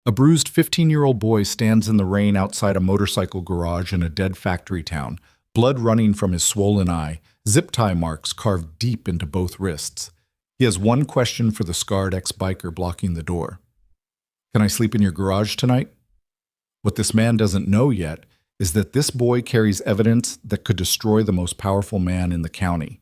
A bruised 15-year-old boy stands in the rain outside a motorcycle garage in a dead factory town, blood running from his swollen eye, zip tie marks carved deep into both wrists. He has one question for the scarred ex-biker blocking the door. "Can I sleep in your garage tonight?" What this man doesn't know yet is that this boy carries evidence that could destroy the most powerful man in the county.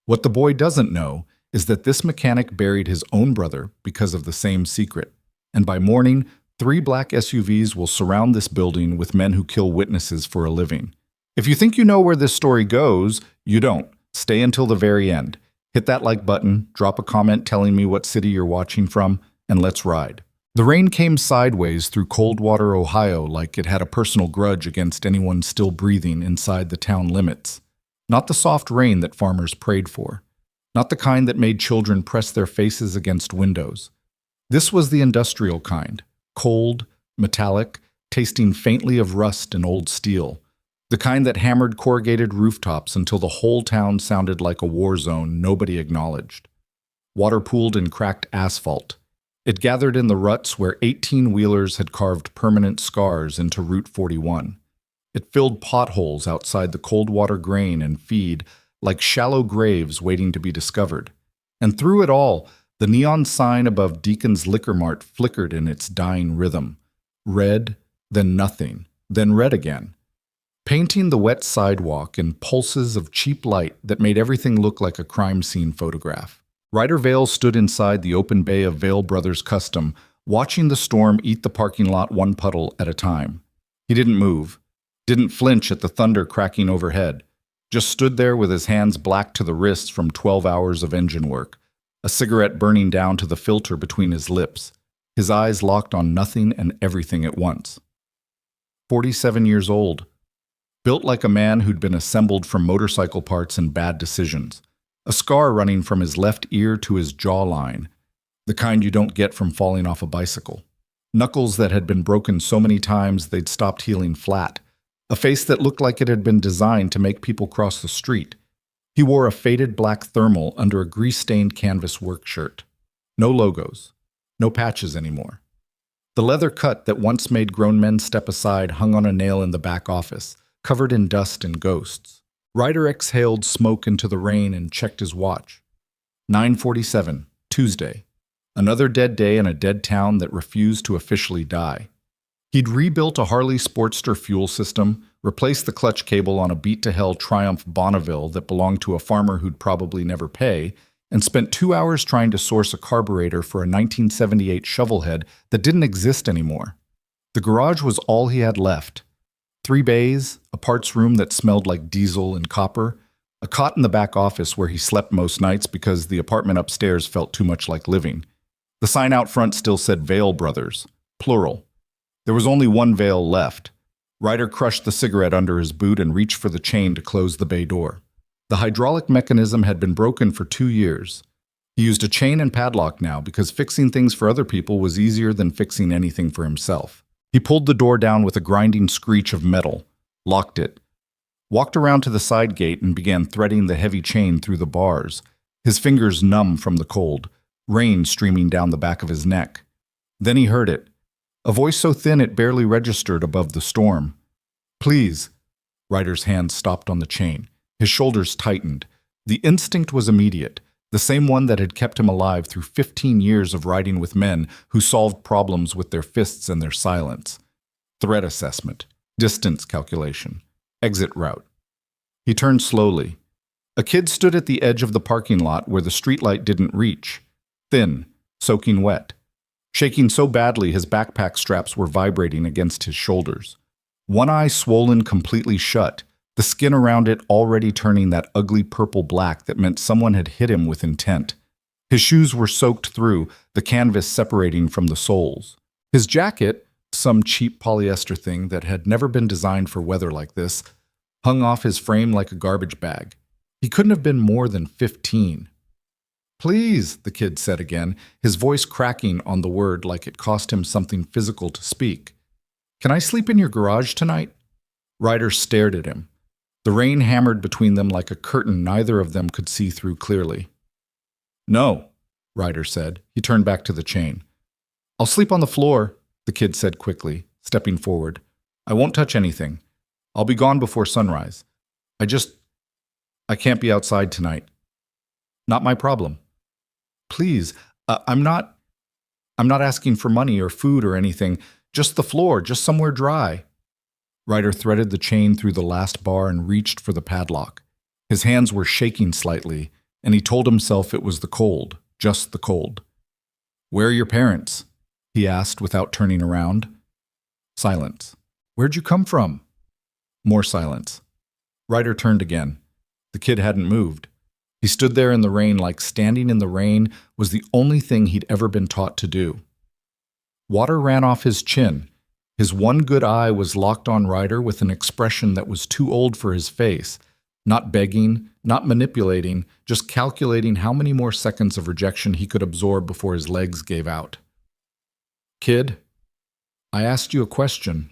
What the boy doesn't know is that this mechanic buried his own brother because of the same secret. And by morning, 3 black SUVs will surround this building with men who kill witnesses for a living. If you think you know where this story goes, you don't. Stay until the very end. Hit that like button, drop a comment telling me what city you're watching from, and let's ride. The rain came sideways through Coldwater, Ohio, like it had a personal grudge against anyone still breathing inside the town limits. Not the soft rain that farmers prayed for. Not the kind that made children press their faces against windows. This was the industrial kind. Cold, metallic, tasting faintly of rust and old steel. The kind that hammered corrugated rooftops until the whole town sounded like a war zone nobody acknowledged. Water pooled in cracked asphalt. It gathered in the ruts where 18-wheelers had carved permanent scars into Route 41. It filled potholes outside the Coldwater grain and feed like shallow graves waiting to be discovered. And through it all, the neon sign above Deacon's Liquor Mart flickered in its dying rhythm. Red, then nothing, then red again. Painting the wet sidewalk in pulses of cheap light that made everything look like a crime scene photograph. Ryder Vale stood inside the open bay of Vale Brothers Custom, watching the storm eat the parking lot one puddle at a time. He didn't move, didn't flinch at the thunder cracking overhead, just stood there with his hands black to the wrists from 12 hours of engine work, a cigarette burning down to the filter between his lips, his eyes locked on nothing and everything at once. 47 years old, built like a man who'd been assembled from motorcycle parts and bad decisions. A scar running from his left ear to his jawline, the kind you don't get from falling off a bicycle. Knuckles that had been broken so many times they'd stopped healing flat. A face that looked like it had been designed to make people cross the street. He wore a faded black thermal under a grease-stained canvas work shirt. No logos. No patches anymore. The leather cut that once made grown men step aside hung on a nail in the back office, covered in dust and ghosts. Ryder exhaled smoke into the rain and checked his watch. 9:47, Tuesday. Another dead day in a dead town that refused to officially die. He'd rebuilt a Harley Sportster fuel system, replaced the clutch cable on a beat-to-hell Triumph Bonneville that belonged to a farmer who'd probably never pay, and spent 2 hours trying to source a carburetor for a 1978 shovelhead that didn't exist anymore. The garage was all he had left. 3 bays, a parts room that smelled like diesel and copper, a cot in the back office where he slept most nights because the apartment upstairs felt too much like living. The sign out front still said Vale Brothers, plural. There was only one Vale left. Ryder crushed the cigarette under his boot and reached for the chain to close the bay door. The hydraulic mechanism had been broken for 2 years. He used a chain and padlock now because fixing things for other people was easier than fixing anything for himself. He pulled the door down with a grinding screech of metal, locked it, walked around to the side gate and began threading the heavy chain through the bars, his fingers numb from the cold, rain streaming down the back of his neck. Then he heard it, a voice so thin it barely registered above the storm. "Please." Ryder's hand stopped on the chain. His shoulders tightened. The instinct was immediate, the same one that had kept him alive through 15 years of riding with men who solved problems with their fists and their silence. Threat assessment, distance calculation, exit route. He turned slowly. A kid stood at the edge of the parking lot where the streetlight didn't reach, thin, soaking wet, shaking so badly his backpack straps were vibrating against his shoulders. One eye swollen completely shut, the skin around it already turning that ugly purple-black that meant someone had hit him with intent. His shoes were soaked through, the canvas separating from the soles. His jacket, some cheap polyester thing that had never been designed for weather like this, hung off his frame like a garbage bag. He couldn't have been more than 15. "Please," the kid said again, his voice cracking on the word like it cost him something physical to speak. "Can I sleep in your garage tonight?" Ryder stared at him. The rain hammered between them like a curtain neither of them could see through clearly. "No," Ryder said. He turned back to the chain. "I'll sleep on the floor." the kid said quickly, stepping forward. I won't touch anything. I'll be gone before sunrise. I can't be outside tonight. Not my problem. Please, I'm not asking for money or food or anything. Just the floor, just somewhere dry. Ryder threaded the chain through the last bar and reached for the padlock. His hands were shaking slightly, and he told himself it was the cold, just the cold. Where are your parents? He asked without turning around. Silence. Where'd you come from? More silence. Ryder turned again. The kid hadn't moved. He stood there in the rain like standing in the rain was the only thing he'd ever been taught to do. Water ran off his chin. His one good eye was locked on Ryder with an expression that was too old for his face. Not begging, not manipulating, just calculating how many more seconds of rejection he could absorb before his legs gave out. Kid, I asked you a question.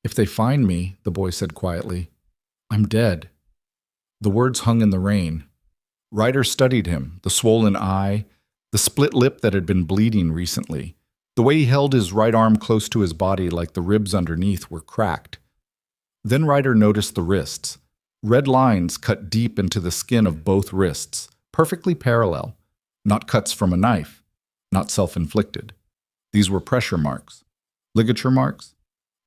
If they find me, the boy said quietly, I'm dead. The words hung in the rain. Ryder studied him, the swollen eye, the split lip that had been bleeding recently, the way he held his right arm close to his body like the ribs underneath were cracked. Then Ryder noticed the wrists. Red lines cut deep into the skin of both wrists, perfectly parallel, not cuts from a knife, not self-inflicted. These were pressure marks. Ligature marks?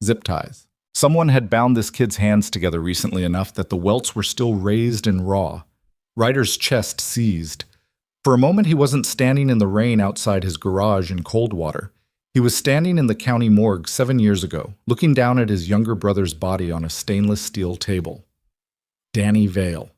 Zip ties. Someone had bound this kid's hands together recently enough that the welts were still raised and raw. Ryder's chest seized. For a moment he wasn't standing in the rain outside his garage in Coldwater. He was standing in the county morgue 7 years ago, looking down at his younger brother's body on a stainless steel table. Danny Vale,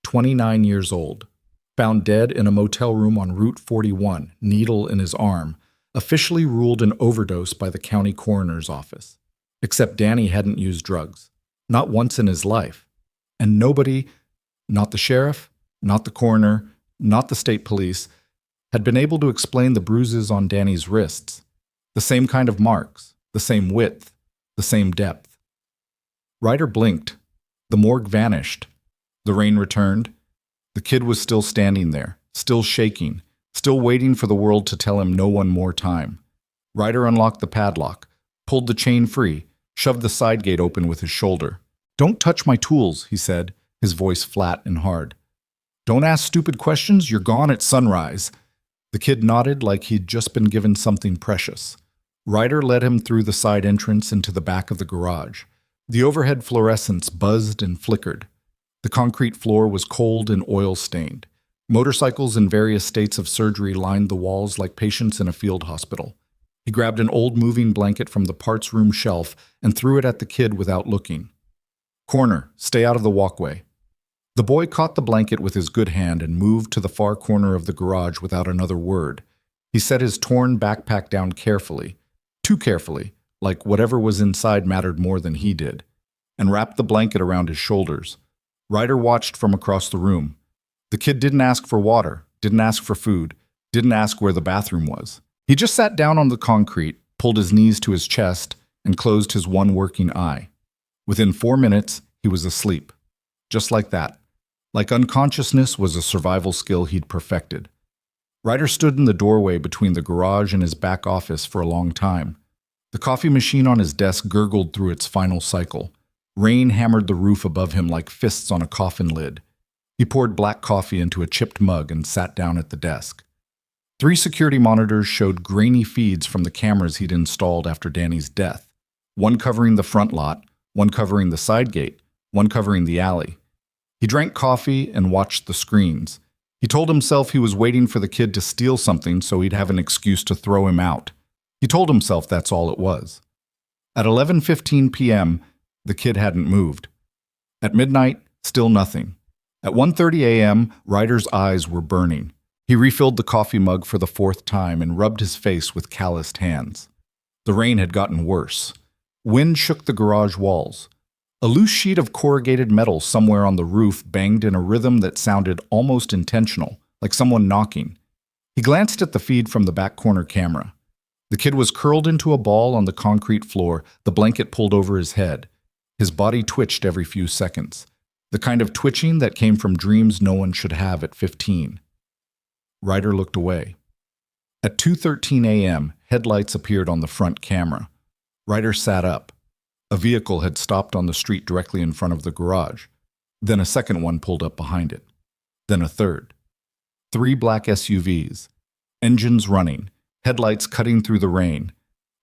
29 years old, found dead in a motel room on Route 41, needle in his arm, officially ruled an overdose by the county coroner's office. Except Danny hadn't used drugs, not once in his life. And nobody, not the sheriff, not the coroner, not the state police, had been able to explain the bruises on Danny's wrists. The same kind of marks, the same width, the same depth. Ryder blinked. The morgue vanished. The rain returned. The kid was still standing there, still shaking, still waiting for the world to tell him no one more time. Ryder unlocked the padlock, pulled the chain free, shoved the side gate open with his shoulder. Don't touch my tools, he said, his voice flat and hard. Don't ask stupid questions, you're gone at sunrise. The kid nodded like he'd just been given something precious. Ryder led him through the side entrance into the back of the garage. The overhead fluorescents buzzed and flickered. The concrete floor was cold and oil-stained. Motorcycles in various states of surgery lined the walls like patients in a field hospital. He grabbed an old moving blanket from the parts room shelf and threw it at the kid without looking. Corner, stay out of the walkway. The boy caught the blanket with his good hand and moved to the far corner of the garage without another word. He set his torn backpack down carefully, too carefully, like whatever was inside mattered more than he did, and wrapped the blanket around his shoulders. Ryder watched from across the room. The kid didn't ask for water, didn't ask for food, didn't ask where the bathroom was. He just sat down on the concrete, pulled his knees to his chest, and closed his one working eye. Within 4 minutes, he was asleep. Just like that. Like unconsciousness was a survival skill he'd perfected. Ryder stood in the doorway between the garage and his back office for a long time. The coffee machine on his desk gurgled through its final cycle. Rain hammered the roof above him like fists on a coffin lid. He poured black coffee into a chipped mug and sat down at the desk. 3 security monitors showed grainy feeds from the cameras he'd installed after Danny's death. One covering the front lot, one covering the side gate, one covering the alley. He drank coffee and watched the screens. He told himself he was waiting for the kid to steal something so he'd have an excuse to throw him out. He told himself that's all it was. At 11:15 p.m., the kid hadn't moved. At midnight, still nothing. At 1:30 a.m., Ryder's eyes were burning. He refilled the coffee mug for the 4th time and rubbed his face with calloused hands. The rain had gotten worse. Wind shook the garage walls. A loose sheet of corrugated metal somewhere on the roof banged in a rhythm that sounded almost intentional, like someone knocking. He glanced at the feed from the back corner camera. The kid was curled into a ball on the concrete floor, the blanket pulled over his head. His body twitched every few seconds, the kind of twitching that came from dreams no one should have at 15. Ryder looked away. At 2:13 a.m., headlights appeared on the front camera. Ryder sat up. A vehicle had stopped on the street directly in front of the garage. Then a second one pulled up behind it. Then a third. 3 black SUVs. Engines running. Headlights cutting through the rain.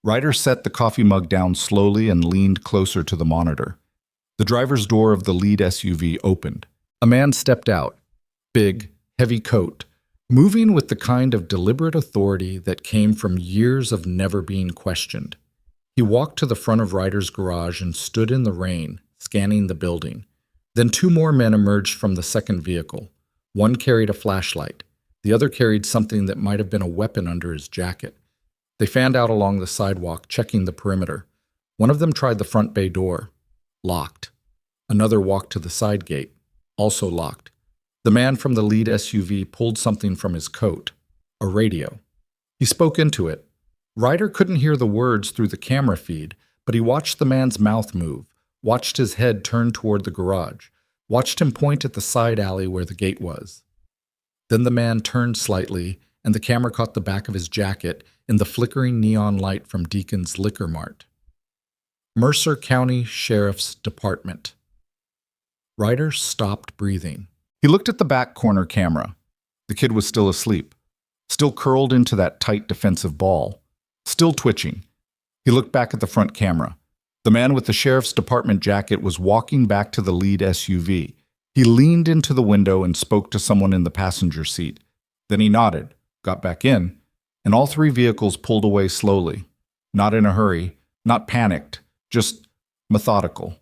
Ryder set the coffee mug down slowly and leaned closer to the monitor. The driver's door of the lead SUV opened. A man stepped out. Big, heavy coat, moving with the kind of deliberate authority that came from years of never being questioned. He walked to the front of Ryder's garage and stood in the rain, scanning the building. Then 2 more men emerged from the second vehicle. One carried a flashlight. The other carried something that might have been a weapon under his jacket. They fanned out along the sidewalk, checking the perimeter. One of them tried the front bay door. Locked. Another walked to the side gate. Also locked. The man from the lead SUV pulled something from his coat. A radio. He spoke into it. Ryder couldn't hear the words through the camera feed, but he watched the man's mouth move, watched his head turn toward the garage, watched him point at the side alley where the gate was. Then the man turned slightly, and the camera caught the back of his jacket in the flickering neon light from Deacon's Liquor Mart. Mercer County Sheriff's Department. Ryder stopped breathing. He looked at the back corner camera. The kid was still asleep, still curled into that tight defensive ball, still twitching. He looked back at the front camera. The man with the sheriff's department jacket was walking back to the lead SUV. He leaned into the window and spoke to someone in the passenger seat. Then he nodded, got back in, and all 3 vehicles pulled away slowly. Not in a hurry, not panicked, just methodical.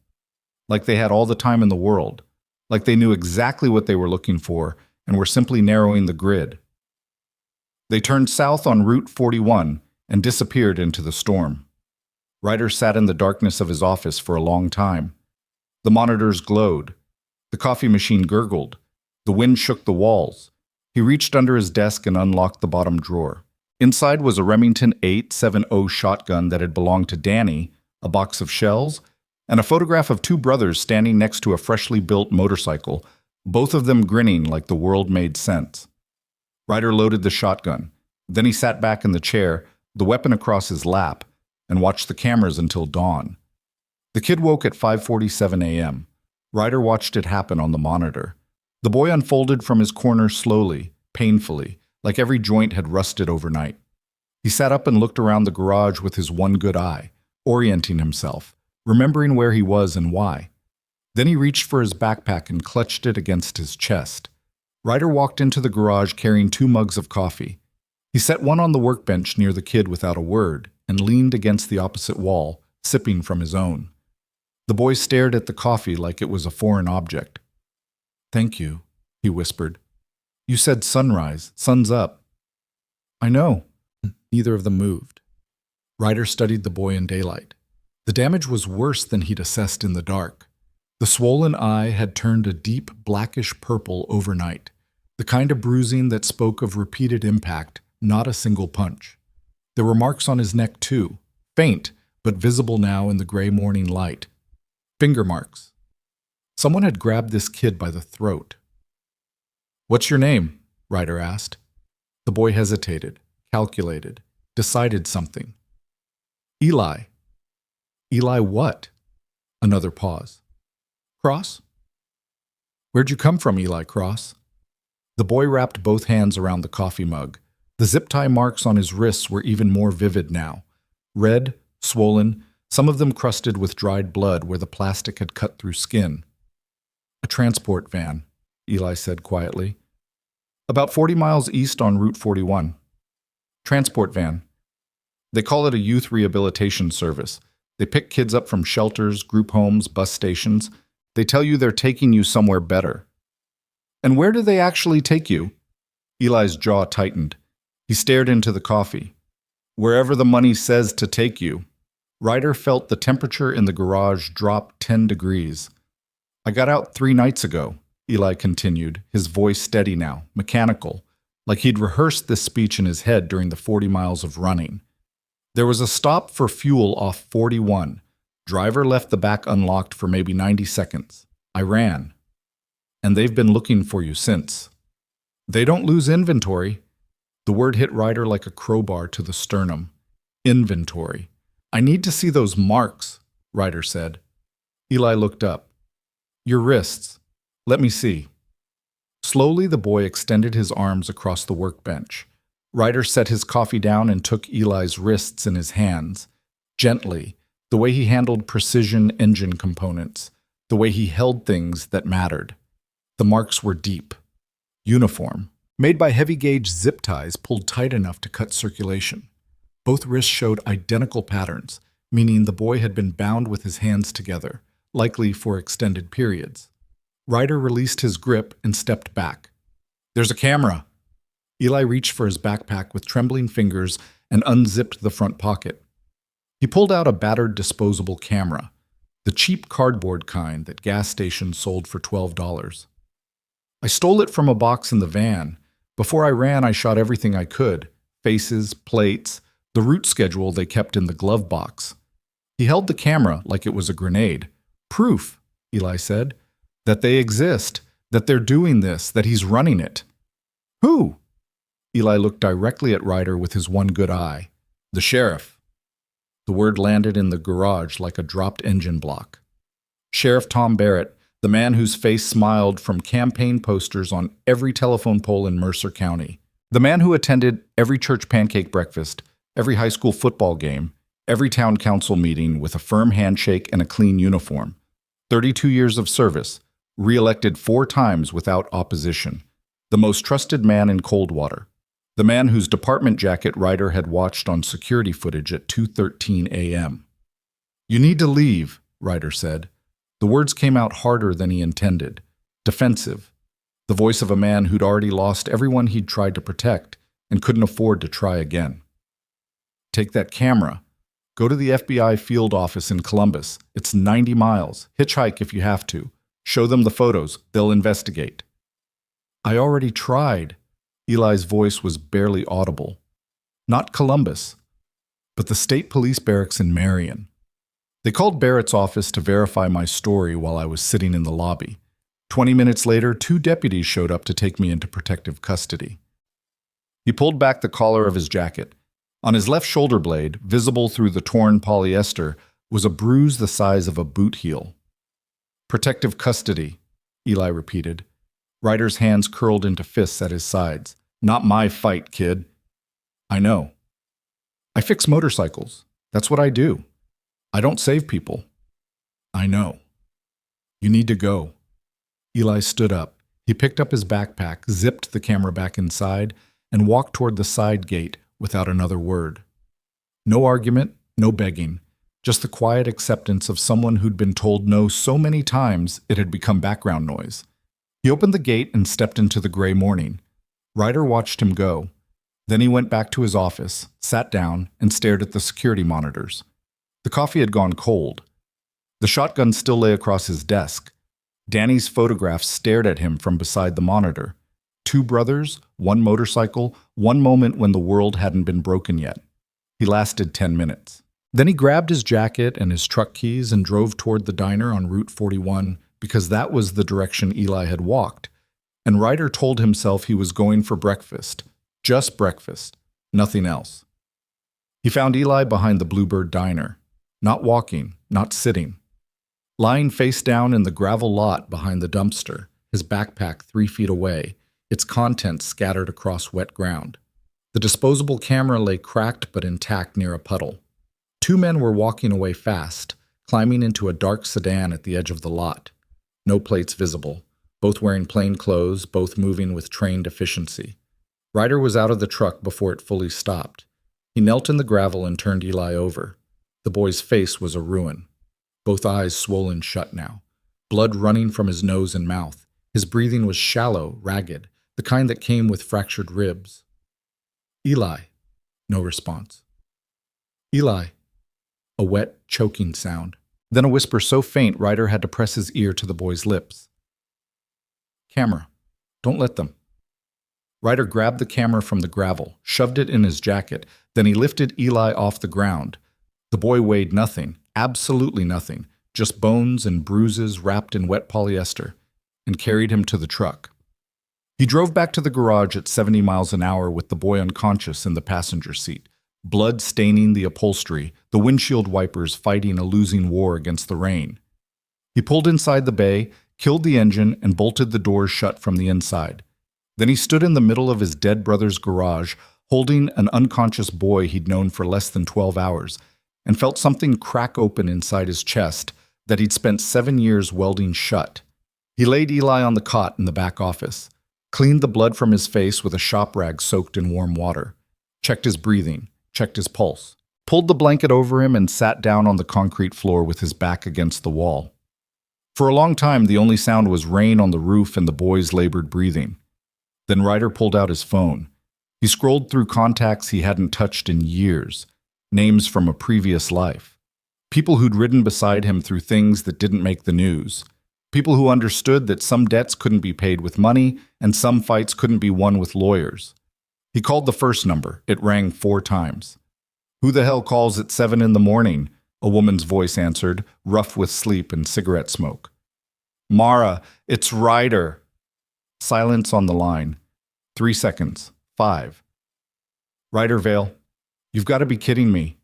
Like they had all the time in the world. Like they knew exactly what they were looking for and were simply narrowing the grid. They turned south on Route 41 and disappeared into the storm. Ryder sat in the darkness of his office for a long time. The monitors glowed. The coffee machine gurgled. The wind shook the walls. He reached under his desk and unlocked the bottom drawer. Inside was a Remington 8.70 shotgun that had belonged to Danny, a box of shells, and a photograph of 2 brothers standing next to a freshly built motorcycle, both of them grinning like the world made sense. Ryder loaded the shotgun. Then he sat back in the chair, the weapon across his lap, and watched the cameras until dawn. The kid woke at 5:47 a.m. Ryder watched it happen on the monitor. The boy unfolded from his corner slowly, painfully, like every joint had rusted overnight. He sat up and looked around the garage with his one good eye, orienting himself, remembering where he was and why. Then he reached for his backpack and clutched it against his chest. Ryder walked into the garage carrying 2 mugs of coffee. He set one on the workbench near the kid without a word and leaned against the opposite wall, sipping from his own. The boy stared at the coffee like it was a foreign object. "Thank you," he whispered. "You said sunrise, sun's up." "I know." Neither of them moved. Ryder studied the boy in daylight. The damage was worse than he'd assessed in the dark. The swollen eye had turned a deep blackish purple overnight, the kind of bruising that spoke of repeated impact, not a single punch. There were marks on his neck too, faint, but visible now in the gray morning light. Finger marks. Someone had grabbed this kid by the throat. "What's your name?" Ryder asked. The boy hesitated, calculated, decided something. "Eli." "Eli what?" Another pause. "Cross?" "Where'd you come from, Eli Cross?" The boy wrapped both hands around the coffee mug. The zip tie marks on his wrists were even more vivid now. Red, swollen, some of them crusted with dried blood where the plastic had cut through skin. "A transport van," Eli said quietly. "About 40 miles east on Route 41. Transport van. They call it a youth rehabilitation service. They pick kids up from shelters, group homes, bus stations. They tell you they're taking you somewhere better." "And where do they actually take you?" Eli's jaw tightened. He stared into the coffee. "Wherever the money says to take you." Ryder felt the temperature in the garage drop 10 degrees. "I got out 3 nights ago," Eli continued, his voice steady now, mechanical, like he'd rehearsed this speech in his head during the 40 miles of running. "There was a stop for fuel off 41. Driver left the back unlocked for maybe 90 seconds. I ran. And they've been looking for you since." "They don't lose inventory." The word hit Ryder like a crowbar to the sternum. Inventory. I need to see those marks, Ryder said. Eli looked up. Your wrists. Let me see. Slowly, the boy extended his arms across the workbench. Ryder set his coffee down and took Eli's wrists in his hands. Gently, the way he handled precision engine components, the way he held things that mattered. The marks were deep. Uniform, made by heavy-gauge zip ties pulled tight enough to cut circulation. Both wrists showed identical patterns, meaning the boy had been bound with his hands together, likely for extended periods. Ryder released his grip and stepped back. There's a camera. Eli reached for his backpack with trembling fingers and unzipped the front pocket. He pulled out a battered disposable camera, the cheap cardboard kind that gas stations sold for $12. I stole it from a box in the van. Before I ran, I shot everything I could: faces, plates, the route schedule they kept in the glove box. He held the camera like it was a grenade. Proof, Eli said, that they exist, that they're doing this, that he's running it. Who? Eli looked directly at Ryder with his one good eye. The sheriff. The word landed in the garage like a dropped engine block. Sheriff Tom Barrett, the man whose face smiled from campaign posters on every telephone pole in Mercer County. The man who attended every church pancake breakfast, every high school football game, every town council meeting with a firm handshake and a clean uniform. 32 years of service, re-elected 4 times without opposition. The most trusted man in Coldwater. The man whose department jacket Ryder had watched on security footage at 2:13 a.m. You need to leave, Ryder said. The words came out harder than he intended. Defensive. The voice of a man who'd already lost everyone he'd tried to protect and couldn't afford to try again. Take that camera. Go to the FBI field office in Columbus. It's 90 miles. Hitchhike if you have to. Show them the photos. They'll investigate. I already tried. Eli's voice was barely audible. Not Columbus, but the state police barracks in Marion. They called Barrett's office to verify my story while I was sitting in the lobby. 20 minutes later, 2 deputies showed up to take me into protective custody. He pulled back the collar of his jacket. On his left shoulder blade, visible through the torn polyester, was a bruise the size of a boot heel. Protective custody, Eli repeated. Ryder's hands curled into fists at his sides. Not my fight, kid. I know. I fix motorcycles. That's what I do. I don't save people. I know. You need to go. Eli stood up. He picked up his backpack, zipped the camera back inside, and walked toward the side gate without another word. No argument, no begging, just the quiet acceptance of someone who'd been told no so many times it had become background noise. He opened the gate and stepped into the gray morning. Ryder watched him go. Then he went back to his office, sat down, and stared at the security monitors. The coffee had gone cold. The shotgun still lay across his desk. Danny's photograph stared at him from beside the monitor. 2 brothers, 1 motorcycle, 1 moment when the world hadn't been broken yet. He lasted 10 minutes. Then he grabbed his jacket and his truck keys and drove toward the diner on Route 41 because that was the direction Eli had walked. And Ryder told himself he was going for breakfast. Just breakfast. Nothing else. He found Eli behind the Bluebird Diner. Not walking, not sitting. Lying face down in the gravel lot behind the dumpster, his backpack 3 feet away, its contents scattered across wet ground. The disposable camera lay cracked but intact near a puddle. 2 men were walking away fast, climbing into a dark sedan at the edge of the lot. No plates visible, both wearing plain clothes, both moving with trained efficiency. Ryder was out of the truck before it fully stopped. He knelt in the gravel and turned Eli over. The boy's face was a ruin. Both eyes swollen shut now, blood running from his nose and mouth. His breathing was shallow, ragged, the kind that came with fractured ribs. Eli. No response. Eli. A wet, choking sound. Then a whisper so faint Ryder had to press his ear to the boy's lips. Camera. Don't let them. Ryder grabbed the camera from the gravel, shoved it in his jacket, then he lifted Eli off the ground. The boy weighed nothing, absolutely nothing, just bones and bruises wrapped in wet polyester, and carried him to the truck. He drove back to the garage at 70 miles an hour with the boy unconscious in the passenger seat, blood staining the upholstery, the windshield wipers fighting a losing war against the rain. He pulled inside the bay, killed the engine, and bolted the doors shut from the inside. Then he stood in the middle of his dead brother's garage, holding an unconscious boy he'd known for less than 12 hours, and felt something crack open inside his chest that he'd spent 7 years welding shut. He laid Eli on the cot in the back office, cleaned the blood from his face with a shop rag soaked in warm water, checked his breathing, checked his pulse, pulled the blanket over him, and sat down on the concrete floor with his back against the wall. For a long time, the only sound was rain on the roof and the boy's labored breathing. Then Ryder pulled out his phone. He scrolled through contacts he hadn't touched in years, names from a previous life. People who'd ridden beside him through things that didn't make the news. People who understood that some debts couldn't be paid with money and some fights couldn't be won with lawyers. He called the first number. It rang 4 times. "Who the hell calls at 7 in the morning?" a woman's voice answered, rough with sleep and cigarette smoke. "Mara, it's Ryder." Silence on the line. 3 seconds. 5. "Ryder Vale, you've got to be kidding me.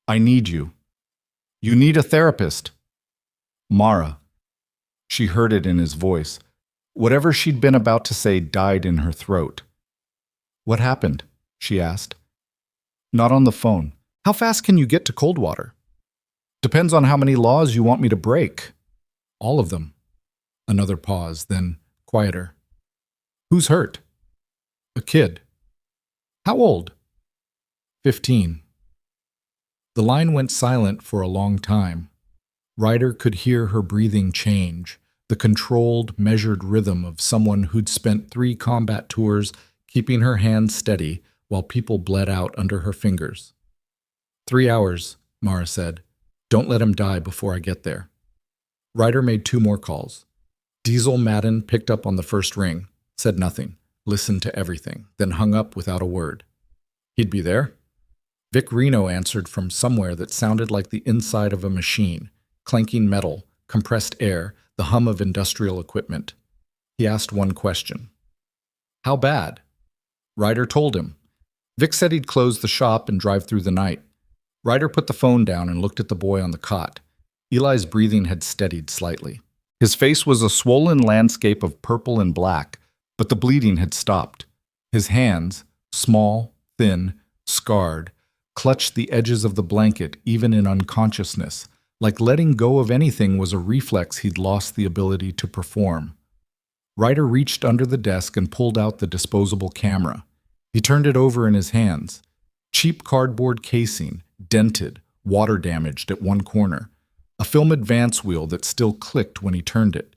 I need you. You need a therapist." "Mara." She heard it in his voice. Whatever she'd been about to say died in her throat. "What happened?" she asked. "Not on the phone. How fast can you get to Coldwater?" "Depends on how many laws you want me to break." "All of them." Another pause, then quieter. "Who's hurt?" "A kid." "How old?" 15. The line went silent for a long time. Ryder could hear her breathing change, the controlled, measured rhythm of someone who'd spent 3 combat tours keeping her hands steady while people bled out under her fingers. 3 hours, Mara said. "Don't let him die before I get there." Ryder made 2 more calls. Diesel Madden picked up on the first ring, said nothing, listened to everything, then hung up without a word. He'd be there? Vic Reno answered from somewhere that sounded like the inside of a machine, clanking metal, compressed air, the hum of industrial equipment. He asked one question. "How bad?" Ryder told him. Vic said he'd close the shop and drive through the night. Ryder put the phone down and looked at the boy on the cot. Eli's breathing had steadied slightly. His face was a swollen landscape of purple and black, but the bleeding had stopped. His hands, small, thin, scarred, clutched the edges of the blanket even in unconsciousness, like letting go of anything was a reflex he'd lost the ability to perform. Ryder reached under the desk and pulled out the disposable camera. He turned it over in his hands. Cheap cardboard casing, dented, water-damaged at one corner. A film advance wheel that still clicked when he turned it.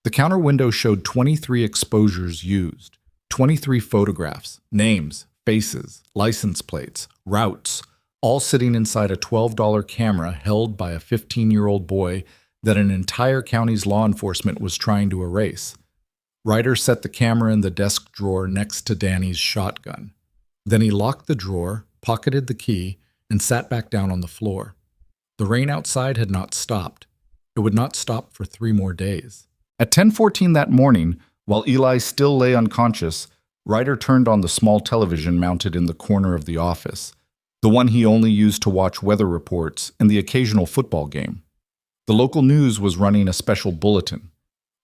The counter window showed 23 exposures used, 23 photographs, names, faces, license plates, routes, all sitting inside a $12 camera held by a 15-year-old boy that an entire county's law enforcement was trying to erase. Ryder set the camera in the desk drawer next to Danny's shotgun. Then he locked the drawer, pocketed the key, and sat back down on the floor. The rain outside had not stopped. It would not stop for 3 more days. At 10:14 that morning, while Eli still lay unconscious, Ryder turned on the small television mounted in the corner of the office, the one he only used to watch weather reports and the occasional football game. The local news was running a special bulletin.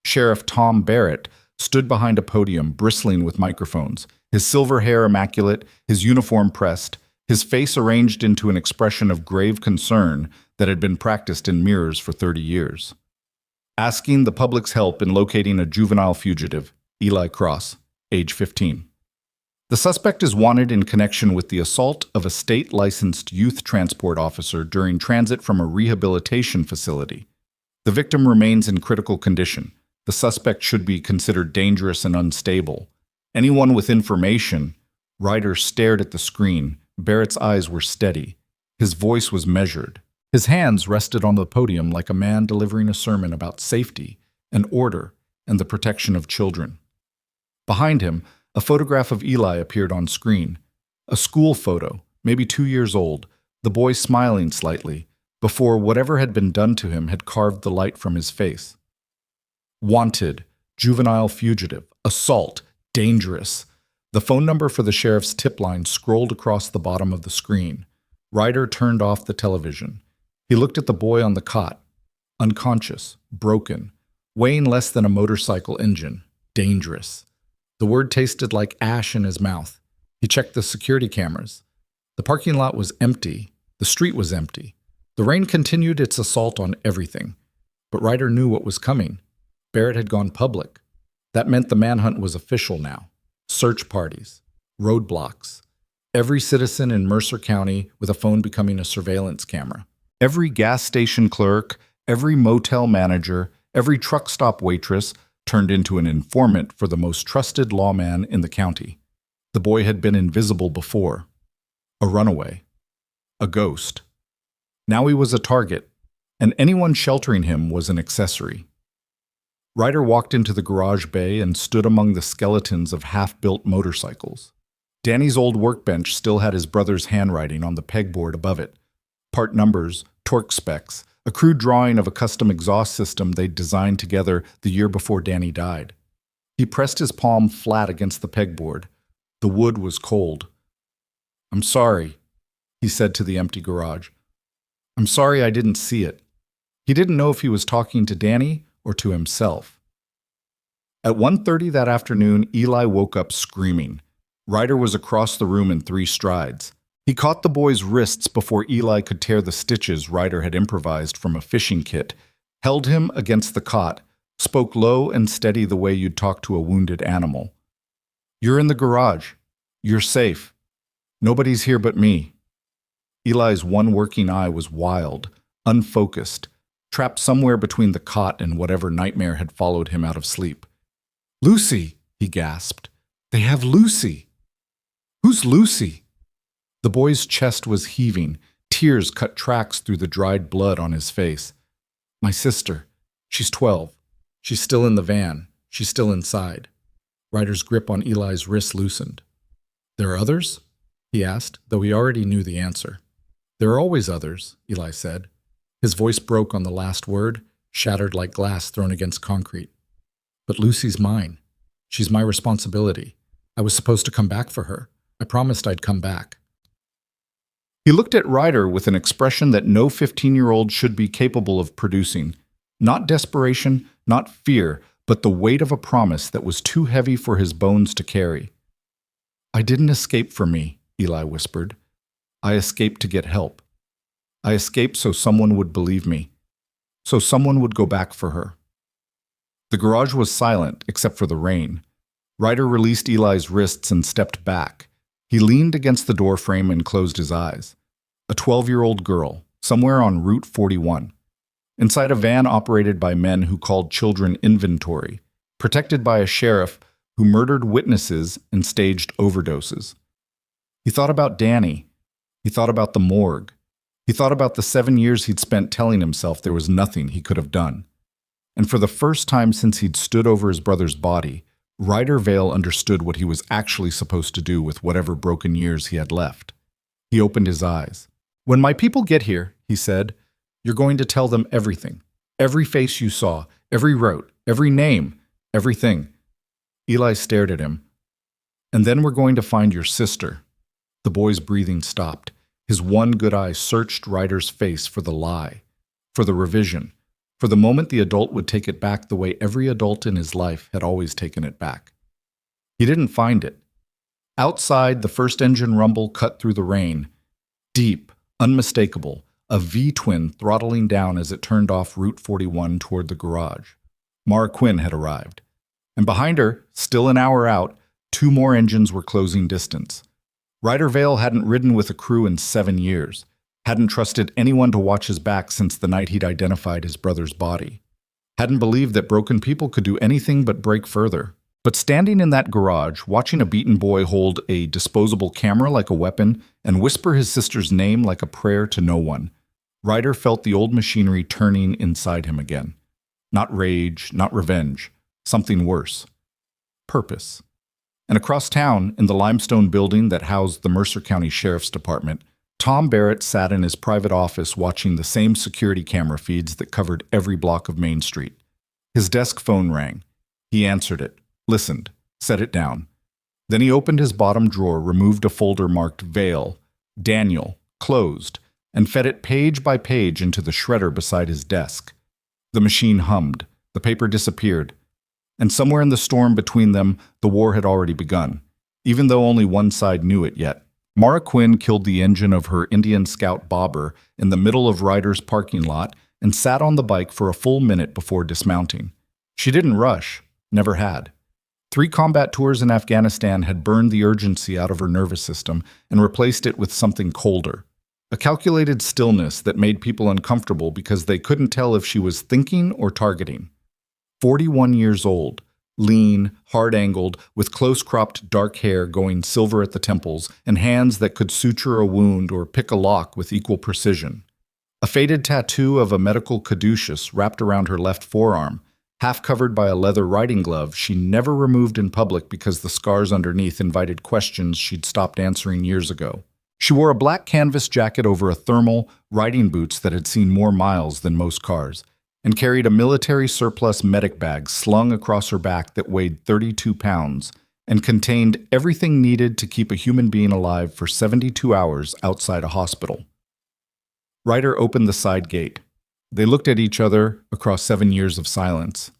Sheriff Tom Barrett stood behind a podium bristling with microphones, his silver hair immaculate, his uniform pressed, his face arranged into an expression of grave concern that had been practiced in mirrors for 30 years. Asking the public's help in locating a juvenile fugitive, Eli Cross, age 15. The suspect is wanted in connection with the assault of a state-licensed youth transport officer during transit from a rehabilitation facility. The victim remains in critical condition. The suspect should be considered dangerous and unstable. Anyone with information. Ryder stared at the screen. Barrett's eyes were steady. His voice was measured. His hands rested on the podium like a man delivering a sermon about safety and order and the protection of children. Behind him, a photograph of Eli appeared on screen. A school photo, maybe 2 years old, the boy smiling slightly, before whatever had been done to him had carved the light from his face. Wanted, juvenile fugitive, assault, dangerous. The phone number for the sheriff's tip line scrolled across the bottom of the screen. Ryder turned off the television. He looked at the boy on the cot, unconscious, broken, weighing less than a motorcycle engine, dangerous. The word tasted like ash in his mouth. He checked the security cameras. The parking lot was empty. The street was empty. The rain continued its assault on everything. But Ryder knew what was coming. Barrett had gone public. That meant the manhunt was official now. Search parties, roadblocks, every citizen in Mercer County with a phone becoming a surveillance camera. Every gas station clerk, every motel manager, every truck stop waitress turned into an informant for the most trusted lawman in the county. The boy had been invisible before. A runaway. A ghost. Now he was a target, and anyone sheltering him was an accessory. Ryder walked into the garage bay and stood among the skeletons of half-built motorcycles. Danny's old workbench still had his brother's handwriting on the pegboard above it. Part numbers, torque specs, a crude drawing of a custom exhaust system they'd designed together the year before Danny died. He pressed his palm flat against the pegboard. The wood was cold. "I'm sorry," he said to the empty garage. "I'm sorry I didn't see it." He didn't know if he was talking to Danny or to himself. At 1:30 that afternoon, Eli woke up screaming. Ryder was across the room in 3 strides. He caught the boy's wrists before Eli could tear the stitches Ryder had improvised from a fishing kit, held him against the cot, spoke low and steady the way you'd talk to a wounded animal. "You're in the garage. You're safe. Nobody's here but me." Eli's one working eye was wild, unfocused, trapped somewhere between the cot and whatever nightmare had followed him out of sleep. "Lucy!" he gasped. "They have Lucy!" "Who's Lucy?" The boy's chest was heaving. Tears cut tracks through the dried blood on his face. "My sister. She's 12. She's still in the van. She's still inside." Ryder's grip on Eli's wrist loosened. "There are others?" he asked, though he already knew the answer. "There are always others," Eli said. His voice broke on the last word, shattered like glass thrown against concrete. "But Lucy's mine. She's my responsibility. I was supposed to come back for her. I promised I'd come back." He looked at Ryder with an expression that no 15-year-old should be capable of producing. Not desperation, not fear, but the weight of a promise that was too heavy for his bones to carry. "I didn't escape for me," Eli whispered. "I escaped to get help. I escaped so someone would believe me, so someone would go back for her." The garage was silent, except for the rain. Ryder released Eli's wrists and stepped back. He leaned against the doorframe and closed his eyes. A 12-year-old girl, somewhere on Route 41. Inside a van operated by men who called children inventory, protected by a sheriff who murdered witnesses and staged overdoses. He thought about Danny. He thought about the morgue. He thought about the 7 years he'd spent telling himself there was nothing he could have done. And for the first time since he'd stood over his brother's body, Ryder Vale understood what he was actually supposed to do with whatever broken years he had left. He opened his eyes. "When my people get here," he said, "you're going to tell them everything. Every face you saw, every route, every name, everything." Eli stared at him. "And then we're going to find your sister." The boy's breathing stopped. His one good eye searched Ryder's face for the lie, for the revision, for the moment the adult would take it back the way every adult in his life had always taken it back. He didn't find it. Outside, the first engine rumble cut through the rain. Deep, unmistakable, a V-twin throttling down as it turned off Route 41 toward the garage. Mara Quinn had arrived. And behind her, still an hour out, 2 more engines were closing distance. Ryder Vale hadn't ridden with a crew in 7 years. Hadn't trusted anyone to watch his back since the night he'd identified his brother's body. Hadn't believed that broken people could do anything but break further. But standing in that garage, watching a beaten boy hold a disposable camera like a weapon and whisper his sister's name like a prayer to no one, Ryder felt the old machinery turning inside him again. Not rage, not revenge, something worse. Purpose. And across town, in the limestone building that housed the Mercer County Sheriff's Department, Tom Barrett sat in his private office watching the same security camera feeds that covered every block of Main Street. His desk phone rang. He answered it, listened, set it down. Then he opened his bottom drawer, removed a folder marked Veil, Daniel, closed, and fed it page by page into the shredder beside his desk. The machine hummed, the paper disappeared, and somewhere in the storm between them, the war had already begun, even though only one side knew it yet. Mara Quinn killed the engine of her Indian Scout bobber in the middle of Ryder's parking lot and sat on the bike for a full minute before dismounting. She didn't rush, never had. 3 combat tours in Afghanistan had burned the urgency out of her nervous system and replaced it with something colder. A calculated stillness that made people uncomfortable because they couldn't tell if she was thinking or targeting. 41 years old, lean, hard-angled, with close-cropped dark hair going silver at the temples and hands that could suture a wound or pick a lock with equal precision. A faded tattoo of a medical caduceus wrapped around her left forearm, half covered by a leather riding glove she never removed in public because the scars underneath invited questions she'd stopped answering years ago. She wore a black canvas jacket over a thermal, riding boots that had seen more miles than most cars, and carried a military surplus medic bag slung across her back that weighed 32 pounds and contained everything needed to keep a human being alive for 72 hours outside a hospital. Ryder opened the side gate. They looked at each other across 7 years of silence.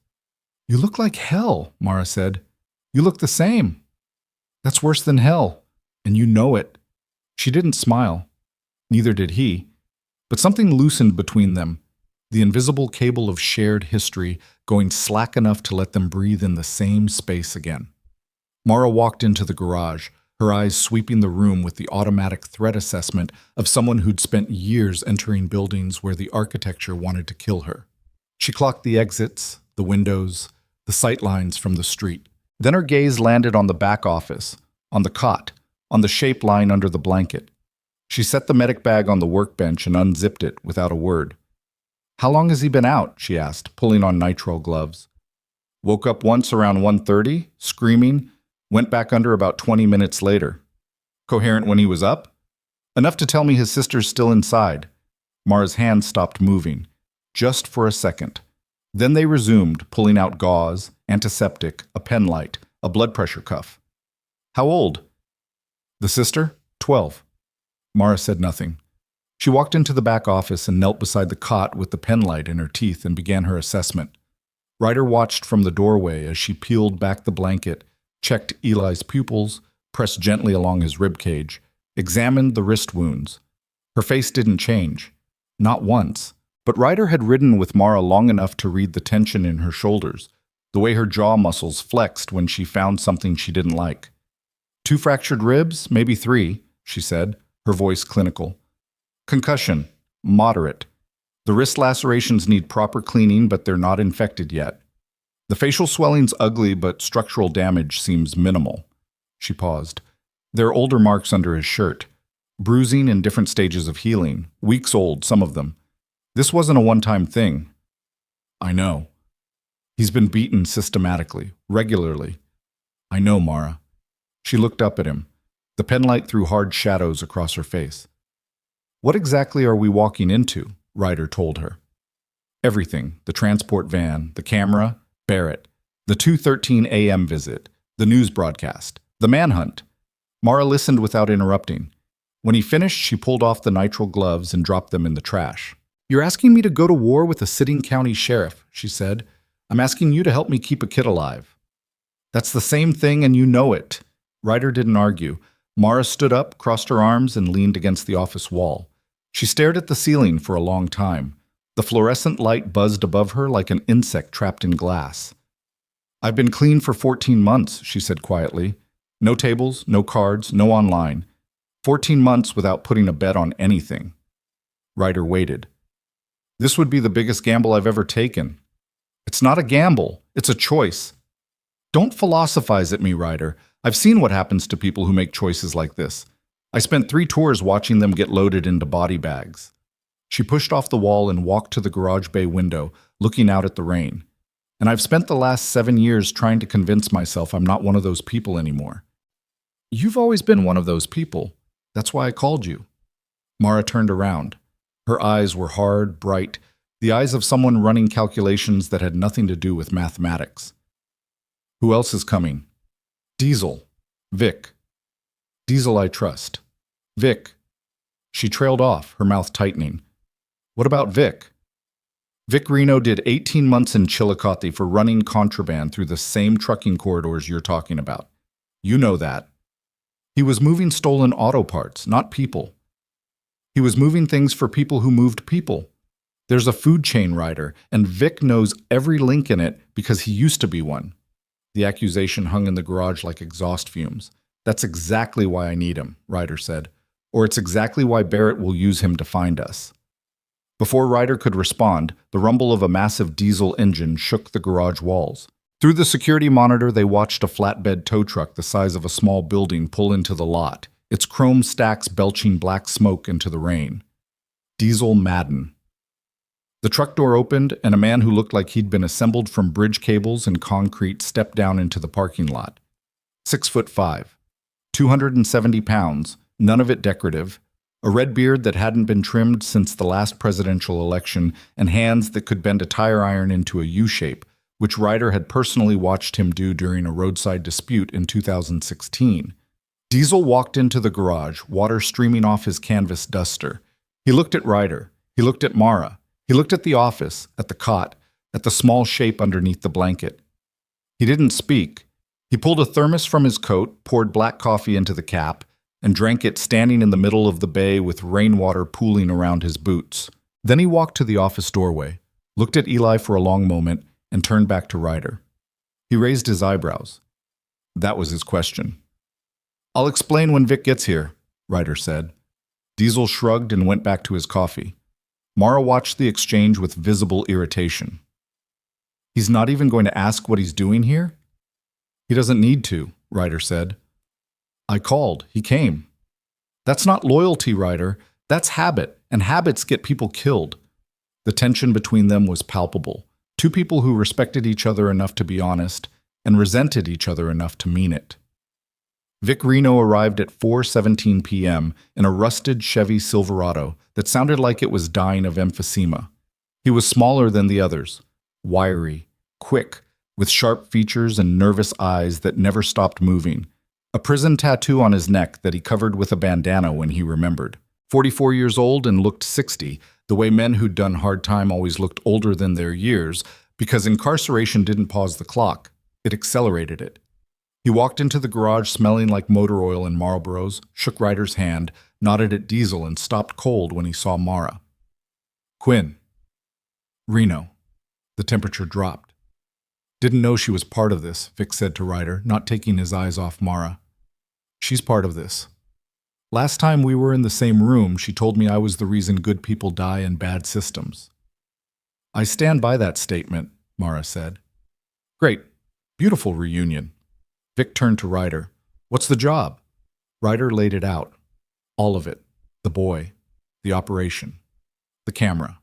"You look like hell," Mara said. "You look the same." "That's worse than hell, and you know it." She didn't smile. Neither did he. But something loosened between them, the invisible cable of shared history going slack enough to let them breathe in the same space again. Mara walked into the garage, her eyes sweeping the room with the automatic threat assessment of someone who'd spent years entering buildings where the architecture wanted to kill her. She clocked the exits, the windows, the sight lines from the street. Then her gaze landed on the back office, on the cot, on the shape line under the blanket. She set the medic bag on the workbench and unzipped it without a word. "How long has he been out?" she asked, pulling on nitrile gloves. "Woke up once around 1:30, screaming, went back under about 20 minutes later. Coherent when he was up? Enough to tell me his sister's still inside." Mara's hand stopped moving, just for a second. Then they resumed, pulling out gauze, antiseptic, a pen light, a blood pressure cuff. "How old?" "The sister? 12. Mara said nothing. She walked into the back office and knelt beside the cot with the pen light in her teeth and began her assessment. Ryder watched from the doorway as she peeled back the blanket, checked Eli's pupils, pressed gently along his ribcage, examined the wrist wounds. Her face didn't change. Not once. But Ryder had ridden with Mara long enough to read the tension in her shoulders, the way her jaw muscles flexed when she found something she didn't like. 2 fractured ribs, maybe 3, she said, her voice clinical. Concussion, moderate. The wrist lacerations need proper cleaning, but they're not infected yet. The facial swelling's ugly, but structural damage seems minimal. She paused. There are older marks under his shirt. Bruising in different stages of healing, weeks old, some of them. This wasn't a one-time thing. I know. He's been beaten systematically, regularly. I know, Mara. She looked up at him. The penlight threw hard shadows across her face. What exactly are we walking into? Ryder told her. Everything, the transport van, the camera, Barrett, the 2:13 a.m. visit, the news broadcast, the manhunt. Mara listened without interrupting. When he finished, she pulled off the nitrile gloves and dropped them in the trash. You're asking me to go to war with a sitting county sheriff, she said. I'm asking you to help me keep a kid alive. That's the same thing and you know it. Ryder didn't argue. Mara stood up, crossed her arms, and leaned against the office wall. She stared at the ceiling for a long time. The fluorescent light buzzed above her like an insect trapped in glass. I've been clean for 14 months, she said quietly. No tables, no cards, no online. 14 months without putting a bet on anything. Ryder waited. This would be the biggest gamble I've ever taken. It's not a gamble, it's a choice. Don't philosophize at me, Ryder. I've seen what happens to people who make choices like this. I spent 3 tours watching them get loaded into body bags. She pushed off the wall and walked to the garage bay window, looking out at the rain. And I've spent the last 7 years trying to convince myself I'm not one of those people anymore. You've always been one of those people. That's why I called you. Mara turned around. Her eyes were hard, bright, the eyes of someone running calculations that had nothing to do with mathematics. Who else is coming? Diesel. Vic. Diesel I trust. Vic. She trailed off, her mouth tightening. What about Vic? Vic Reno did 18 months in Chillicothe for running contraband through the same trucking corridors you're talking about. You know that. He was moving stolen auto parts, not people. He was moving things for people who moved people. There's a food chain rider, and Vic knows every link in it because he used to be one. The accusation hung in the garage like exhaust fumes. That's exactly why I need him, Ryder said. Or it's exactly why Barrett will use him to find us. Before Ryder could respond, the rumble of a massive diesel engine shook the garage walls. Through the security monitor, they watched a flatbed tow truck the size of a small building pull into the lot, its chrome stacks belching black smoke into the rain. Diesel Madden. The truck door opened, and a man who looked like he'd been assembled from bridge cables and concrete stepped down into the parking lot. 6'5", 270 pounds, none of it decorative, a red beard that hadn't been trimmed since the last presidential election, and hands that could bend a tire iron into a U-shape, which Ryder had personally watched him do during a roadside dispute in 2016. Diesel walked into the garage, water streaming off his canvas duster. He looked at Ryder. He looked at Mara. He looked at the office, at the cot, at the small shape underneath the blanket. He didn't speak. He pulled a thermos from his coat, poured black coffee into the cap, and drank it standing in the middle of the bay with rainwater pooling around his boots. Then he walked to the office doorway, looked at Eli for a long moment, and turned back to Ryder. He raised his eyebrows. That was his question. "I'll explain when Vic gets here," Ryder said. Diesel shrugged and went back to his coffee. Mara watched the exchange with visible irritation. "He's not even going to ask what he's doing here?" "He doesn't need to," Ryder said. "I called. He came." "That's not loyalty, Ryder. That's habit, and habits get people killed." The tension between them was palpable. Two people who respected each other enough to be honest and resented each other enough to mean it. Vic Reno arrived at 4:17 p.m. in a rusted Chevy Silverado that sounded like it was dying of emphysema. He was smaller than the others, wiry, quick, with sharp features and nervous eyes that never stopped moving. A prison tattoo on his neck that he covered with a bandana when he remembered. 44 years old and looked 60, the way men who'd done hard time always looked older than their years, because incarceration didn't pause the clock, it accelerated it. He walked into the garage smelling like motor oil and Marlboros, shook Ryder's hand, nodded at Diesel, and stopped cold when he saw Mara. "Quinn." "Reno." The temperature dropped. "Didn't know she was part of this," Vic said to Ryder, not taking his eyes off Mara. "She's part of this. Last time we were in the same room, she told me I was the reason good people die in bad systems." "I stand by that statement," Mara said. "Great. Beautiful reunion." Vic turned to Ryder. "What's the job?" Ryder laid it out. All of it. The boy. The operation. The camera.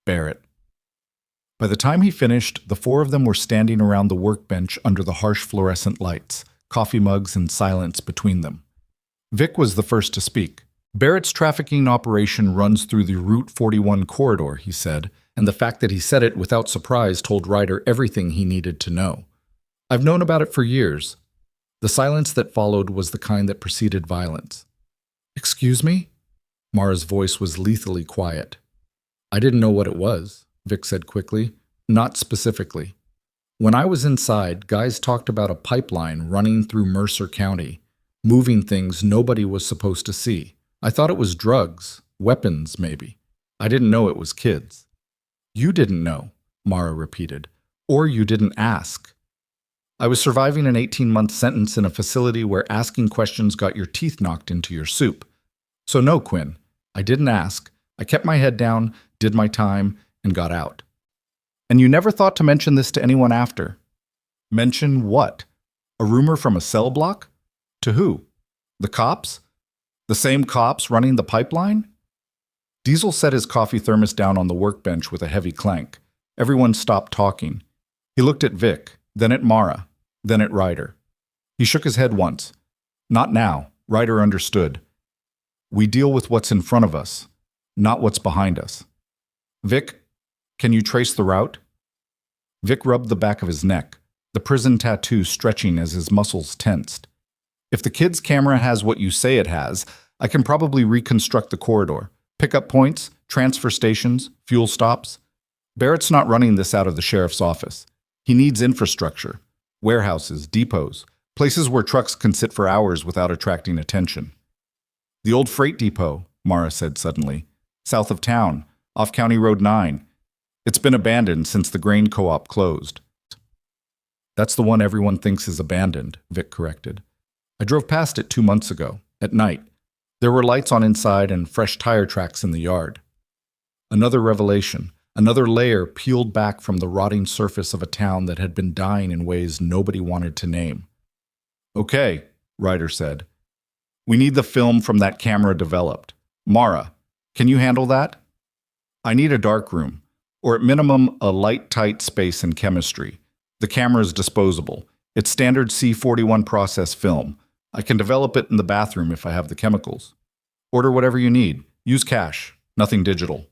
Barrett. By the time he finished, the four of them were standing around the workbench under the harsh fluorescent lights, coffee mugs and silence between them. Vic was the first to speak. "Barrett's trafficking operation runs through the Route 41 corridor," he said, and the fact that he said it without surprise told Ryder everything he needed to know. "I've known about it for years." The silence that followed was the kind that preceded violence. "Excuse me?" Mara's voice was lethally quiet. "I didn't know what it was," Vic said quickly. "Not specifically. When I was inside, guys talked about a pipeline running through Mercer County, moving things nobody was supposed to see. I thought it was drugs, weapons maybe. I didn't know it was kids." "You didn't know," Mara repeated. "Or you didn't ask." "I was surviving an 18-month sentence in a facility where asking questions got your teeth knocked into your soup. So no, Quinn, I didn't ask. I kept my head down, did my time, and got out." "And you never thought to mention this to anyone after?" "Mention what? A rumor from a cell block? To who? The cops? The same cops running the pipeline?" Diesel set his coffee thermos down on the workbench with a heavy clank. Everyone stopped talking. He looked at Vic, then at Mara, then at Ryder. He shook his head once. "Not now." Ryder understood. "We deal with what's in front of us, not what's behind us." "Vic, can you trace the route?" Vic rubbed the back of his neck, the prison tattoo stretching as his muscles tensed. If the kid's camera has what you say it has, I can probably reconstruct the corridor. Pickup points, transfer stations, fuel stops. Barrett's not running this out of the sheriff's office. He needs infrastructure. Warehouses, depots, places where trucks can sit for hours without attracting attention. The old freight depot, Mara said suddenly. South of town, off County Road 9. It's been abandoned since the grain co-op closed. That's the one everyone thinks is abandoned, Vic corrected. I drove past it 2 months ago, at night. There were lights on inside and fresh tire tracks in the yard. Another revelation, another layer peeled back from the rotting surface of a town that had been dying in ways nobody wanted to name. Okay, Ryder said. We need the film from that camera developed. Mara, can you handle that? I need a dark room, or at minimum a light-tight space in chemistry. The camera is disposable. It's standard C41 process film. I can develop it in the bathroom if I have the chemicals. Order whatever you need. Use cash. Nothing digital.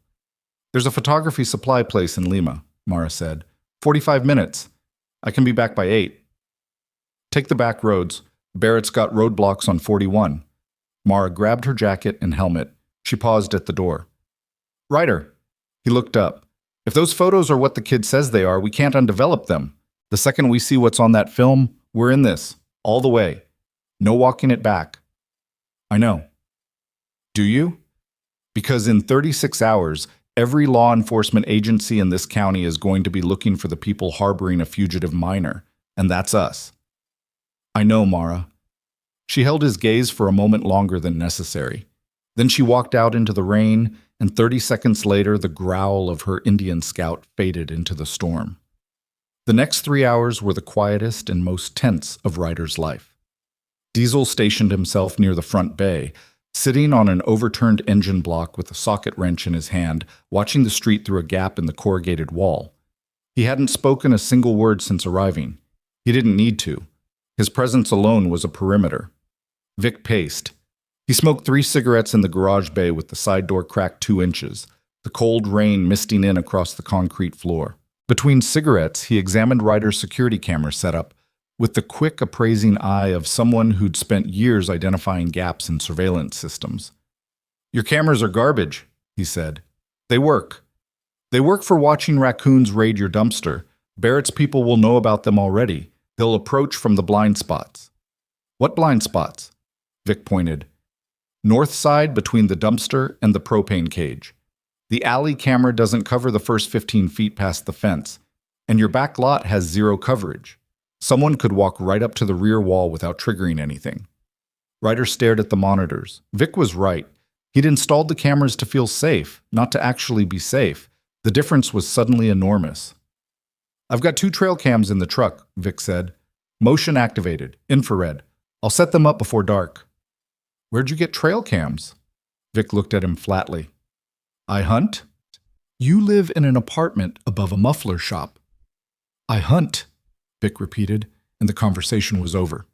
There's a photography supply place in Lima, Mara said. 45 minutes. I can be back by 8. Take the back roads. Barrett's got roadblocks on 41. Mara grabbed her jacket and helmet. She paused at the door. Ryder. He looked up. If those photos are what the kid says they are, we can't undevelop them. The second we see what's on that film, we're in this. All the way. No walking it back. I know. Do you? Because in 36 hours, every law enforcement agency in this county is going to be looking for the people harboring a fugitive minor, and that's us. I know, Mara. She held his gaze for a moment longer than necessary. Then she walked out into the rain, and 30 seconds later, the growl of her Indian scout faded into the storm. The next 3 hours were the quietest and most tense of Ryder's life. Diesel stationed himself near the front bay, sitting on an overturned engine block with a socket wrench in his hand, watching the street through a gap in the corrugated wall. He hadn't spoken a single word since arriving. He didn't need to. His presence alone was a perimeter. Vic paced. He smoked 3 cigarettes in the garage bay with the side door cracked 2 inches, the cold rain misting in across the concrete floor. Between cigarettes, he examined Ryder's security camera setup with the quick appraising eye of someone who'd spent years identifying gaps in surveillance systems. Your cameras are garbage, he said. They work. They work for watching raccoons raid your dumpster. Barrett's people will know about them already. They'll approach from the blind spots. What blind spots? Vic pointed. North side between the dumpster and the propane cage. The alley camera doesn't cover the first 15 feet past the fence, and your back lot has 0 coverage. Someone could walk right up to the rear wall without triggering anything. Ryder stared at the monitors. Vic was right. He'd installed the cameras to feel safe, not to actually be safe. The difference was suddenly enormous. I've got 2 trail cams in the truck, Vic said. Motion activated, infrared. I'll set them up before dark. Where'd you get trail cams? Vic looked at him flatly. I hunt? You live in an apartment above a muffler shop. I hunt, Vic repeated, and the conversation was over.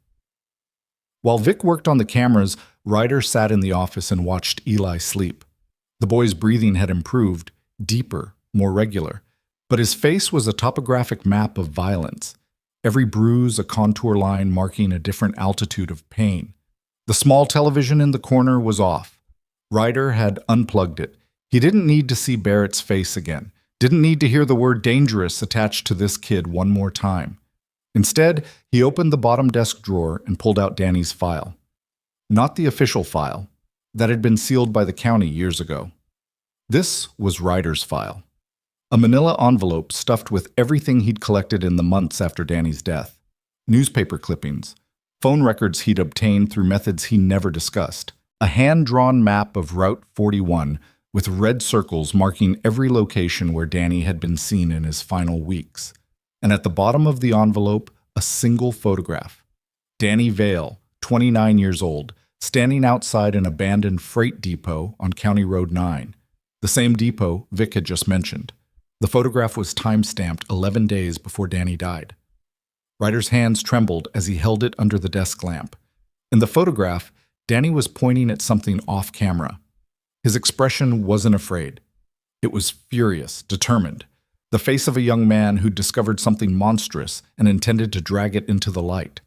While Vic worked on the cameras, Ryder sat in the office and watched Eli sleep. The boy's breathing had improved, deeper, more regular, but his face was a topographic map of violence, every bruise a contour line marking a different altitude of pain. The small television in the corner was off. Ryder had unplugged it. He didn't need to see Barrett's face again, didn't need to hear the word dangerous attached to this kid one more time. Instead, he opened the bottom desk drawer and pulled out Danny's file. Not the official file. That had been sealed by the county years ago. This was Ryder's file. A manila envelope stuffed with everything he'd collected in the months after Danny's death. Newspaper clippings, phone records he'd obtained through methods he never discussed, a hand-drawn map of Route 41 with red circles marking every location where Danny had been seen in his final weeks. And at the bottom of the envelope, a single photograph. Danny Vale, 29 years old, standing outside an abandoned freight depot on County Road 9, the same depot Vic had just mentioned. The photograph was time-stamped 11 days before Danny died. Ryder's hands trembled as he held it under the desk lamp. In the photograph, Danny was pointing at something off-camera. His expression wasn't afraid. It was furious, determined. The face of a young man who'd discovered something monstrous and intended to drag it into the light.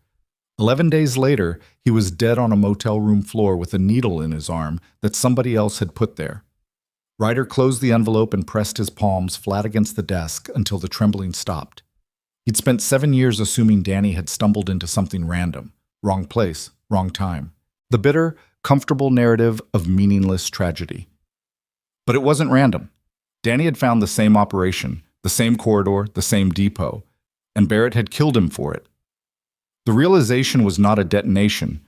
11 days later, he was dead on a motel room floor with a needle in his arm that somebody else had put there. Ryder closed the envelope and pressed his palms flat against the desk until the trembling stopped. He'd spent 7 years assuming Danny had stumbled into something random. Wrong place, wrong time. The bitter, comfortable narrative of meaningless tragedy. But it wasn't random. Danny had found the same operation, the same corridor, the same depot, and Barrett had killed him for it. The realization was not a detonation.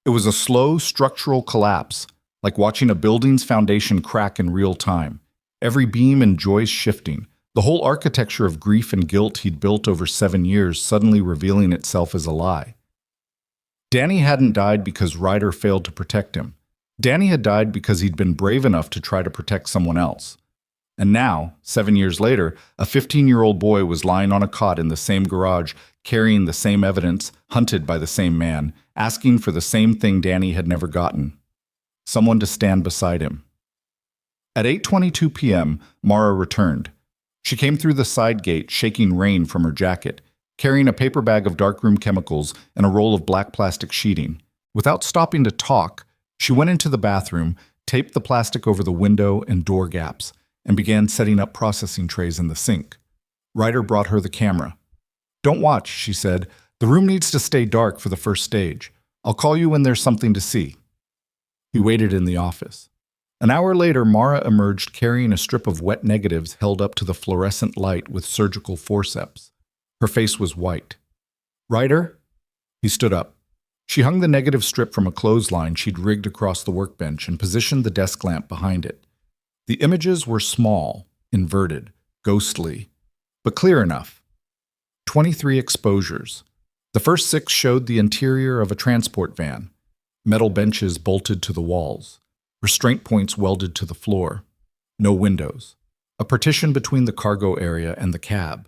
It was a slow, structural collapse, like watching a building's foundation crack in real time, every beam and joist shifting, the whole architecture of grief and guilt he'd built over 7 years suddenly revealing itself as a lie. Danny hadn't died because Ryder failed to protect him. Danny had died because he'd been brave enough to try to protect someone else. And now, 7 years later, a 15-year-old boy was lying on a cot in the same garage, carrying the same evidence, hunted by the same man, asking for the same thing Danny had never gotten: someone to stand beside him. At 8:22 p.m., Mara returned. She came through the side gate, shaking rain from her jacket, carrying a paper bag of darkroom chemicals and a roll of black plastic sheeting. Without stopping to talk, she went into the bathroom, taped the plastic over the window and door gaps, and began setting up processing trays in the sink. Ryder brought her the camera. "Don't watch," she said. "The room needs to stay dark for the first stage. I'll call you when there's something to see." He waited in the office. An hour later, Mara emerged carrying a strip of wet negatives held up to the fluorescent light with surgical forceps. Her face was white. "Ryder?" He stood up. She hung the negative strip from a clothesline she'd rigged across the workbench and positioned the desk lamp behind it. The images were small, inverted, ghostly, but clear enough. 23 exposures. The first 6 showed the interior of a transport van. Metal benches bolted to the walls. Restraint points welded to the floor. No windows. A partition between the cargo area and the cab.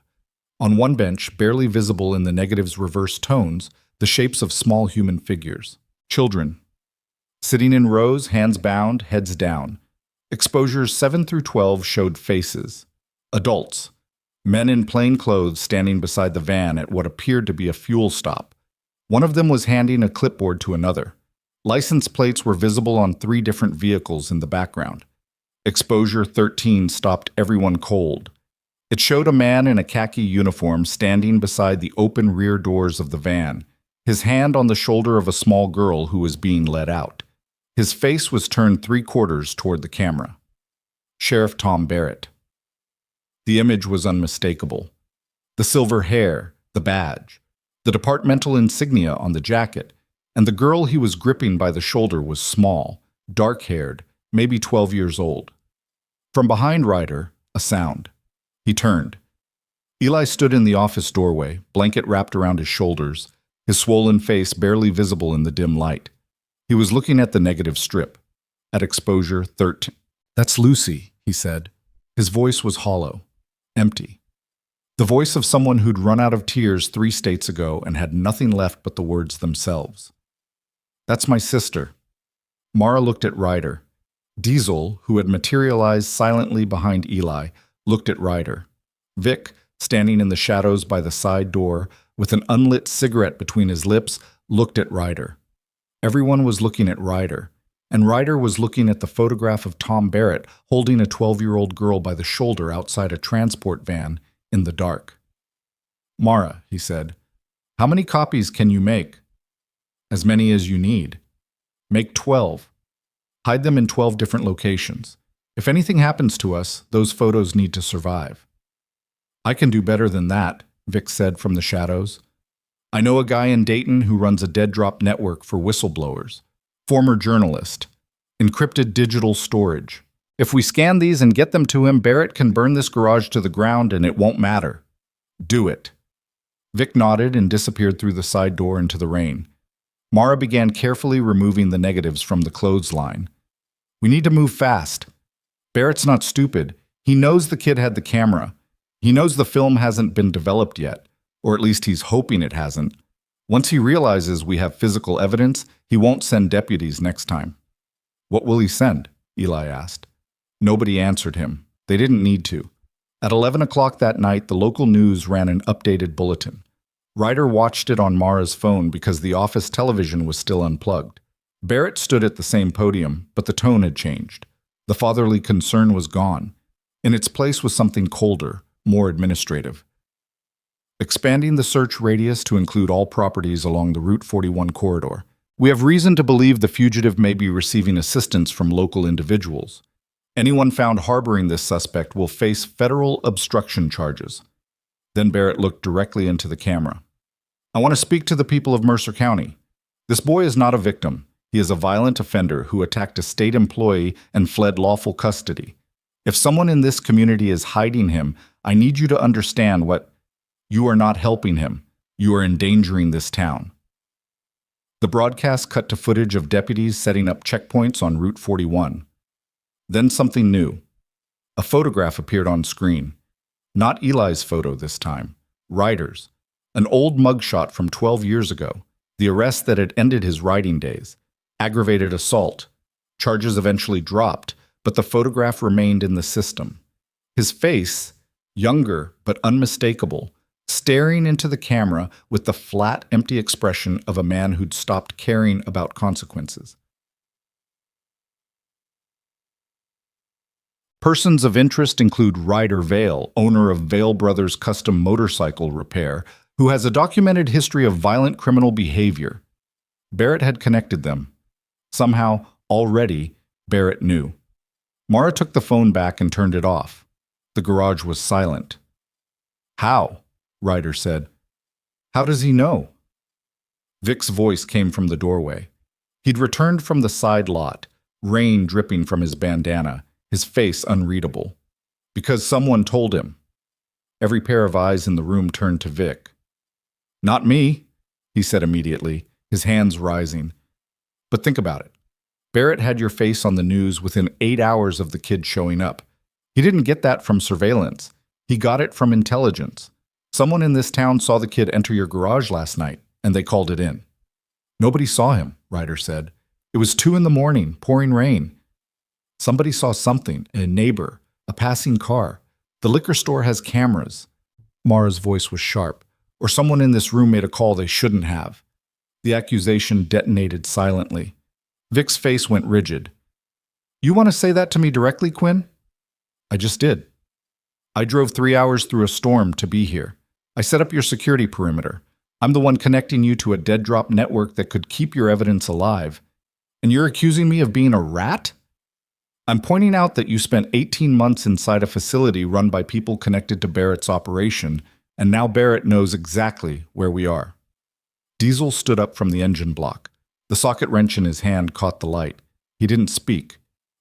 On one bench, barely visible in the negative's reverse tones, the shapes of small human figures. Children. Sitting in rows, hands bound, heads down. Exposures 7 through 12 showed faces. Adults. Men in plain clothes standing beside the van at what appeared to be a fuel stop. One of them was handing a clipboard to another. License plates were visible on 3 different vehicles in the background. Exposure 13 stopped everyone cold. It showed a man in a khaki uniform standing beside the open rear doors of the van, his hand on the shoulder of a small girl who was being led out. His face was turned 3/4 toward the camera. Sheriff Tom Barrett. The image was unmistakable. The silver hair, the badge, the departmental insignia on the jacket, and the girl he was gripping by the shoulder was small, dark-haired, maybe 12 years old. From behind Ryder, a sound. He turned. Eli stood in the office doorway, blanket wrapped around his shoulders, his swollen face barely visible in the dim light. He was looking at the negative strip, at exposure 13. "That's Lucy," he said. His voice was hollow, empty. The voice of someone who'd run out of tears 3 states ago and had nothing left but the words themselves. "That's my sister." Mara looked at Ryder. Diesel, who had materialized silently behind Eli, looked at Ryder. Vic, standing in the shadows by the side door, with an unlit cigarette between his lips, looked at Ryder. Everyone was looking at Ryder, and Ryder was looking at the photograph of Tom Barrett holding a 12-year-old girl by the shoulder outside a transport van in the dark. "Mara," he said, "how many copies can you make?" "As many as you need." "Make 12. Hide them in 12 different locations. If anything happens to us, those photos need to survive." "I can do better than that," Vic said from the shadows. "I know a guy in Dayton who runs a dead drop network for whistleblowers. Former journalist. Encrypted digital storage. If we scan these and get them to him, Barrett can burn this garage to the ground and it won't matter. Do it." Vic nodded and disappeared through the side door into the rain. Mara began carefully removing the negatives from the clothesline. "We need to move fast. Barrett's not stupid. He knows the kid had the camera. He knows the film hasn't been developed yet, or at least he's hoping it hasn't. Once he realizes we have physical evidence, he won't send deputies next time." "What will he send?" Eli asked. Nobody answered him. They didn't need to. At 11 o'clock that night, the local news ran an updated bulletin. Ryder watched it on Mara's phone because the office television was still unplugged. Barrett stood at the same podium, but the tone had changed. The fatherly concern was gone. In its place was something colder, more administrative. Expanding the search radius to include all properties along the Route 41 corridor. We have reason to believe the fugitive may be receiving assistance from local individuals. Anyone found harboring this suspect will face federal obstruction charges. Then Barrett looked directly into the camera. I want to speak to the people of Mercer County. This boy is not a victim. He is a violent offender who attacked a state employee and fled lawful custody. If someone in this community is hiding him, I need you to understand what you are not helping him. You are endangering this town. The broadcast cut to footage of deputies setting up checkpoints on Route 41. Then something new. A photograph appeared on screen. Not Eli's photo this time. Ryder's. An old mugshot from 12 years ago. The arrest that had ended his riding days. Aggravated assault. Charges eventually dropped, but the photograph remained in the system. His face, younger but unmistakable, staring into the camera with the flat, empty expression of a man who'd stopped caring about consequences. Persons of interest include Ryder Vale, owner of Vale Brothers Custom Motorcycle Repair, who has a documented history of violent criminal behavior. Barrett had connected them. Somehow, already, Barrett knew. Mara took the phone back and turned it off. The garage was silent. How? Ryder said. How does he know? Vic's voice came from the doorway. He'd returned from the side lot, rain dripping from his bandana, his face unreadable. Because someone told him. Every pair of eyes in the room turned to Vic. Not me, he said immediately, his hands rising. But think about it. Barrett had your face on the news within 8 hours of the kid showing up. He didn't get that from surveillance. He got it from intelligence. Someone in this town saw the kid enter your garage last night, and they called it in. Nobody saw him, Ryder said. It was 2 a.m, pouring rain. Somebody saw something, a neighbor, a passing car. The liquor store has cameras. Mara's voice was sharp. Or someone in this room made a call they shouldn't have. The accusation detonated silently. Vic's face went rigid. You want to say that to me directly, Quinn? I just did. I drove 3 hours through a storm to be here. I set up your security perimeter. I'm the one connecting you to a dead drop network that could keep your evidence alive. And you're accusing me of being a rat? I'm pointing out that you spent 18 months inside a facility run by people connected to Barrett's operation, and now Barrett knows exactly where we are. Diesel stood up from the engine block. The socket wrench in his hand caught the light. He didn't speak.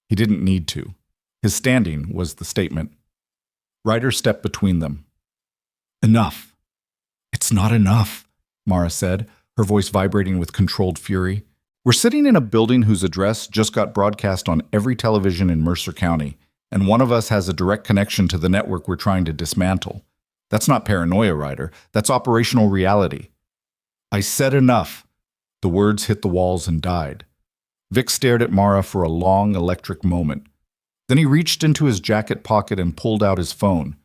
He didn't need to. His standing was the statement. Ryder stepped between them. Enough. It's not enough, Mara said, her voice vibrating with controlled fury. We're sitting in a building whose address just got broadcast on every television in Mercer County, and one of us has a direct connection to the network we're trying to dismantle. That's not paranoia, Ryder. That's operational reality. I said enough. The words hit the walls and died. Vic stared at Mara for a long, electric moment. Then he reached into his jacket pocket and pulled out his phone.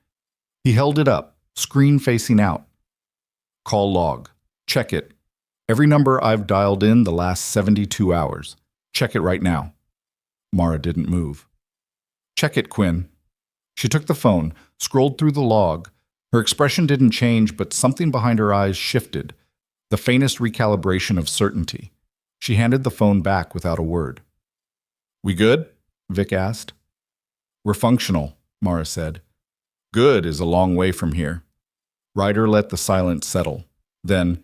He held it up, screen facing out. Call log. Check it. Every number I've dialed in the last 72 hours. Check it right now. Mara didn't move. Check it, Quinn. She took the phone, scrolled through the log. Her expression didn't change, but something behind her eyes shifted. The faintest recalibration of certainty. She handed the phone back without a word. We good? Vic asked. We're functional, Mara said. Good is a long way from here. Ryder let the silence settle. Then,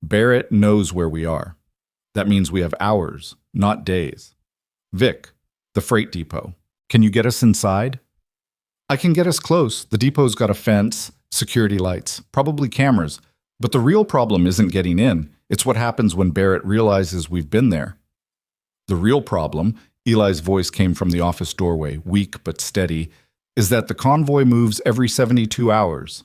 Barrett knows where we are. That means we have hours, not days. Vic, the freight depot. Can you get us inside? I can get us close. The depot's got a fence, security lights, probably cameras. But the real problem isn't getting in. It's what happens when Barrett realizes we've been there. The real problem, Eli's voice came from the office doorway, weak but steady, is that the convoy moves every 72 hours.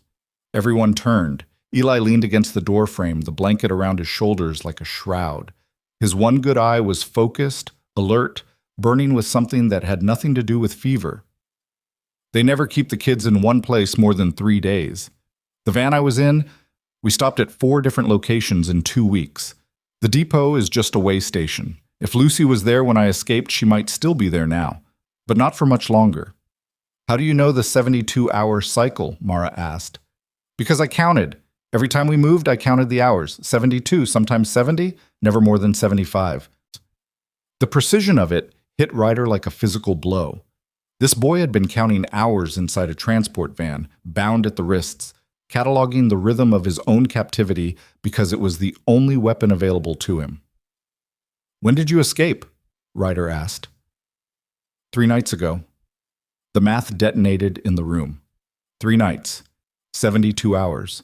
Everyone turned. Eli leaned against the doorframe, the blanket around his shoulders like a shroud. His one good eye was focused, alert, burning with something that had nothing to do with fever. They never keep the kids in one place more than 3 days. The van I was in, We stopped at 4 different locations in 2 weeks. The depot is just a way station. If Lucy was there when I escaped, she might still be there now, but not for much longer. How do you know the 72-hour cycle? Mara asked. Because I counted. Every time we moved, I counted the hours. 72, sometimes 70, never more than 75. The precision of it hit Ryder like a physical blow. This boy had been counting hours inside a transport van, bound at the wrists, cataloging the rhythm of his own captivity because it was the only weapon available to him. When did you escape? Ryder asked. 3 nights ago. The math detonated in the room. 3 nights. 72 hours.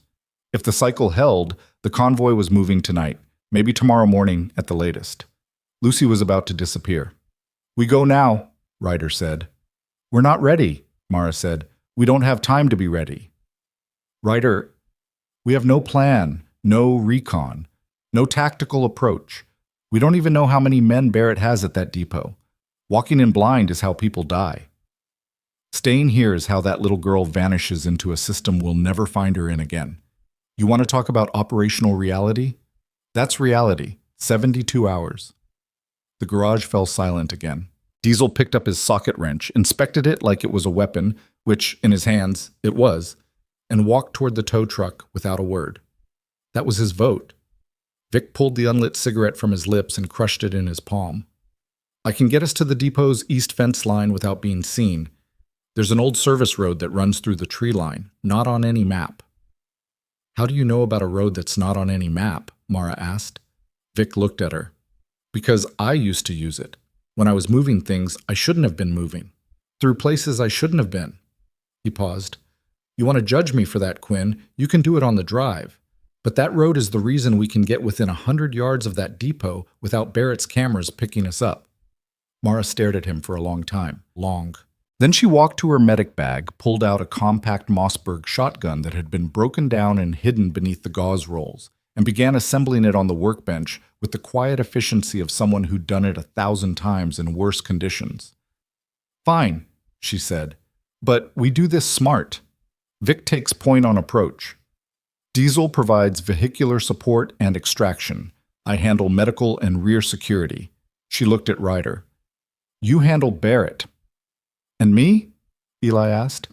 If the cycle held, the convoy was moving tonight, maybe tomorrow morning at the latest. Lucy was about to disappear. We go now, Ryder said. We're not ready, Mara said. We don't have time to be ready. Ryder, we have no plan, no recon, no tactical approach. We don't even know how many men Barrett has at that depot. Walking in blind is how people die. Staying here is how that little girl vanishes into a system we'll never find her in again. You want to talk about operational reality? That's reality. 72 hours. The garage fell silent again. Diesel picked up his socket wrench, inspected it like it was a weapon, which, in his hands, it was, and walked toward the tow truck without a word. That was his vote. Vic pulled the unlit cigarette from his lips and crushed it in his palm. I can get us to the depot's east fence line without being seen. There's an old service road that runs through the tree line, not on any map. How do you know about a road that's not on any map? Mara asked. Vic looked at her. Because I used to use it. When I was moving things I shouldn't have been moving. Through places I shouldn't have been. He paused. You want to judge me for that, Quinn? You can do it on the drive. But that road is the reason we can get within 100 yards of that depot without Barrett's cameras picking us up. Mara stared at him for a long time. Long. Then she walked to her medic bag, pulled out a compact Mossberg shotgun that had been broken down and hidden beneath the gauze rolls, and began assembling it on the workbench with the quiet efficiency of someone who'd done it 1,000 times in worse conditions. Fine, she said, but we do this smart. Vic takes point on approach. Diesel provides vehicular support and extraction. I handle medical and rear security. She looked at Ryder. You handle Barrett. And me? Eli asked.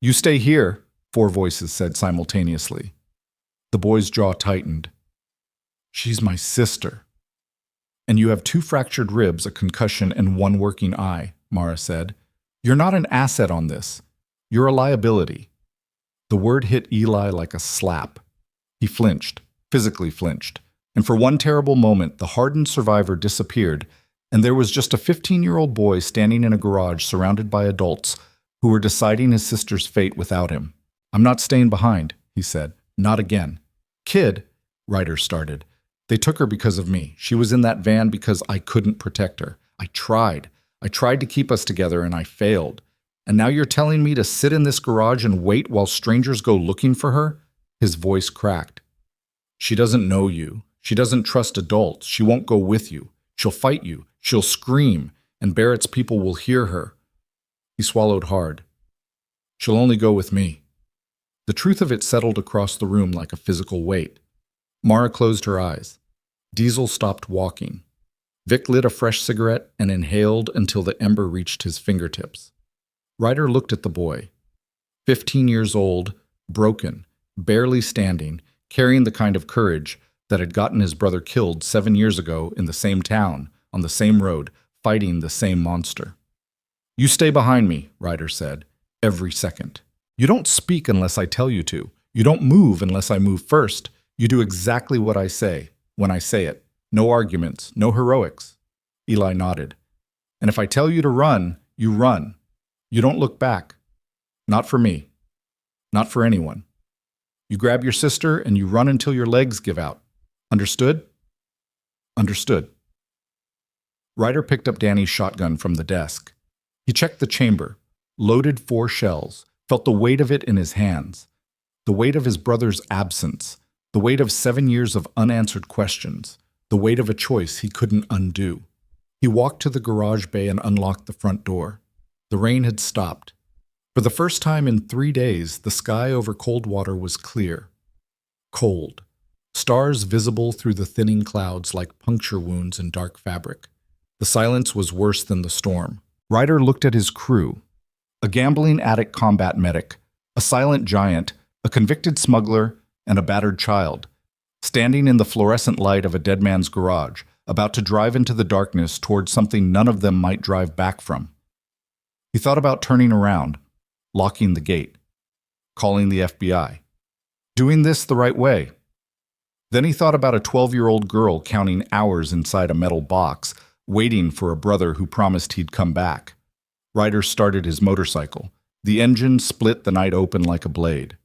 You stay here, 4 voices said simultaneously. The boy's jaw tightened. She's my sister. And you have 2 fractured ribs, a concussion, and 1 working eye, Mara said. You're not an asset on this. You're a liability. The word hit Eli like a slap. He flinched, physically flinched, and for one terrible moment the hardened survivor disappeared, and there was just a 15-year-old boy standing in a garage surrounded by adults who were deciding his sister's fate without him. I'm not staying behind, he said. Not again. Kid, Ryder started. They took her because of me. She was in that van because I couldn't protect her. I tried. I tried to keep us together and I failed. And now you're telling me to sit in this garage and wait while strangers go looking for her? His voice cracked. She doesn't know you. She doesn't trust adults. She won't go with you. She'll fight you. She'll scream, and Barrett's people will hear her. He swallowed hard. She'll only go with me. The truth of it settled across the room like a physical weight. Mara closed her eyes. Diesel stopped walking. Vic lit a fresh cigarette and inhaled until the ember reached his fingertips. Ryder looked at the boy. 15 years old, broken, barely standing, carrying the kind of courage that had gotten his brother killed 7 years ago in the same town, on the same road, fighting the same monster. You stay behind me, Ryder said, every second. You don't speak unless I tell you to. You don't move unless I move first. You do exactly what I say, when I say it. No arguments, no heroics. Eli nodded. And if I tell you to run, you run. You don't look back. Not for me. Not for anyone. You grab your sister and you run until your legs give out. Understood? Understood. Ryder picked up Danny's shotgun from the desk. He checked the chamber, loaded 4 shells, felt the weight of it in his hands, the weight of his brother's absence, the weight of 7 years of unanswered questions, the weight of a choice he couldn't undo. He walked to the garage bay and unlocked the front door. The rain had stopped. For the first time in 3 days, the sky over Coldwater was clear. Cold. Stars visible through the thinning clouds like puncture wounds in dark fabric. The silence was worse than the storm. Ryder looked at his crew. A gambling addict combat medic, a silent giant, a convicted smuggler, and a battered child, standing in the fluorescent light of a dead man's garage, about to drive into the darkness towards something none of them might drive back from. He thought about turning around, locking the gate, calling the FBI, doing this the right way. Then he thought about a 12-year-old girl counting hours inside a metal box, waiting for a brother who promised he'd come back. Ryder started his motorcycle. The engine split the night open like a blade.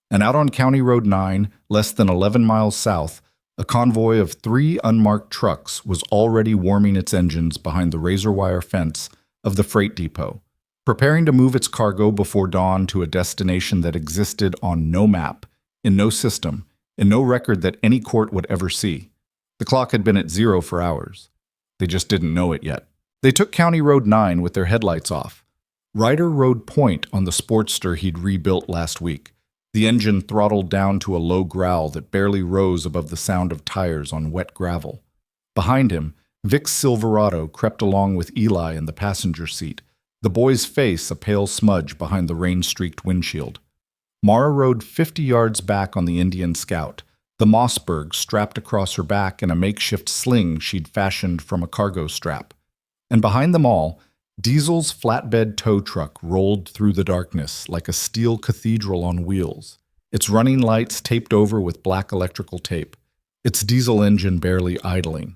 And out on County Road 9, less than 11 miles south, a convoy of 3 unmarked trucks was already warming its engines behind the razor wire fence of the freight depot, preparing to move its cargo before dawn to a destination that existed on no map, in no system, in no record that any court would ever see. The clock had been at 0 for hours. They just didn't know it yet. They took County Road 9 with their headlights off. Ryder rode point on the Sportster he'd rebuilt last week, the engine throttled down to a low growl that barely rose above the sound of tires on wet gravel. Behind him, Vic's Silverado crept along with Eli in the passenger seat, the boy's face a pale smudge behind the rain-streaked windshield. Mara rode 50 yards back on the Indian Scout, the Mossberg strapped across her back in a makeshift sling she'd fashioned from a cargo strap. And behind them all, Diesel's flatbed tow truck rolled through the darkness like a steel cathedral on wheels, its running lights taped over with black electrical tape, its diesel engine barely idling.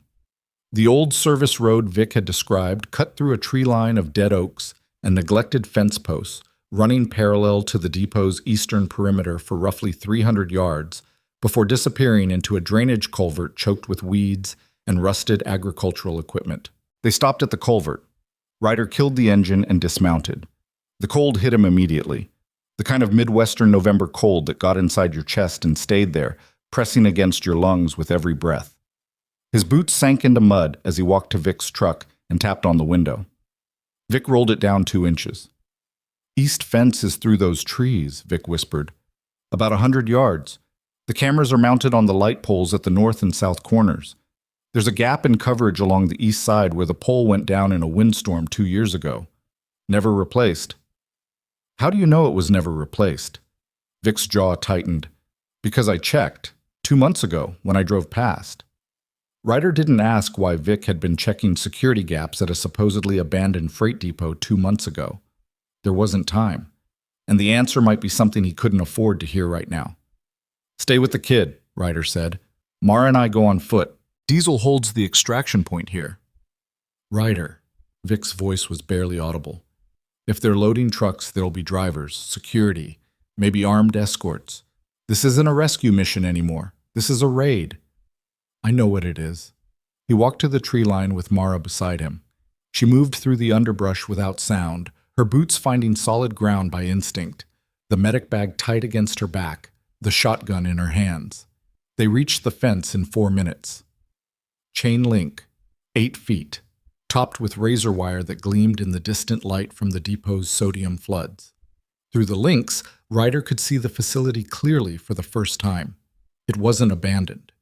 The old service road Vic had described cut through a tree line of dead oaks and neglected fence posts, running parallel to the depot's eastern perimeter for roughly 300 yards, before disappearing into a drainage culvert choked with weeds and rusted agricultural equipment. They stopped at the culvert. Ryder killed the engine and dismounted. The cold hit him immediately, the kind of Midwestern November cold that got inside your chest and stayed there, pressing against your lungs with every breath. His boots sank into mud as he walked to Vic's truck and tapped on the window. Vic rolled it down 2 inches. "East fence is through those trees," Vic whispered. "About 100 yards. The cameras are mounted on the light poles at the north and south corners. There's a gap in coverage along the east side where the pole went down in a windstorm 2 years ago. Never replaced." "How do you know it was never replaced?" Vic's jaw tightened. "Because I checked, 2 months ago, when I drove past." Ryder didn't ask why Vic had been checking security gaps at a supposedly abandoned freight depot 2 months ago. There wasn't time. And the answer might be something he couldn't afford to hear right now. "Stay with the kid," Ryder said. "Mara and I go on foot. Diesel holds the extraction point here." "Ryder," Vic's voice was barely audible. "If they're loading trucks, there'll be drivers, security, maybe armed escorts. This isn't a rescue mission anymore. This is a raid." "I know what it is." He walked to the tree line with Mara beside him. She moved through the underbrush without sound, her boots finding solid ground by instinct, the medic bag tight against her back, the shotgun in her hands. They reached the fence in 4 minutes. Chain link, 8 feet, topped with razor wire that gleamed in the distant light from the depot's sodium floods. Through the links, Ryder could see the facility clearly for the first time. It wasn't abandoned.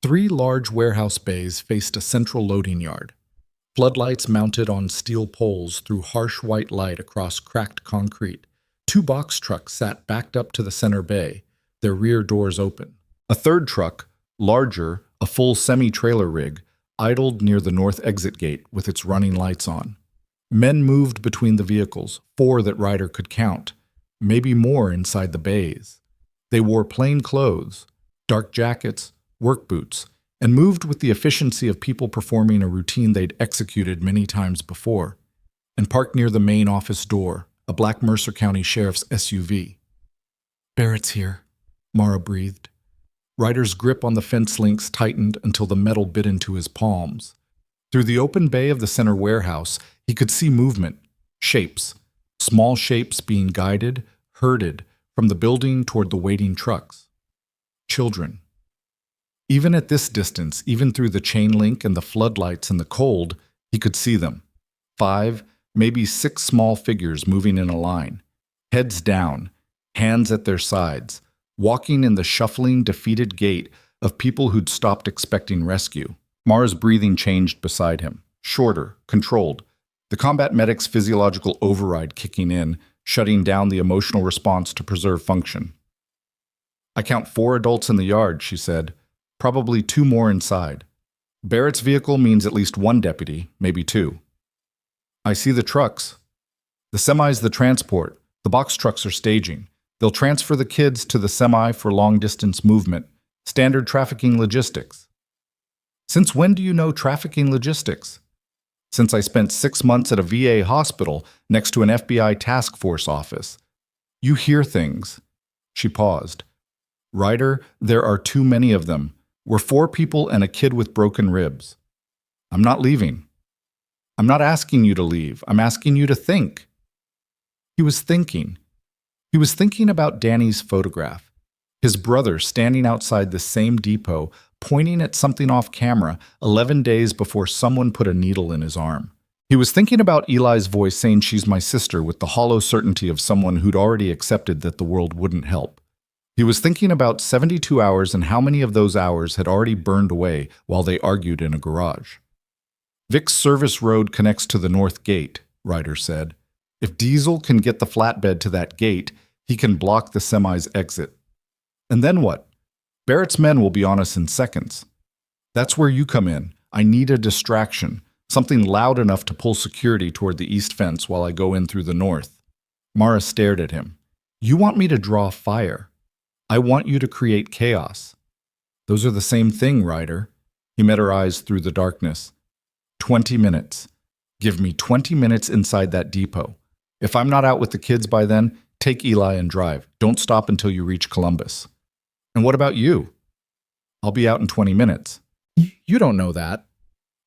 3 large warehouse bays faced a central loading yard. Floodlights mounted on steel poles threw harsh white light across cracked concrete. 2 box trucks sat backed up to the center bay, their rear doors open. A third truck, larger, a full semi-trailer rig, idled near the north exit gate with its running lights on. Men moved between the vehicles, 4 that Ryder could count, maybe more inside the bays. They wore plain clothes, dark jackets, work boots, and moved with the efficiency of people performing a routine they'd executed many times before, and parked near the main office door, a black Mercer County Sheriff's SUV. "Barrett's here," Mara breathed. Ryder's grip on the fence links tightened until the metal bit into his palms. Through the open bay of the center warehouse, he could see movement, shapes, small shapes being guided, herded, from the building toward the waiting trucks. Children. Even at this distance, even through the chain link and the floodlights and the cold, he could see them. 5, maybe 6 small figures moving in a line. Heads down, hands at their sides, walking in the shuffling, defeated gait of people who'd stopped expecting rescue. Mara's breathing changed beside him, shorter, controlled, the combat medic's physiological override kicking in, shutting down the emotional response to preserve function. "I count 4 adults in the yard," she said, "probably 2 more inside. Barrett's vehicle means at least 1 deputy, maybe 2. I see the trucks. The semi's the transport. The box trucks are staging. They'll transfer the kids to the semi for long-distance movement. Standard trafficking logistics." "Since when do you know trafficking logistics?" "Since I spent 6 months at a VA hospital next to an FBI task force office. You hear things." She paused. "Ryder, there are too many of them. We're 4 people and a kid with broken ribs. I'm not leaving. I'm not asking you to leave. I'm asking you to think." He was thinking. He was thinking about Danny's photograph. His brother standing outside the same depot, pointing at something off camera 11 days before someone put a needle in his arm. He was thinking about Eli's voice saying she's my sister with the hollow certainty of someone who'd already accepted that the world wouldn't help. He was thinking about 72 hours and how many of those hours had already burned away while they argued in a garage. "Vic's service road connects to the north gate," Ryder said. "If Diesel can get the flatbed to that gate, he can block the semi's exit. And then what? Barrett's men will be on us in seconds. That's where you come in. I need a distraction, something loud enough to pull security toward the east fence while I go in through the north." Mara stared at him. "You want me to draw fire. I want you to create chaos." "Those are the same thing, Ryder." He met her eyes through the darkness. 20 minutes. Give me 20 minutes inside that depot. If I'm not out with the kids by then, take Eli and drive. Don't stop until you reach Columbus." "And what about you?" "I'll be out in 20 minutes. "You don't know that."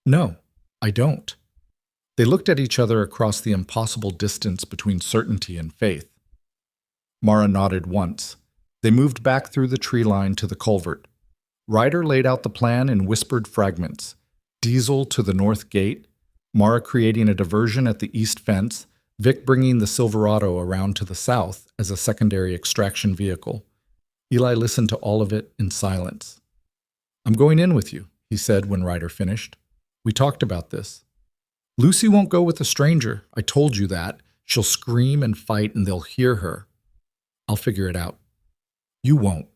"No, I don't." They looked at each other across the impossible distance between certainty and faith. Mara nodded once. They moved back through the tree line to the culvert. Ryder laid out the plan in whispered fragments. Diesel to the north gate, Mara creating a diversion at the east fence, Vic bringing the Silverado around to the south as a secondary extraction vehicle. Eli listened to all of it in silence. "I'm going in with you," he said when Ryder finished. "We talked about this. Lucy won't go with a stranger. I told you that. She'll scream and fight and they'll hear her. I'll figure it out. You won't.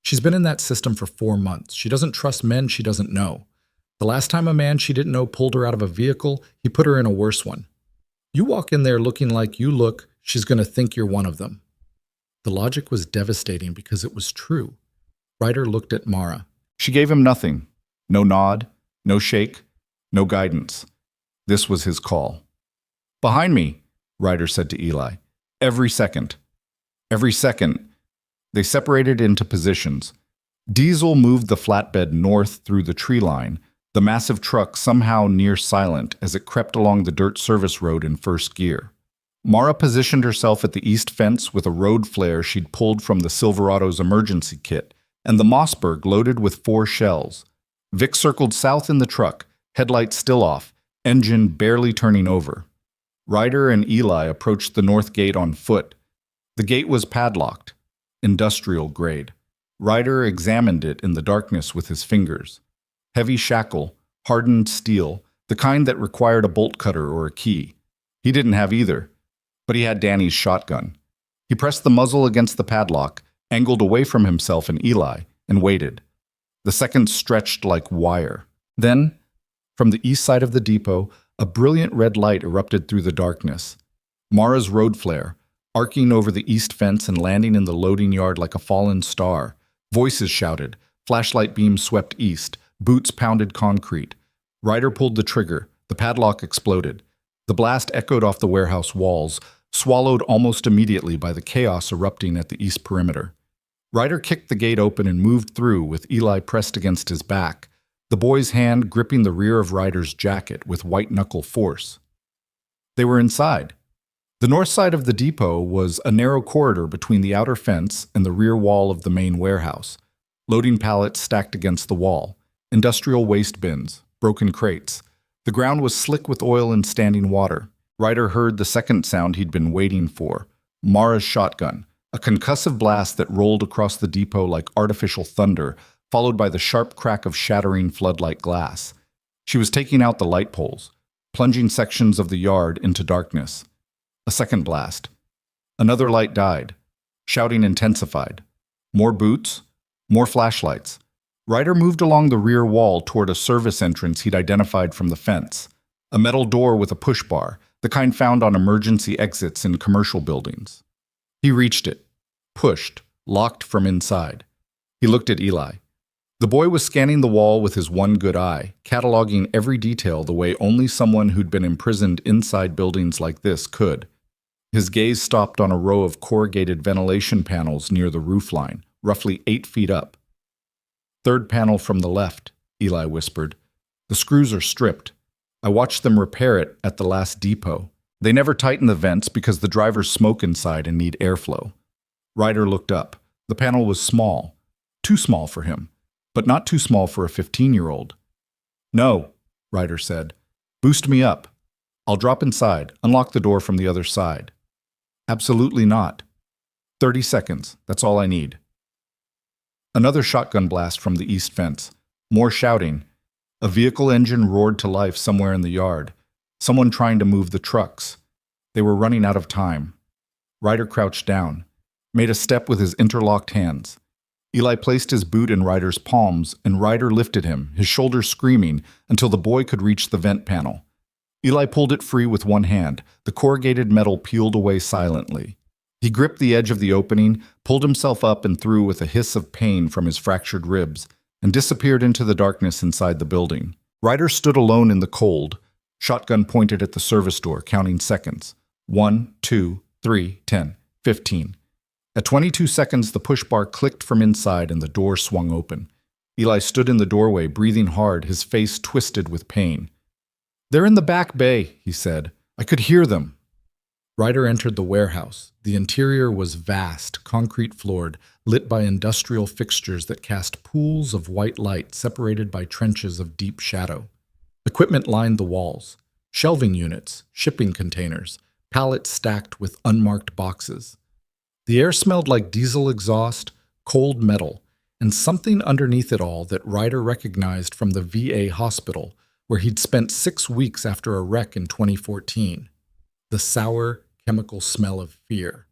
She's been in that system for 4 months. She doesn't trust men she doesn't know. The last time a man she didn't know pulled her out of a vehicle, he put her in a worse one. You walk in there looking like you look, she's going to think you're one of them." The logic was devastating because it was true. Ryder looked at Mara. She gave him nothing. No nod, no shake, no guidance. This was his call. "Behind me," Ryder said to Eli. "Every second. Every second." They separated into positions. Diesel moved the flatbed north through the tree line, the massive truck somehow near silent as it crept along the dirt service road in first gear. Mara positioned herself at the east fence with a road flare she'd pulled from the Silverado's emergency kit, and the Mossberg loaded with 4 shells. Vic circled south in the truck, headlights still off, engine barely turning over. Ryder and Eli approached the north gate on foot. The gate was padlocked, industrial grade. Ryder examined it in the darkness with his fingers. Heavy shackle, hardened steel, the kind that required a bolt cutter or a key. He didn't have either. But he had Danny's shotgun. He pressed the muzzle against the padlock, angled away from himself and Eli, and waited. The seconds stretched like wire. Then, from the east side of the depot, a brilliant red light erupted through the darkness. Mara's road flare, arcing over the east fence and landing in the loading yard like a fallen star. Voices shouted, flashlight beams swept east, boots pounded concrete. Ryder pulled the trigger, the padlock exploded. The blast echoed off the warehouse walls, swallowed almost immediately by the chaos erupting at the east perimeter. Ryder kicked the gate open and moved through with Eli pressed against his back, the boy's hand gripping the rear of Ryder's jacket with white-knuckle force. They were inside. The north side of the depot was a narrow corridor between the outer fence and the rear wall of the main warehouse. Loading pallets stacked against the wall, industrial waste bins, broken crates. The ground was slick with oil and standing water. Ryder heard the second sound he'd been waiting for, Mara's shotgun, A concussive blast that rolled across the depot like artificial thunder, followed by the sharp crack of shattering floodlight glass. She was taking out the light poles, plunging sections of the yard into darkness. A second blast. Another light died. Shouting intensified. More boots, more flashlights. Ryder moved along the rear wall toward a service entrance he'd identified from the fence. A metal door with a push bar, the kind found on emergency exits in commercial buildings. He reached it, pushed, locked from inside. He looked at Eli. The boy was scanning the wall with his one good eye, cataloging every detail the way only someone who'd been imprisoned inside buildings like this could. His gaze stopped on a row of corrugated ventilation panels near the roofline, roughly 8 feet up. "Third panel from the left," Eli whispered. "The screws are stripped. I watched them repair it at the last depot. They never tighten the vents because the drivers smoke inside and need airflow." Ryder looked up. The panel was small. Too small for him, but not too small for a 15-year-old. "No," Ryder said. "Boost me up. I'll drop inside, unlock the door from the other side." "Absolutely not. 30 seconds, that's all I need." Another shotgun blast from the east fence. More shouting. A vehicle engine roared to life somewhere in the yard. Someone trying to move the trucks. They were running out of time. Ryder crouched down, made a step with his interlocked hands. Eli placed his boot in Ryder's palms, and Ryder lifted him, his shoulders screaming, until the boy could reach the vent panel. Eli pulled it free with one hand. The corrugated metal peeled away silently. He gripped the edge of the opening, pulled himself up and through with a hiss of pain from his fractured ribs, and disappeared into the darkness inside the building. Ryder stood alone in the cold, shotgun pointed at the service door, counting seconds. 1, 2, 3, 10, 15. At 22 seconds, the push bar clicked from inside and the door swung open. Eli stood in the doorway, breathing hard, his face twisted with pain. "They're in the back bay," he said. "I could hear them." Ryder entered the warehouse. The interior was vast, concrete-floored, lit by industrial fixtures that cast pools of white light separated by trenches of deep shadow. Equipment lined the walls. Shelving units, shipping containers, pallets stacked with unmarked boxes. The air smelled like diesel exhaust, cold metal, and something underneath it all that Ryder recognized from the VA hospital, where he'd spent 6 weeks after a wreck in 2014. The sour, chemical smell of fear.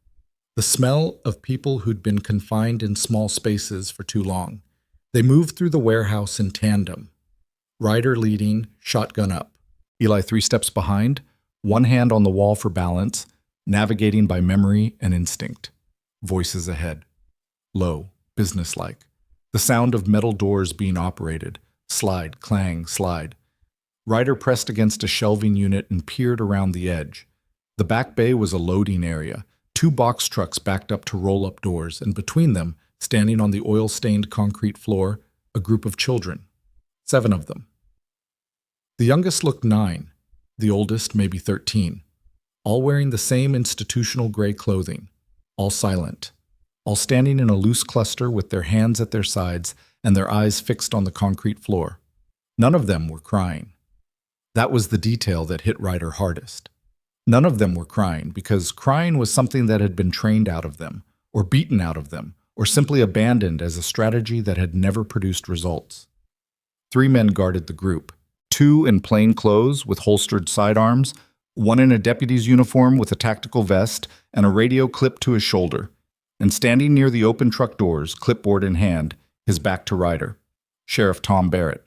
The smell of people who'd been confined in small spaces for too long. They moved through the warehouse in tandem. Ryder leading, shotgun up. Eli 3 steps behind, one hand on the wall for balance, navigating by memory and instinct. Voices ahead. Low, businesslike. The sound of metal doors being operated. Slide, clang, slide. Ryder pressed against a shelving unit and peered around the edge. The back bay was a loading area. 2 box trucks backed up to roll-up doors, and between them, standing on the oil-stained concrete floor, a group of children. 7 of them. The youngest looked 9, the oldest maybe 13, all wearing the same institutional gray clothing, all silent, all standing in a loose cluster with their hands at their sides and their eyes fixed on the concrete floor. None of them were crying. That was the detail that hit Ryder hardest. None of them were crying because crying was something that had been trained out of them, or beaten out of them, or simply abandoned as a strategy that had never produced results. 3 men guarded the group, 2 in plain clothes with holstered sidearms, 1 in a deputy's uniform with a tactical vest and a radio clipped to his shoulder, and standing near the open truck doors, clipboard in hand, his back to Ryder, Sheriff Tom Barrett.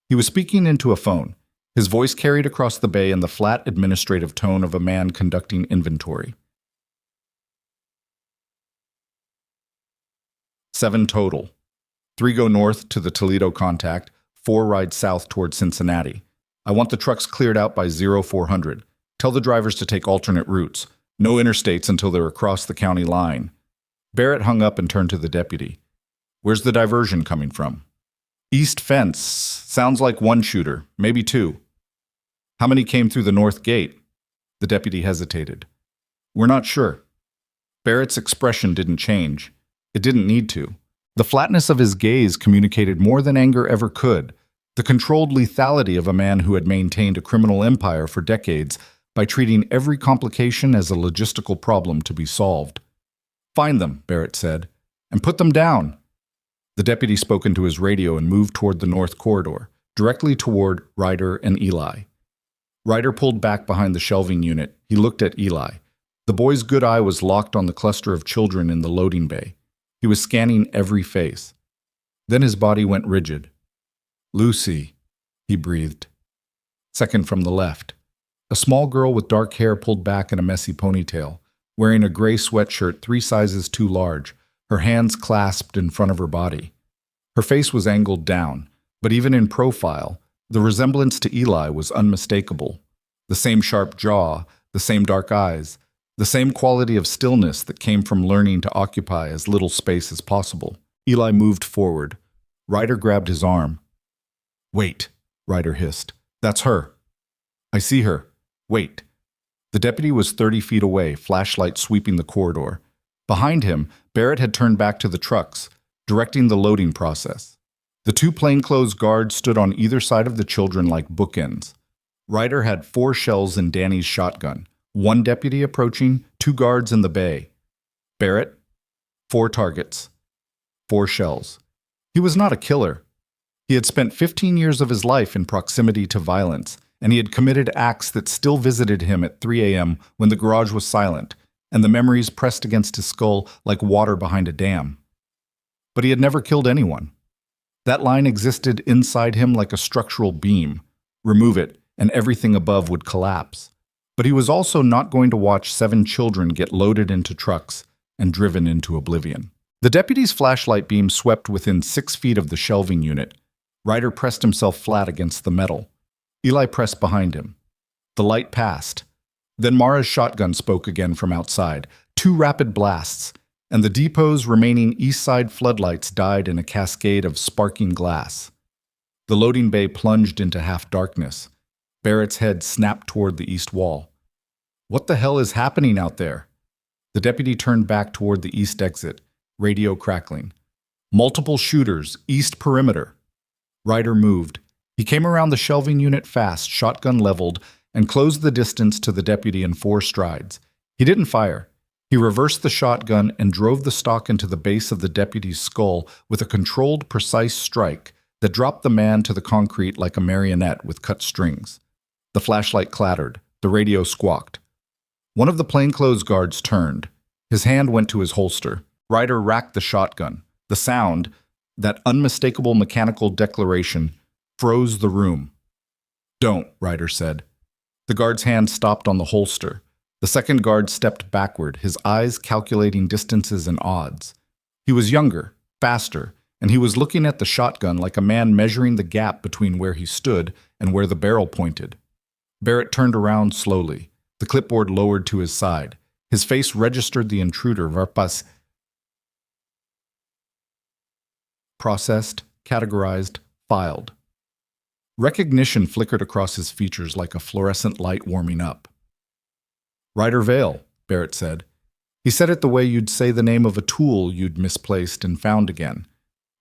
He was speaking into a phone. His voice carried across the bay in the flat administrative tone of a man conducting inventory. 7 total. 3 go north to the Toledo contact, 4 ride south toward Cincinnati. I want the trucks cleared out by 0400. Tell the drivers to take alternate routes. No interstates until they're across the county line. Barrett hung up and turned to the deputy. Where's the diversion coming from? East fence. Sounds like 1 shooter, maybe 2. How many came through the north gate? The deputy hesitated. We're not sure. Barrett's expression didn't change. It didn't need to. The flatness of his gaze communicated more than anger ever could, the controlled lethality of a man who had maintained a criminal empire for decades by treating every complication as a logistical problem to be solved. "Find them," Barrett said, "and put them down." The deputy spoke into his radio and moved toward the north corridor, directly toward Ryder and Eli. Ryder pulled back behind the shelving unit. He looked at Eli. The boy's good eye was locked on the cluster of children in the loading bay. He was scanning every face. Then his body went rigid. "Lucy," he breathed. Second from the left. A small girl with dark hair pulled back in a messy ponytail, wearing a gray sweatshirt 3 sizes too large, her hands clasped in front of her body. Her face was angled down, but even in profile, the resemblance to Eli was unmistakable. The same sharp jaw, the same dark eyes, the same quality of stillness that came from learning to occupy as little space as possible. Eli moved forward. Ryder grabbed his arm. "Wait," Ryder hissed. "That's her. I see her. Wait." The deputy was 30 feet away, flashlight sweeping the corridor. Behind him, Barrett had turned back to the trucks, directing the loading process. The 2 plainclothes guards stood on either side of the children like bookends. Ryder had 4 shells in Danny's shotgun, 1 deputy approaching, 2 guards in the bay. Barrett, 4 targets, 4 shells. He was not a killer. He had spent 15 years of his life in proximity to violence, and he had committed acts that still visited him at 3 a.m. when the garage was silent, and the memories pressed against his skull like water behind a dam. But he had never killed anyone. That line existed inside him like a structural beam. Remove it, and everything above would collapse. But he was also not going to watch 7 children get loaded into trucks and driven into oblivion. The deputy's flashlight beam swept within 6 feet of the shelving unit. Ryder pressed himself flat against the metal. Eli pressed behind him. The light passed. Then Mara's shotgun spoke again from outside. 2 rapid blasts, and the depot's remaining east side floodlights died in a cascade of sparking glass. The loading bay plunged into half-darkness. Barrett's head snapped toward the east wall. "What the hell is happening out there?" The deputy turned back toward the east exit, radio crackling. "Multiple shooters, east perimeter." Ryder moved. He came around the shelving unit fast, shotgun leveled, and closed the distance to the deputy in 4 strides. He didn't fire. He reversed the shotgun and drove the stock into the base of the deputy's skull with a controlled, precise strike that dropped the man to the concrete like a marionette with cut strings. The flashlight clattered. The radio squawked. One of the plainclothes guards turned. His hand went to his holster. Ryder racked the shotgun. The sound, that unmistakable mechanical declaration, froze the room. "Don't," Ryder said. The guard's hand stopped on the holster. The second guard stepped backward, his eyes calculating distances and odds. He was younger, faster, and he was looking at the shotgun like a man measuring the gap between where he stood and where the barrel pointed. Barrett turned around slowly, the clipboard lowered to his side. His face registered the intruder, Varpas. Processed, categorized, filed. Recognition flickered across his features like a fluorescent light warming up. "Ryder Vale," Barrett said. He said it the way you'd say the name of a tool you'd misplaced and found again.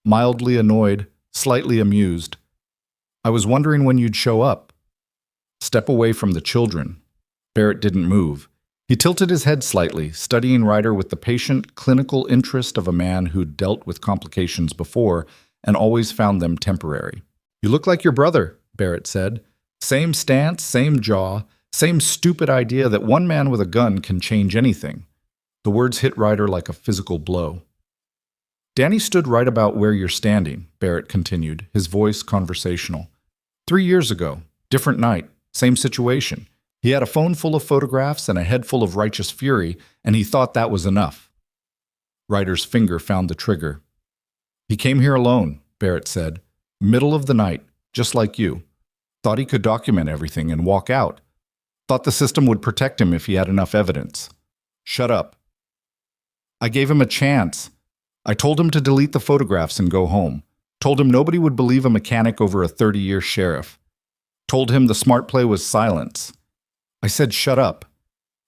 Mildly annoyed, slightly amused. "I was wondering when you'd show up." "Step away from the children." Barrett didn't move. He tilted his head slightly, studying Ryder with the patient, clinical interest of a man who'd dealt with complications before and always found them temporary. "You look like your brother," Barrett said. "Same stance, same jaw, same stupid idea that one man with a gun can change anything." The words hit Ryder like a physical blow. "Danny stood right about where you're standing," Barrett continued, his voice conversational. 3 years ago, different night, same situation. He had a phone full of photographs and a head full of righteous fury, and he thought that was enough. Ryder's finger found the trigger. "He came here alone," Barrett said. "Middle of the night, just like you. Thought he could document everything and walk out. Thought the system would protect him if he had enough evidence." "Shut up." "I gave him a chance. I told him to delete the photographs and go home. Told him nobody would believe a mechanic over a 30-year sheriff. Told him the smart play was silence. I said shut up."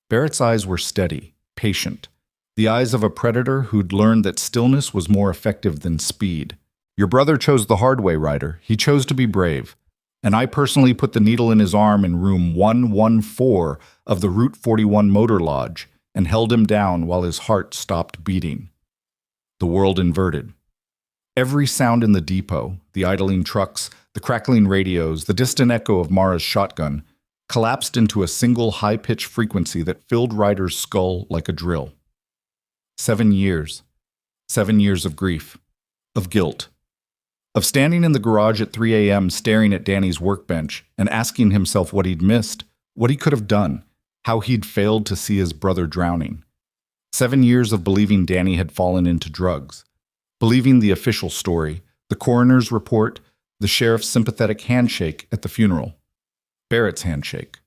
Barrett's eyes were steady, patient. The eyes of a predator who'd learned that stillness was more effective than speed. "Your brother chose the hard way, Ryder. He chose to be brave. And I personally put the needle in his arm in room 114 of the Route 41 Motor Lodge, and held him down while his heart stopped beating. The world inverted. Every sound in the depot, the idling trucks, the crackling radios, the distant echo of Mara's shotgun, collapsed into a single high-pitched frequency that filled Ryder's skull like a drill. 7 years. 7 years of grief, of guilt, of standing in the garage at 3 a.m. staring at Danny's workbench and asking himself what he'd missed, what he could have done, how he'd failed to see his brother drowning. 7 years of believing Danny had fallen into drugs, believing the official story, the coroner's report, the sheriff's sympathetic handshake at the funeral. Barrett's handshake.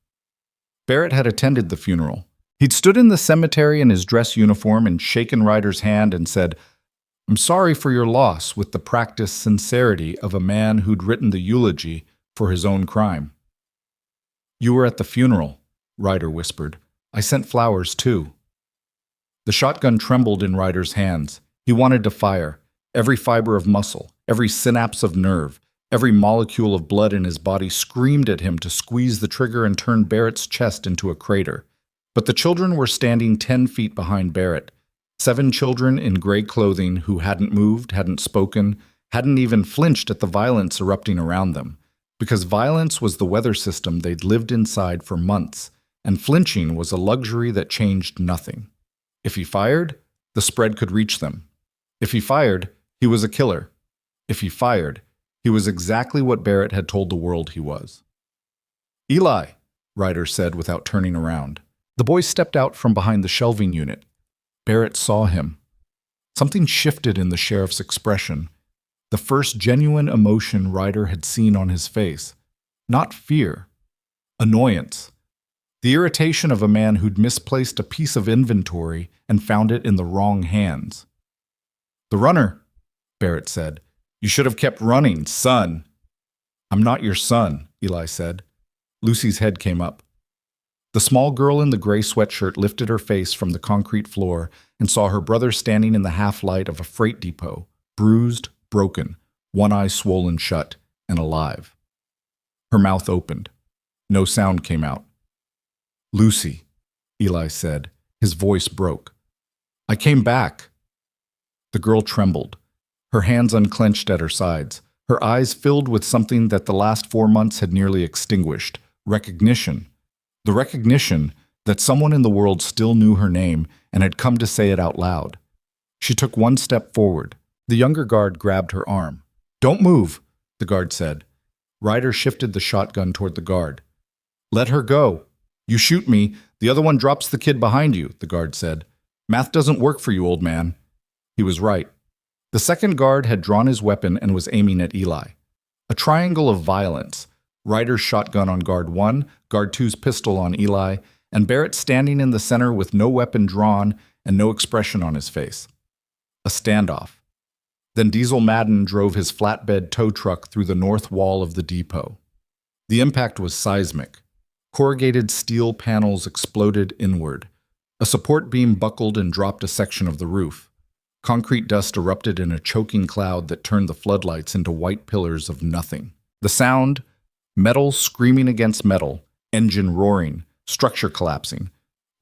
Barrett had attended the funeral. He'd stood in the cemetery in his dress uniform and shaken Ryder's hand and said, "I'm sorry for your loss," with the practiced sincerity of a man who'd written the eulogy for his own crime. "You were at the funeral," Ryder whispered. "I sent flowers, too." The shotgun trembled in Ryder's hands. He wanted to fire. Every fiber of muscle, every synapse of nerve, every molecule of blood in his body screamed at him to squeeze the trigger and turn Barrett's chest into a crater. But the children were standing 10 feet behind Barrett. 7 children in gray clothing who hadn't moved, hadn't spoken, hadn't even flinched at the violence erupting around them. Because violence was the weather system they'd lived inside for months, and flinching was a luxury that changed nothing. If he fired, the spread could reach them. If he fired, he was a killer. If he fired, he was exactly what Barrett had told the world he was. "Eli," Ryder said without turning around. The boy stepped out from behind the shelving unit. Barrett saw him. Something shifted in the sheriff's expression. The first genuine emotion Ryder had seen on his face. Not fear. Annoyance. The irritation of a man who'd misplaced a piece of inventory and found it in the wrong hands. "The runner," Barrett said. "You should have kept running, son." "I'm not your son," Eli said. Lucy's head came up. The small girl in the gray sweatshirt lifted her face from the concrete floor and saw her brother standing in the half-light of a freight depot, bruised, broken, one eye swollen shut, and alive. Her mouth opened. No sound came out. "Lucy," Eli said. His voice broke. "I came back." The girl trembled. Her hands unclenched at her sides, her eyes filled with something that the last 4 months had nearly extinguished, recognition. The recognition that someone in the world still knew her name and had come to say it out loud. She took 1 step forward. The younger guard grabbed her arm. "Don't move," the guard said. Ryder shifted the shotgun toward the guard. "Let her go. You shoot me, the other one drops the kid behind you," the guard said. "Math doesn't work for you, old man." He was right. The second guard had drawn his weapon and was aiming at Eli. A triangle of violence. Ryder's shotgun on guard 1, guard 2's pistol on Eli, and Barrett standing in the center with no weapon drawn and no expression on his face. A standoff. Then Diesel Madden drove his flatbed tow truck through the north wall of the depot. The impact was seismic. Corrugated steel panels exploded inward. A support beam buckled and dropped a section of the roof. Concrete dust erupted in a choking cloud that turned the floodlights into white pillars of nothing. The sound, metal screaming against metal, engine roaring, structure collapsing,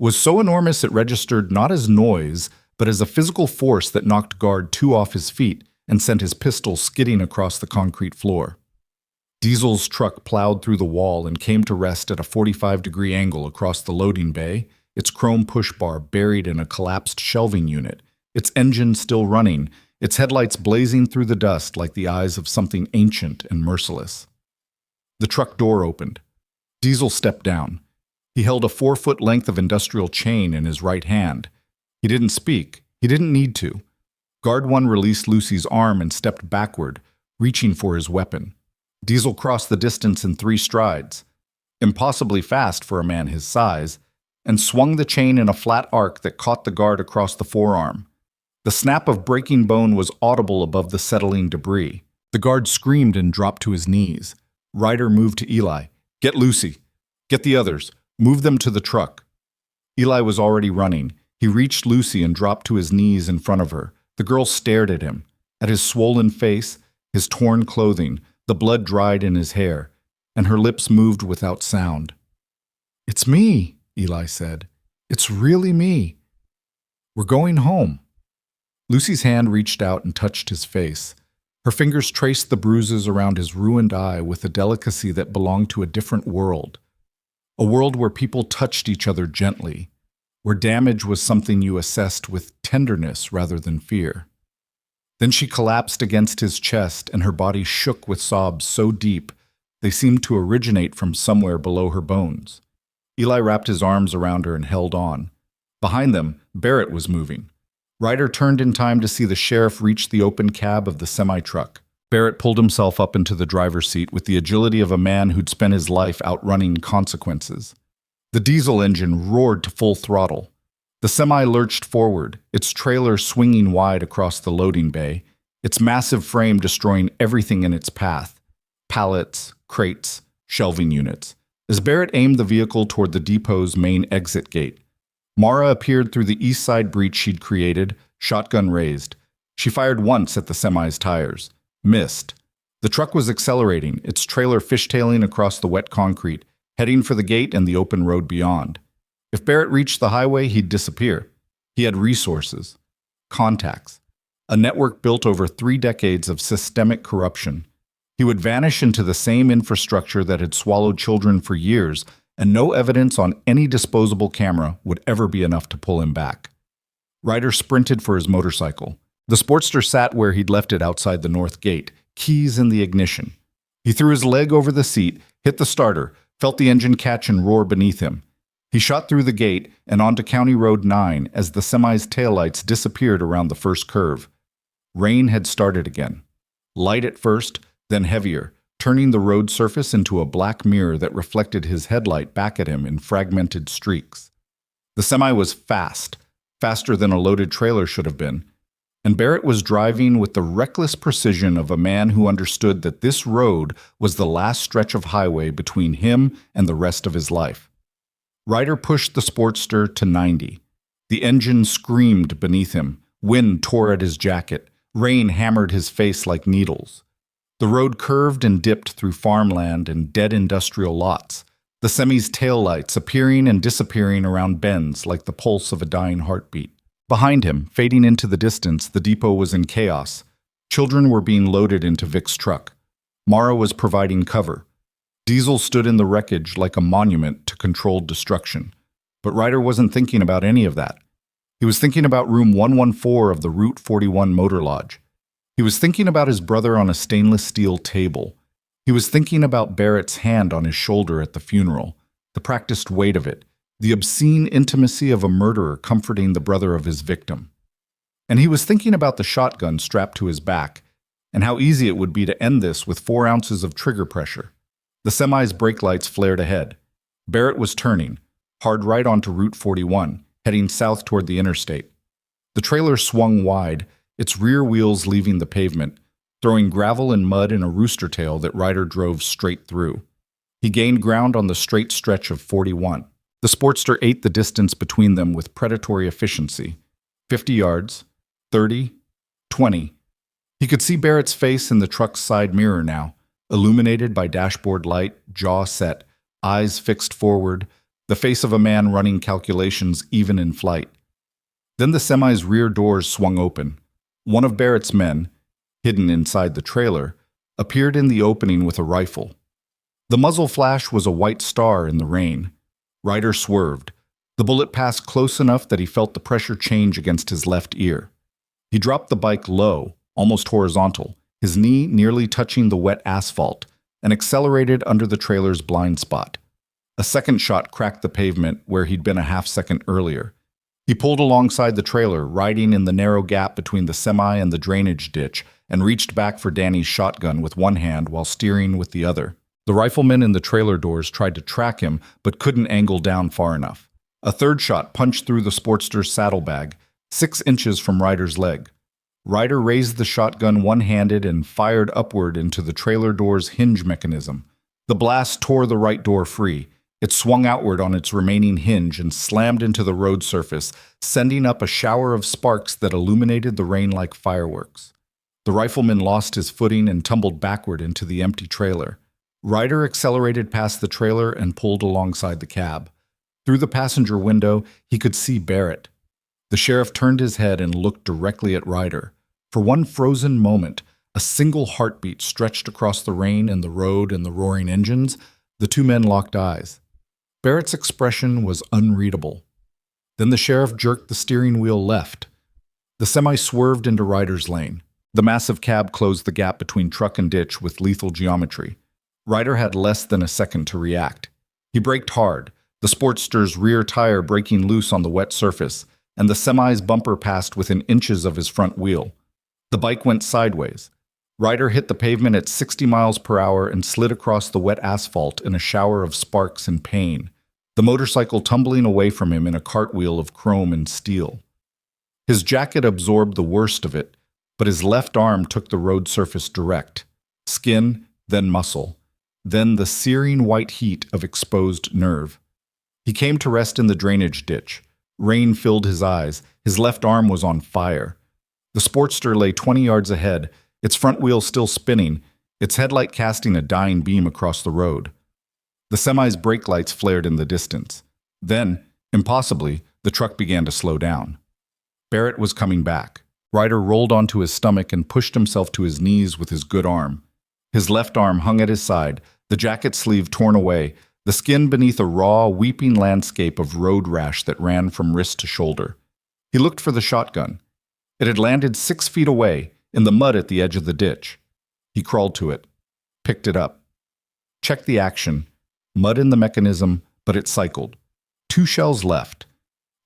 was so enormous it registered not as noise, but as a physical force that knocked guard 2 off his feet and sent his pistol skidding across the concrete floor. Diesel's truck plowed through the wall and came to rest at a 45-degree angle across the loading bay, its chrome push bar buried in a collapsed shelving unit, its engine still running, its headlights blazing through the dust like the eyes of something ancient and merciless. The truck door opened. Diesel stepped down. He held a 4-foot length of industrial chain in his right hand. He didn't speak. He didn't need to. Guard 1 released Lucy's arm and stepped backward, reaching for his weapon. Diesel crossed the distance in 3 strides, impossibly fast for a man his size, and swung the chain in a flat arc that caught the guard across the forearm. The snap of breaking bone was audible above the settling debris. The guard screamed and dropped to his knees. Ryder moved to Eli. "Get Lucy. Get the others. Move them to the truck." Eli was already running. He reached Lucy and dropped to his knees in front of her. The girl stared at him, at his swollen face, his torn clothing, the blood dried in his hair, and her lips moved without sound. "It's me," Eli said. "It's really me." We're going home. Lucy's hand reached out and touched his face. Her fingers traced the bruises around his ruined eye with a delicacy that belonged to a different world. A world where people touched each other gently, where damage was something you assessed with tenderness rather than fear. Then she collapsed against his chest, and her body shook with sobs so deep they seemed to originate from somewhere below her bones. Eli wrapped his arms around her and held on. Behind them, Barrett was moving. Ryder turned in time to see the sheriff reach the open cab of the semi-truck. Barrett pulled himself up into the driver's seat with the agility of a man who'd spent his life outrunning consequences. The diesel engine roared to full throttle. The semi lurched forward, its trailer swinging wide across the loading bay, its massive frame destroying everything in its path: pallets, crates, shelving units. As Barrett aimed the vehicle toward the depot's main exit gate, Mara appeared through the east side breach she'd created, shotgun raised. She fired once at the semi's tires. Missed. The truck was accelerating, its trailer fishtailing across the wet concrete, heading for the gate and the open road beyond. If Barrett reached the highway, he'd disappear. He had resources, contacts, a network built over 3 decades of systemic corruption. He would vanish into the same infrastructure that had swallowed children for years, and no evidence on any disposable camera would ever be enough to pull him back. Ryder sprinted for his motorcycle. The Sportster sat where he'd left it outside the north gate, keys in the ignition. He threw his leg over the seat, hit the starter, felt the engine catch and roar beneath him. He shot through the gate and onto County Road 9 as the semi's taillights disappeared around the first curve. Rain had started again. Light at first, then heavier, turning the road surface into a black mirror that reflected his headlight back at him in fragmented streaks. The semi was fast, faster than a loaded trailer should have been, and Barrett was driving with the reckless precision of a man who understood that this road was the last stretch of highway between him and the rest of his life. Ryder pushed the Sportster to 90. The engine screamed beneath him, wind tore at his jacket, rain hammered his face like needles. The road curved and dipped through farmland and dead industrial lots, the semi's taillights appearing and disappearing around bends like the pulse of a dying heartbeat. Behind him, fading into the distance, the depot was in chaos. Children were being loaded into Vic's truck. Mara was providing cover. Diesel stood in the wreckage like a monument to controlled destruction. But Ryder wasn't thinking about any of that. He was thinking about room 114 of the Route 41 Motor Lodge. He was thinking about his brother on a stainless steel table. He was thinking about Barrett's hand on his shoulder at the funeral, the practiced weight of it, the obscene intimacy of a murderer comforting the brother of his victim. And he was thinking about the shotgun strapped to his back, and how easy it would be to end this with 4 ounces of trigger pressure. The semi's brake lights flared ahead. Barrett was turning, hard right onto Route 41, heading south toward the interstate. The trailer swung wide, its rear wheels leaving the pavement, throwing gravel and mud in a rooster tail that Ryder drove straight through. He gained ground on the straight stretch of 41. The Sportster ate the distance between them with predatory efficiency. 50 yards, 30, 20. He could see Barrett's face in the truck's side mirror now, illuminated by dashboard light, jaw set, eyes fixed forward, the face of a man running calculations even in flight. Then the semi's rear doors swung open. One of Barrett's men, hidden inside the trailer, appeared in the opening with a rifle. The muzzle flash was a white star in the rain. Ryder swerved. The bullet passed close enough that he felt the pressure change against his left ear. He dropped the bike low, almost horizontal, his knee nearly touching the wet asphalt, and accelerated under the trailer's blind spot. A second shot cracked the pavement where he'd been a half-second earlier. He pulled alongside the trailer, riding in the narrow gap between the semi and the drainage ditch, and reached back for Danny's shotgun with one hand while steering with the other. The riflemen in the trailer doors tried to track him, but couldn't angle down far enough. A third shot punched through the Sportster's saddlebag, 6 inches from Ryder's leg. Ryder raised the shotgun one-handed and fired upward into the trailer door's hinge mechanism. The blast tore the right door free. It swung outward on its remaining hinge and slammed into the road surface, sending up a shower of sparks that illuminated the rain like fireworks. The rifleman lost his footing and tumbled backward into the empty trailer. Ryder accelerated past the trailer and pulled alongside the cab. Through the passenger window, he could see Barrett. The sheriff turned his head and looked directly at Ryder. For one frozen moment, a single heartbeat stretched across the rain and the road and the roaring engines. The two men locked eyes. Barrett's expression was unreadable. Then the sheriff jerked the steering wheel left. The semi swerved into Ryder's lane. The massive cab closed the gap between truck and ditch with lethal geometry. Ryder had less than a second to react. He braked hard, the Sportster's rear tire breaking loose on the wet surface, and the semi's bumper passed within inches of his front wheel. The bike went sideways. Ryder hit the pavement at 60 miles per hour and slid across the wet asphalt in a shower of sparks and pain, the motorcycle tumbling away from him in a cartwheel of chrome and steel. His jacket absorbed the worst of it, but his left arm took the road surface direct. Skin, then muscle, then the searing white heat of exposed nerve. He came to rest in the drainage ditch. Rain filled his eyes. His left arm was on fire. The Sportster lay 20 yards ahead, its front wheel still spinning, its headlight casting a dying beam across the road. The semi's brake lights flared in the distance. Then, impossibly, the truck began to slow down. Barrett was coming back. Ryder rolled onto his stomach and pushed himself to his knees with his good arm. His left arm hung at his side, the jacket sleeve torn away, the skin beneath a raw, weeping landscape of road rash that ran from wrist to shoulder. He looked for the shotgun. It had landed 6 feet away, in the mud at the edge of the ditch. He crawled to it, picked it up. Checked the action. Mud in the mechanism, but it cycled. 2 shells left.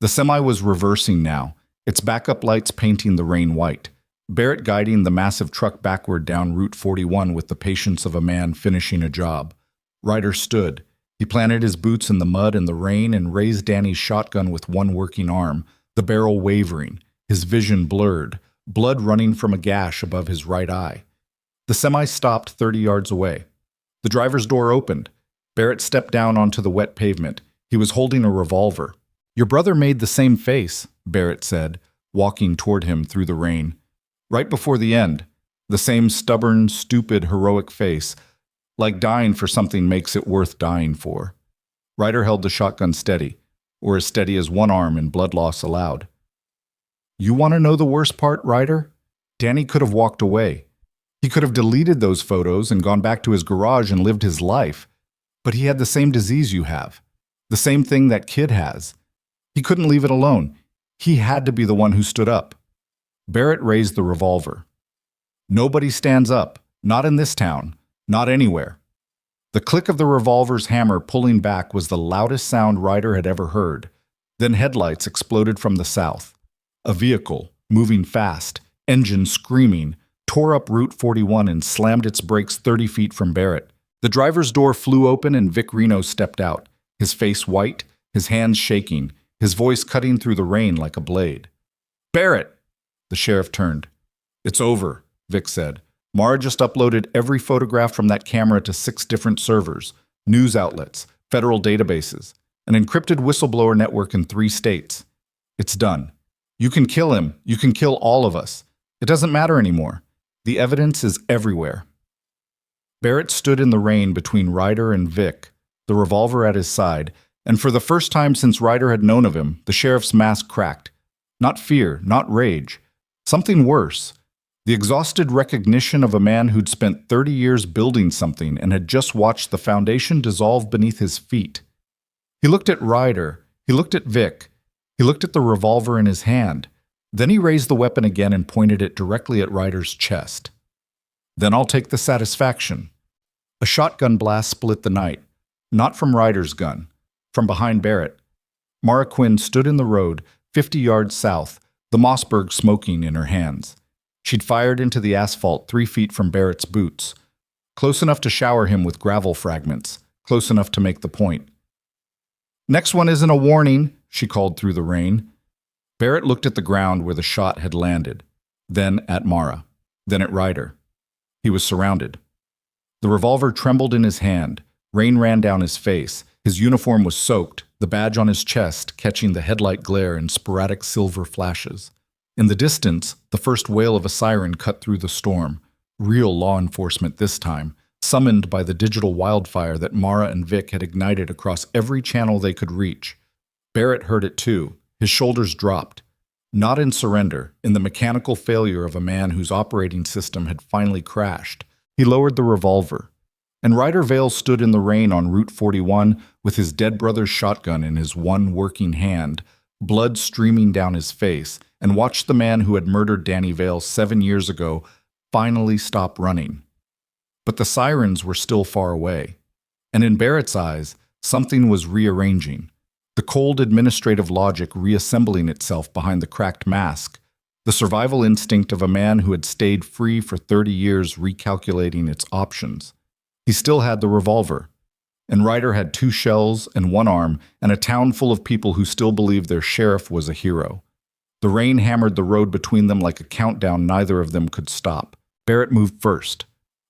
The semi was reversing now, its backup lights painting the rain white. Barrett guiding the massive truck backward down Route 41 with the patience of a man finishing a job. Ryder stood. He planted his boots in the mud and the rain and raised Danny's shotgun with one working arm, the barrel wavering, his vision blurred, blood running from a gash above his right eye. The semi stopped 30 yards away. The driver's door opened. Barrett stepped down onto the wet pavement. He was holding a revolver. "Your brother made the same face," Barrett said, walking toward him through the rain. Right before the end, the same stubborn, stupid, heroic face, like dying for something makes it worth dying for. Ryder held the shotgun steady, or as steady as one arm and blood loss allowed. "You want to know the worst part, Ryder? Danny could have walked away. He could have deleted those photos and gone back to his garage and lived his life. But he had the same disease you have, the same thing that kid has. He couldn't leave it alone. He had to be the one who stood up." Barrett raised the revolver. "Nobody stands up, not in this town, not anywhere." The click of the revolver's hammer pulling back was the loudest sound Ryder had ever heard. Then headlights exploded from the south. A vehicle, moving fast, engine screaming, tore up Route 41 and slammed its brakes 30 feet from Barrett. The driver's door flew open and Vic Reno stepped out, his face white, his hands shaking, his voice cutting through the rain like a blade. "Barrett!" The sheriff turned. "It's over," Vic said. "Mara just uploaded every photograph from that camera to 6 different servers, news outlets, federal databases, an encrypted whistleblower network in 3 states. It's done. You can kill him. You can kill all of us. It doesn't matter anymore. The evidence is everywhere." Barrett stood in the rain between Ryder and Vic, the revolver at his side, and for the first time since Ryder had known of him, the sheriff's mask cracked. Not fear, not rage. Something worse. The exhausted recognition of a man who'd spent 30 years building something and had just watched the foundation dissolve beneath his feet. He looked at Ryder. He looked at Vic. He looked at the revolver in his hand. Then he raised the weapon again and pointed it directly at Ryder's chest. "Then I'll take the satisfaction." A shotgun blast split the night. Not from Ryder's gun. From behind Barrett. Mara Quinn stood in the road, 50 yards south, the Mossberg smoking in her hands. She'd fired into the asphalt 3 feet from Barrett's boots. Close enough to shower him with gravel fragments. Close enough to make the point. "Next one isn't a warning," she called through the rain. Barrett looked at the ground where the shot had landed. Then at Mara. Then at Ryder. He was surrounded. The revolver trembled in his hand. Rain ran down his face. His uniform was soaked, the badge on his chest catching the headlight glare in sporadic silver flashes. In the distance, the first wail of a siren cut through the storm. Real law enforcement this time, summoned by the digital wildfire that Mara and Vic had ignited across every channel they could reach. Barrett heard it too. His shoulders dropped. Not in surrender, in the mechanical failure of a man whose operating system had finally crashed. He lowered the revolver, and Ryder Vale stood in the rain on Route 41 with his dead brother's shotgun in his one working hand, blood streaming down his face, and watched the man who had murdered Danny Vale 7 years ago finally stop running. But the sirens were still far away, and in Barrett's eyes, something was rearranging. The cold administrative logic reassembling itself behind the cracked mask, the survival instinct of a man who had stayed free for 30 years recalculating its options. He still had the revolver, and Ryder had 2 shells and 1 arm and a town full of people who still believed their sheriff was a hero. The rain hammered the road between them like a countdown neither of them could stop. Barrett moved first,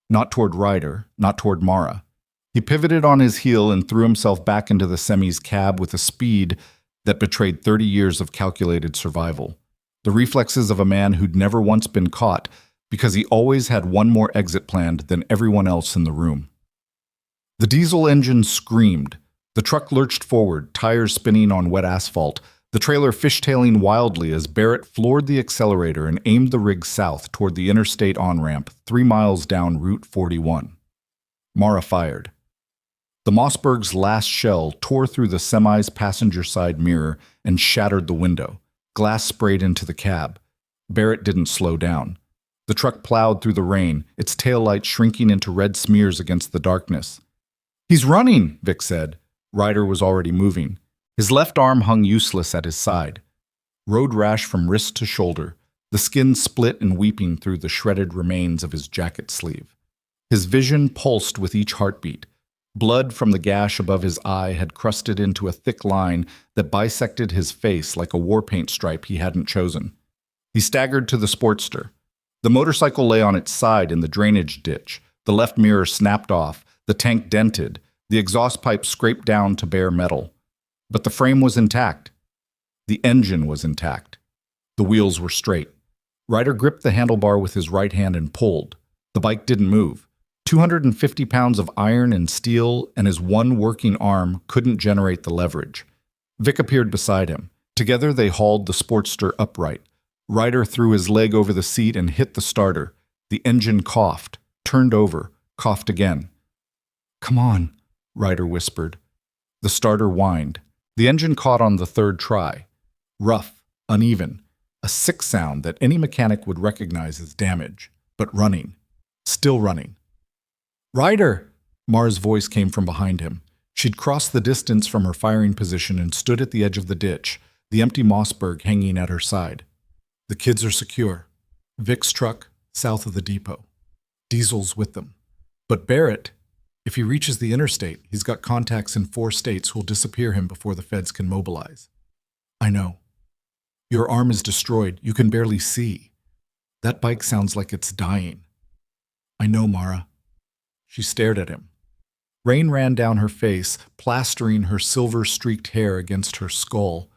not toward Ryder, not toward Mara. He pivoted on his heel and threw himself back into the semi's cab with a speed that betrayed 30 years of calculated survival. The reflexes of a man who'd never once been caught because he always had one more exit planned than everyone else in the room. The diesel engine screamed. The truck lurched forward, tires spinning on wet asphalt, the trailer fishtailing wildly as Barrett floored the accelerator and aimed the rig south toward the interstate on-ramp 3 miles down Route 41. Mara fired. The Mossberg's last shell tore through the semi's passenger side mirror and shattered the window. Glass sprayed into the cab. Barrett didn't slow down. The truck plowed through the rain, its taillight shrinking into red smears against the darkness. "He's running," Vic said. Ryder was already moving. His left arm hung useless at his side. Road rash from wrist to shoulder, the skin split and weeping through the shredded remains of his jacket sleeve. His vision pulsed with each heartbeat. Blood from the gash above his eye had crusted into a thick line that bisected his face like a war paint stripe he hadn't chosen. He staggered to the Sportster. The motorcycle lay on its side in the drainage ditch. The left mirror snapped off, the tank dented, the exhaust pipe scraped down to bare metal. But the frame was intact. The engine was intact. The wheels were straight. Ryder gripped the handlebar with his right hand and pulled. The bike didn't move. 250 pounds of iron and steel and his one working arm couldn't generate the leverage. Vic appeared beside him. Together they hauled the Sportster upright. Ryder threw his leg over the seat and hit the starter. The engine coughed, turned over, coughed again. "Come on," Ryder whispered. The starter whined. The engine caught on the 3rd try. Rough, uneven, a sick sound that any mechanic would recognize as damage, but running. Still running. "Ryder!" Mara's voice came from behind him. She'd crossed the distance from her firing position and stood at the edge of the ditch, the empty Mossberg hanging at her side. "The kids are secure. Vic's truck, south of the depot. Diesel's with them. But Barrett, if he reaches the interstate, he's got contacts in 4 states who'll disappear him before the feds can mobilize." "I know. Your arm is destroyed. You can barely see. That bike sounds like it's dying." "I know, Mara." She stared at him. Rain ran down her face, plastering her silver-streaked hair against her skull.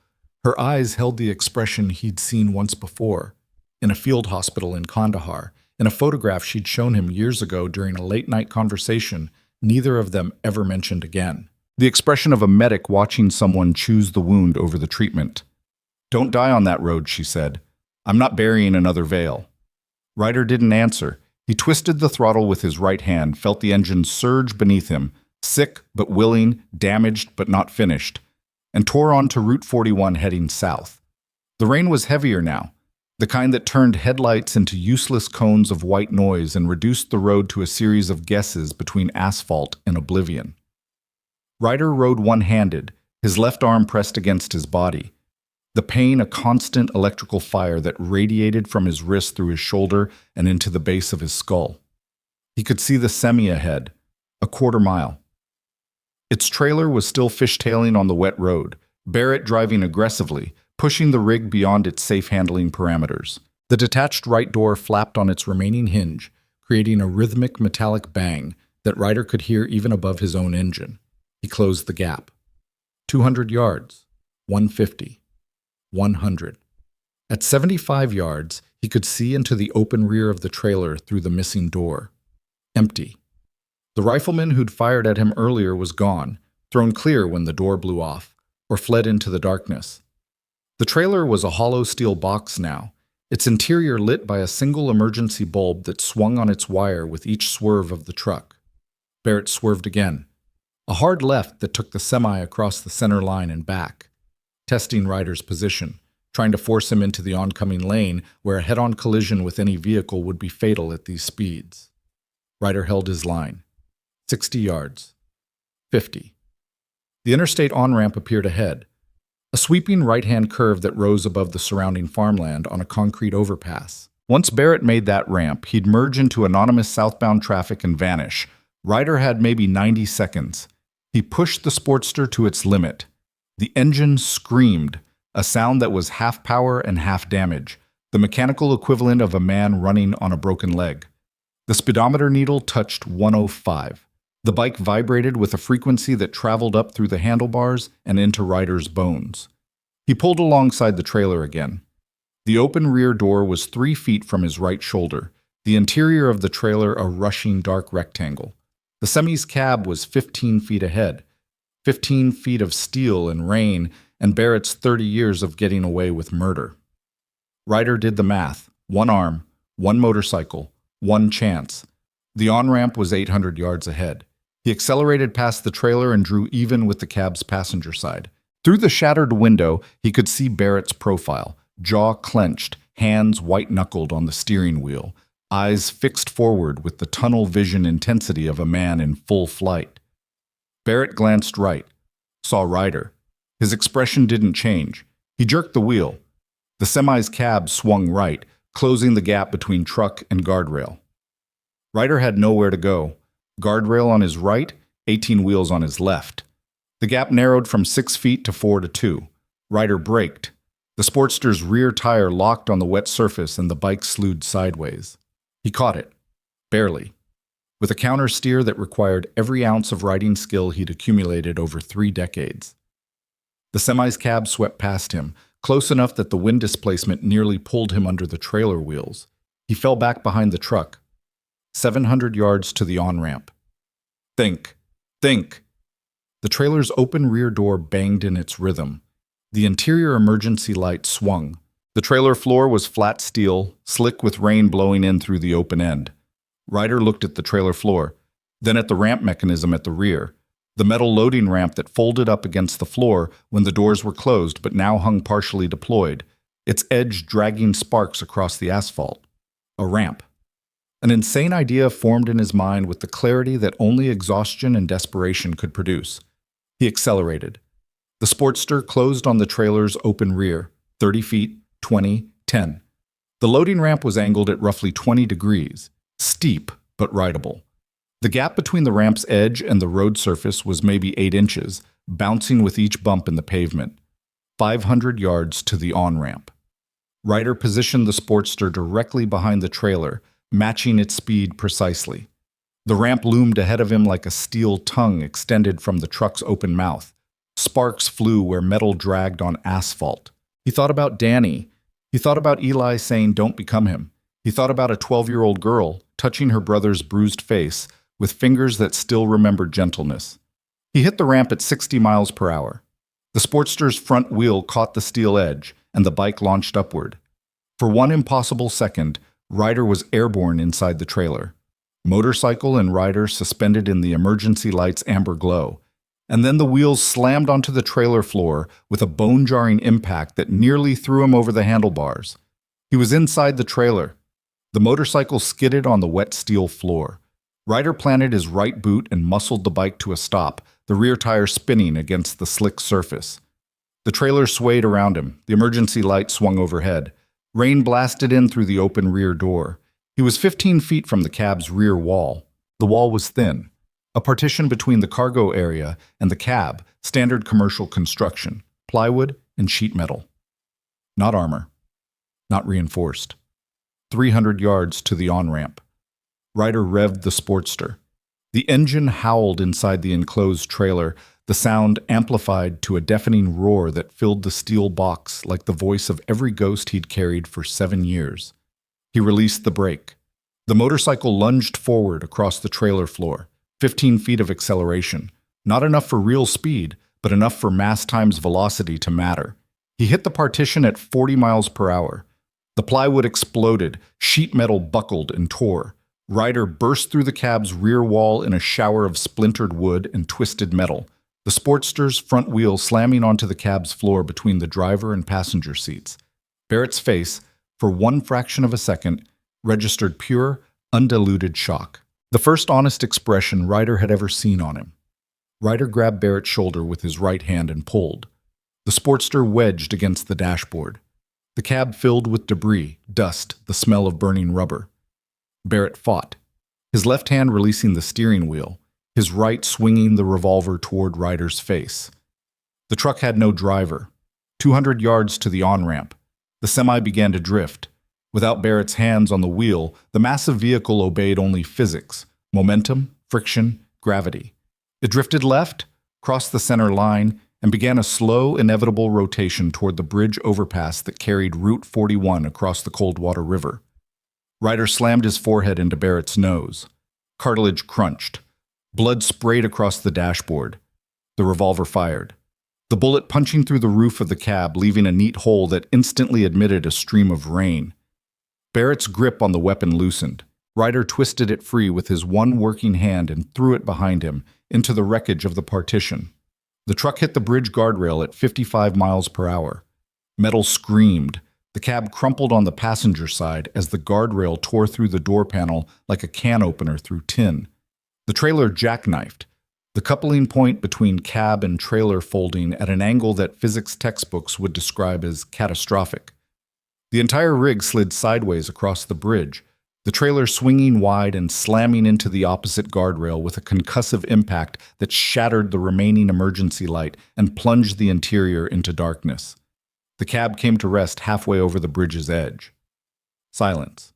Her eyes held the expression he'd seen once before, in a field hospital in Kandahar, in a photograph she'd shown him years ago during a late-night conversation neither of them ever mentioned again. The expression of a medic watching someone choose the wound over the treatment. "Don't die on that road," she said. "I'm not burying another Vale." Ryder didn't answer. He twisted the throttle with his right hand, felt the engine surge beneath him, sick but willing, damaged but not finished, and tore on to Route 41 heading south. The rain was heavier now, the kind that turned headlights into useless cones of white noise and reduced the road to a series of guesses between asphalt and oblivion. Ryder rode one-handed, his left arm pressed against his body. The pain a constant electrical fire that radiated from his wrist through his shoulder and into the base of his skull. He could see the semi ahead, a quarter mile. Its trailer was still fishtailing on the wet road, Barrett driving aggressively, pushing the rig beyond its safe handling parameters. The detached right door flapped on its remaining hinge, creating a rhythmic metallic bang that Ryder could hear even above his own engine. He closed the gap. 200 yards, 150. 100. At 75 yards, he could see into the open rear of the trailer through the missing door. Empty. The rifleman who'd fired at him earlier was gone, thrown clear when the door blew off, or fled into the darkness. The trailer was a hollow steel box now, its interior lit by a single emergency bulb that swung on its wire with each swerve of the truck. Barrett swerved again. A hard left that took the semi across the center line and back, testing Ryder's position, trying to force him into the oncoming lane where a head-on collision with any vehicle would be fatal at these speeds. Ryder held his line. 60 yards. 50. The interstate on-ramp appeared ahead, a sweeping right-hand curve that rose above the surrounding farmland on a concrete overpass. Once Barrett made that ramp, he'd merge into anonymous southbound traffic and vanish. Ryder had maybe 90 seconds. He pushed the Sportster to its limit. The engine screamed, a sound that was half power and half damage, the mechanical equivalent of a man running on a broken leg. The speedometer needle touched 105. The bike vibrated with a frequency that traveled up through the handlebars and into Ryder's bones. He pulled alongside the trailer again. The open rear door was 3 feet from his right shoulder, the interior of the trailer a rushing dark rectangle. The semi's cab was 15 feet ahead, 15 feet of steel and rain, and Barrett's 30 years of getting away with murder. Ryder did the math. 1 arm, 1 motorcycle, 1 chance. The on-ramp was 800 yards ahead. He accelerated past the trailer and drew even with the cab's passenger side. Through the shattered window, he could see Barrett's profile, jaw clenched, hands white-knuckled on the steering wheel, eyes fixed forward with the tunnel vision intensity of a man in full flight. Barrett glanced right, saw Ryder. His expression didn't change. He jerked the wheel. The semi's cab swung right, closing the gap between truck and guardrail. Ryder had nowhere to go. Guardrail on his right, 18 wheels on his left. The gap narrowed from 6 feet to 4 to 2. Ryder braked. The Sportster's rear tire locked on the wet surface and the bike slewed sideways. He caught it. Barely. With a counter steer that required every ounce of riding skill he'd accumulated over 3 decades. The semi's cab swept past him, close enough that the wind displacement nearly pulled him under the trailer wheels. He fell back behind the truck. 700 yards to the on-ramp. Think. Think. The trailer's open rear door banged in its rhythm. The interior emergency light swung. The trailer floor was flat steel, slick with rain blowing in through the open end. Ryder looked at the trailer floor, then at the ramp mechanism at the rear, the metal loading ramp that folded up against the floor when the doors were closed but now hung partially deployed, its edge dragging sparks across the asphalt. A ramp. An insane idea formed in his mind with the clarity that only exhaustion and desperation could produce. He accelerated. The Sportster closed on the trailer's open rear, 30 feet, 20, 10. The loading ramp was angled at roughly 20 degrees, steep but rideable. The gap between the ramp's edge and the road surface was maybe 8 inches, bouncing with each bump in the pavement. 500 yards to the on-ramp. Ryder positioned the Sportster directly behind the trailer, matching its speed precisely. The ramp loomed ahead of him like a steel tongue extended from the truck's open mouth. Sparks flew where metal dragged on asphalt. He thought about Danny. He thought about Eli saying, "Don't become him." He thought about a 12-year-old girl touching her brother's bruised face with fingers that still remembered gentleness. He hit the ramp at 60 miles per hour. The Sportster's front wheel caught the steel edge, and the bike launched upward. For one impossible second, Ryder was airborne inside the trailer. Motorcycle and Ryder suspended in the emergency light's amber glow. And then the wheels slammed onto the trailer floor with a bone-jarring impact that nearly threw him over the handlebars. He was inside the trailer. The motorcycle skidded on the wet steel floor. Ryder planted his right boot and muscled the bike to a stop, the rear tire spinning against the slick surface. The trailer swayed around him. The emergency light swung overhead. Rain blasted in through the open rear door. He was 15 feet from the cab's rear wall. The wall was thin, a partition between the cargo area and the cab, standard commercial construction, plywood and sheet metal. Not armor. Not reinforced. 300 yards to the on-ramp. Ryder revved the Sportster. The engine howled inside the enclosed trailer, the sound amplified to a deafening roar that filled the steel box like the voice of every ghost he'd carried for 7 years. He released the brake. The motorcycle lunged forward across the trailer floor, 15 feet of acceleration. Not enough for real speed, but enough for mass times velocity to matter. He hit the partition at 40 miles per hour. The plywood exploded, sheet metal buckled and tore. Ryder burst through the cab's rear wall in a shower of splintered wood and twisted metal, the Sportster's front wheel slamming onto the cab's floor between the driver and passenger seats. Barrett's face, for one fraction of a second, registered pure, undiluted shock. The first honest expression Ryder had ever seen on him. Ryder grabbed Barrett's shoulder with his right hand and pulled. The Sportster wedged against the dashboard. The cab filled with debris, dust, the smell of burning rubber. Barrett fought, his left hand releasing the steering wheel, his right swinging the revolver toward Ryder's face. The truck had no driver. 200 yards to the on-ramp, the semi began to drift. Without Barrett's hands on the wheel, the massive vehicle obeyed only physics, momentum, friction, gravity. It drifted left, crossed the center line, and began a slow, inevitable rotation toward the bridge overpass that carried Route 41 across the Coldwater River. Ryder slammed his forehead into Barrett's nose. Cartilage crunched. Blood sprayed across the dashboard. The revolver fired. The bullet punching through the roof of the cab, leaving a neat hole that instantly admitted a stream of rain. Barrett's grip on the weapon loosened. Ryder twisted it free with his one working hand and threw it behind him, into the wreckage of the partition. The truck hit the bridge guardrail at 55 miles per hour. Metal screamed. The cab crumpled on the passenger side as the guardrail tore through the door panel like a can opener through tin. The trailer jackknifed, the coupling point between cab and trailer folding at an angle that physics textbooks would describe as catastrophic. The entire rig slid sideways across the bridge, the trailer swinging wide and slamming into the opposite guardrail with a concussive impact that shattered the remaining emergency light and plunged the interior into darkness. The cab came to rest halfway over the bridge's edge. Silence.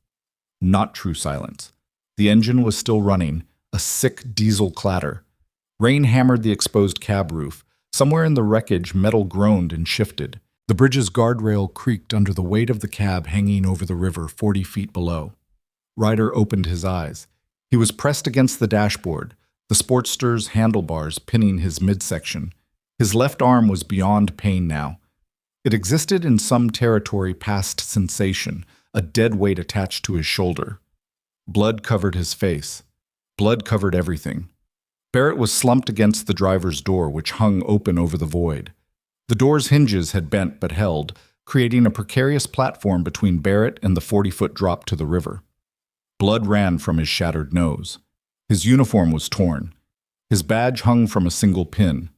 Not true silence. The engine was still running, a sick diesel clatter. Rain hammered the exposed cab roof. Somewhere in the wreckage, metal groaned and shifted. The bridge's guardrail creaked under the weight of the cab hanging over the river 40 feet below. Ryder opened his eyes. He was pressed against the dashboard, the Sportster's handlebars pinning his midsection. His left arm was beyond pain now. It existed in some territory past sensation, a dead weight attached to his shoulder. Blood covered his face. Blood covered everything. Barrett was slumped against the driver's door, which hung open over the void. The door's hinges had bent but held, creating a precarious platform between Barrett and the 40-foot drop to the river. Blood ran from his shattered nose. His uniform was torn. His badge hung from a single pin.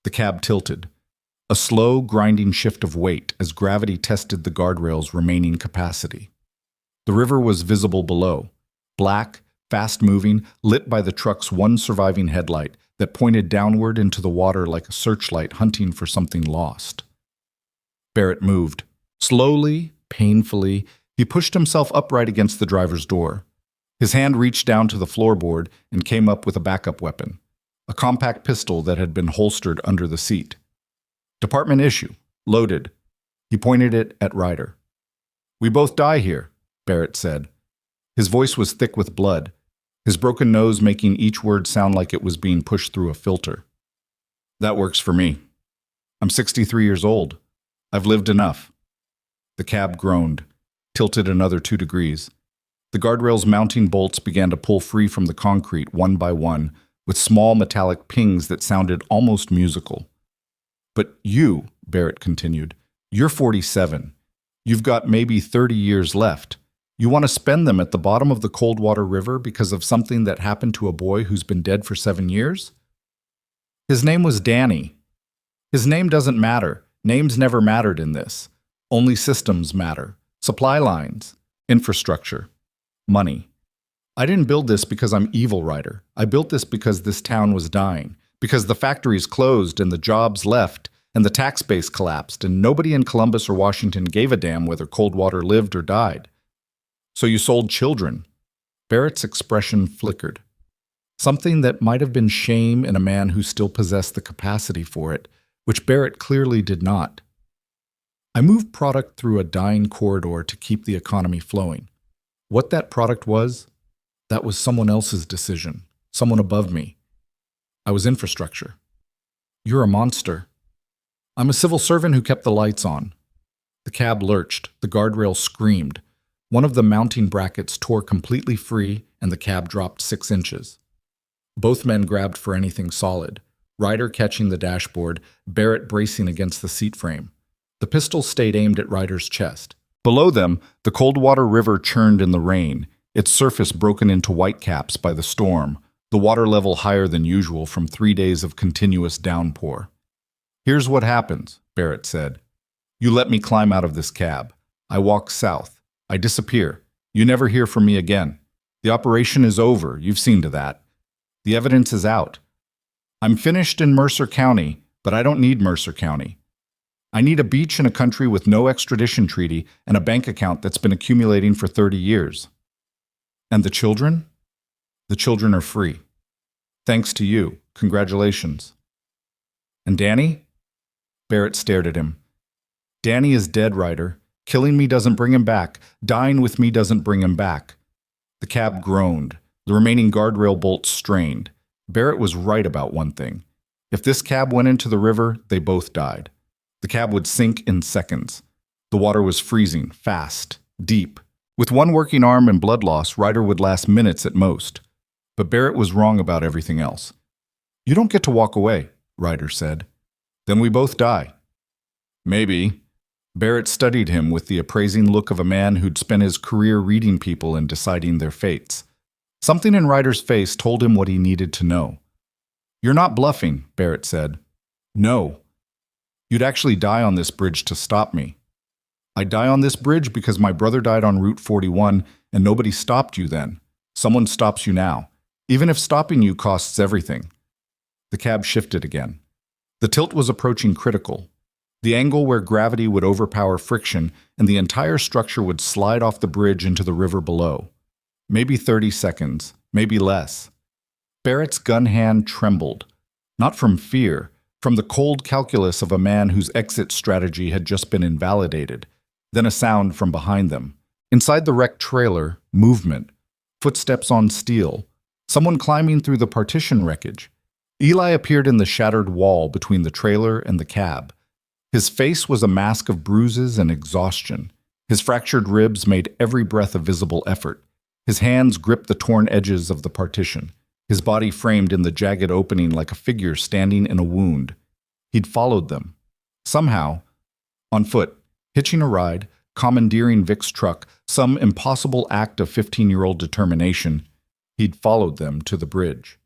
The cab tilted. A slow, grinding shift of weight as gravity tested the guardrail's remaining capacity. The river was visible below, black, fast-moving, lit by the truck's one surviving headlight that pointed downward into the water like a searchlight hunting for something lost. Barrett moved. Slowly, painfully, he pushed himself upright against the driver's door. His hand reached down to the floorboard and came up with a backup weapon, a compact pistol that had been holstered under the seat. Department issue, loaded. He pointed it at Ryder. "We both die here," Barrett said. His voice was thick with blood, his broken nose making each word sound like it was being pushed through a filter. "That works for me. I'm 63 years old. I've lived enough." The cab groaned, tilted another 2 degrees. The guardrail's mounting bolts began to pull free from the concrete one by one, with small metallic pings that sounded almost musical. "But you," Barrett continued, "you're 47. You've got maybe 30 years left. You want to spend them at the bottom of the Coldwater River because of something that happened to a boy who's been dead for 7 years? His name was Danny. His name doesn't matter. Names never mattered in this. Only systems matter. Supply lines, infrastructure, money. I didn't build this because I'm evil, Ryder. I built this because this town was dying, because the factories closed and the jobs left and the tax base collapsed and nobody in Columbus or Washington gave a damn whether Coldwater lived or died. So you sold children." Barrett's expression flickered. Something that might have been shame in a man who still possessed the capacity for it, which Barrett clearly did not. "I moved product through a dying corridor to keep the economy flowing. What that product was, that was someone else's decision, someone above me. I was infrastructure." "You're a monster." I'm a civil servant who kept the lights on. The cab lurched, the guardrail screamed. One of the mounting brackets tore completely free, and the cab dropped 6 inches. Both men grabbed for anything solid, Ryder catching the dashboard, Barrett bracing against the seat frame. The pistol stayed aimed at Ryder's chest. Below them, the Coldwater River churned in the rain, its surface broken into whitecaps by the storm, the water level higher than usual from 3 days of continuous downpour. "Here's what happens," Barrett said. "You let me climb out of this cab. I walk south. I disappear. You never hear from me again. The operation is over. You've seen to that. The evidence is out. I'm finished in Mercer County, but I don't need Mercer County. I need a beach in a country with no extradition treaty and a bank account that's been accumulating for 30 years. And the children? The children are free. Thanks to you. Congratulations." "And Danny?" Barrett stared at him. "Danny is dead, Ryder. Killing me doesn't bring him back. Dying with me doesn't bring him back." The cab groaned. The remaining guardrail bolts strained. Barrett was right about one thing. If this cab went into the river, they both died. The cab would sink in seconds. The water was freezing, fast, deep. With one working arm and blood loss, Ryder would last minutes at most. But Barrett was wrong about everything else. "You don't get to walk away," Ryder said. "Then we both die." "Maybe." Barrett studied him with the appraising look of a man who'd spent his career reading people and deciding their fates. Something in Ryder's face told him what he needed to know. "You're not bluffing," Barrett said. "No. You'd actually die on this bridge to stop me." "I die on this bridge because my brother died on Route 41 and nobody stopped you then. Someone stops you now, even if stopping you costs everything." The cab shifted again. The tilt was approaching critical. The angle where gravity would overpower friction and the entire structure would slide off the bridge into the river below. Maybe 30 seconds, maybe less. Barrett's gun hand trembled, not from fear, from the cold calculus of a man whose exit strategy had just been invalidated. Then a sound from behind them. Inside the wrecked trailer, movement, footsteps on steel, someone climbing through the partition wreckage. Eli appeared in the shattered wall between the trailer and the cab. His face was a mask of bruises and exhaustion. His fractured ribs made every breath a visible effort. His hands gripped the torn edges of the partition, his body framed in the jagged opening like a figure standing in a wound. He'd followed them. Somehow, on foot, hitching a ride, commandeering Vic's truck, some impossible act of 15-year-old determination, he'd followed them to the bridge.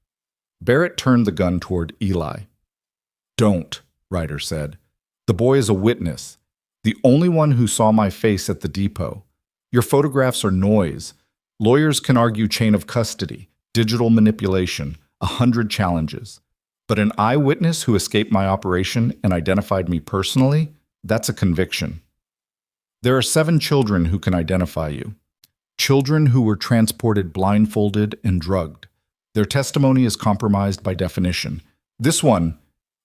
Barrett turned the gun toward Eli. "Don't," Ryder said. "The boy is a witness, the only one who saw my face at the depot. Your photographs are noise. Lawyers can argue chain of custody, digital manipulation, 100 challenges. But an eyewitness who escaped my operation and identified me personally, that's a conviction. There are 7 children who can identify you. Children who were transported blindfolded and drugged. Their testimony is compromised by definition. This one,"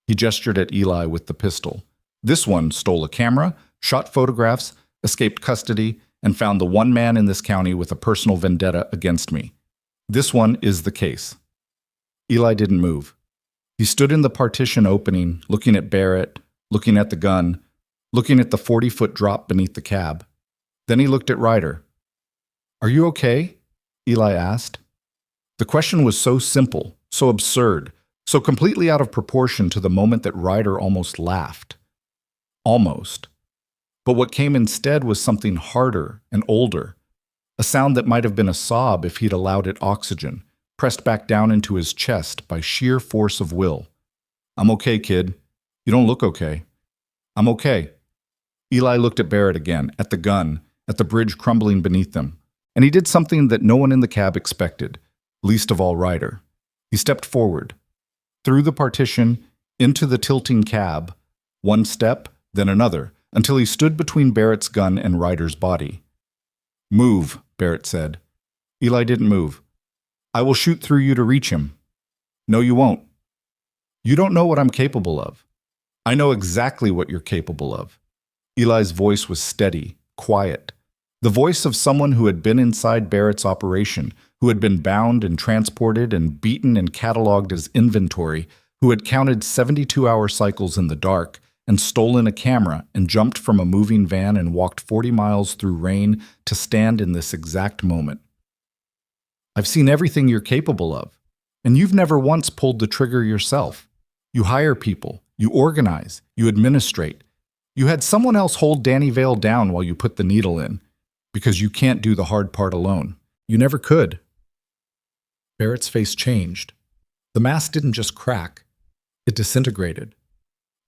he gestured at Eli with the pistol, "this one stole a camera, shot photographs, escaped custody, and found the one man in this county with a personal vendetta against me. This one is the case." Eli didn't move. He stood in the partition opening, looking at Barrett, looking at the gun, looking at the 40-foot drop beneath the cab. Then he looked at Ryder. "Are you okay?" Eli asked. The question was so simple, so absurd, so completely out of proportion to the moment that Ryder almost laughed. Almost. But what came instead was something harder and older, a sound that might have been a sob if he'd allowed it oxygen, pressed back down into his chest by sheer force of will. "I'm okay, kid. You don't look okay." "I'm okay." Eli looked at Barrett again, at the gun, at the bridge crumbling beneath them, and he did something that no one in the cab expected, least of all Ryder. He stepped forward, through the partition, into the tilting cab, one step, then another, until he stood between Barrett's gun and Ryder's body. "Move," Barrett said. Eli didn't move. "I will shoot through you to reach him." "No, you won't." "You don't know what I'm capable of." "I know exactly what you're capable of." Eli's voice was steady, quiet. The voice of someone who had been inside Barrett's operation, who had been bound and transported and beaten and cataloged as inventory, who had counted 72-hour cycles in the dark, and stolen a camera and jumped from a moving van and walked 40 miles through rain to stand in this exact moment. I've seen everything you're capable of, and you've never once pulled the trigger yourself. You hire people, you organize, you administrate. You had someone else hold Danny Vale down while you put the needle in, because you can't do the hard part alone. You never could. Barrett's face changed. The mask didn't just crack, it disintegrated.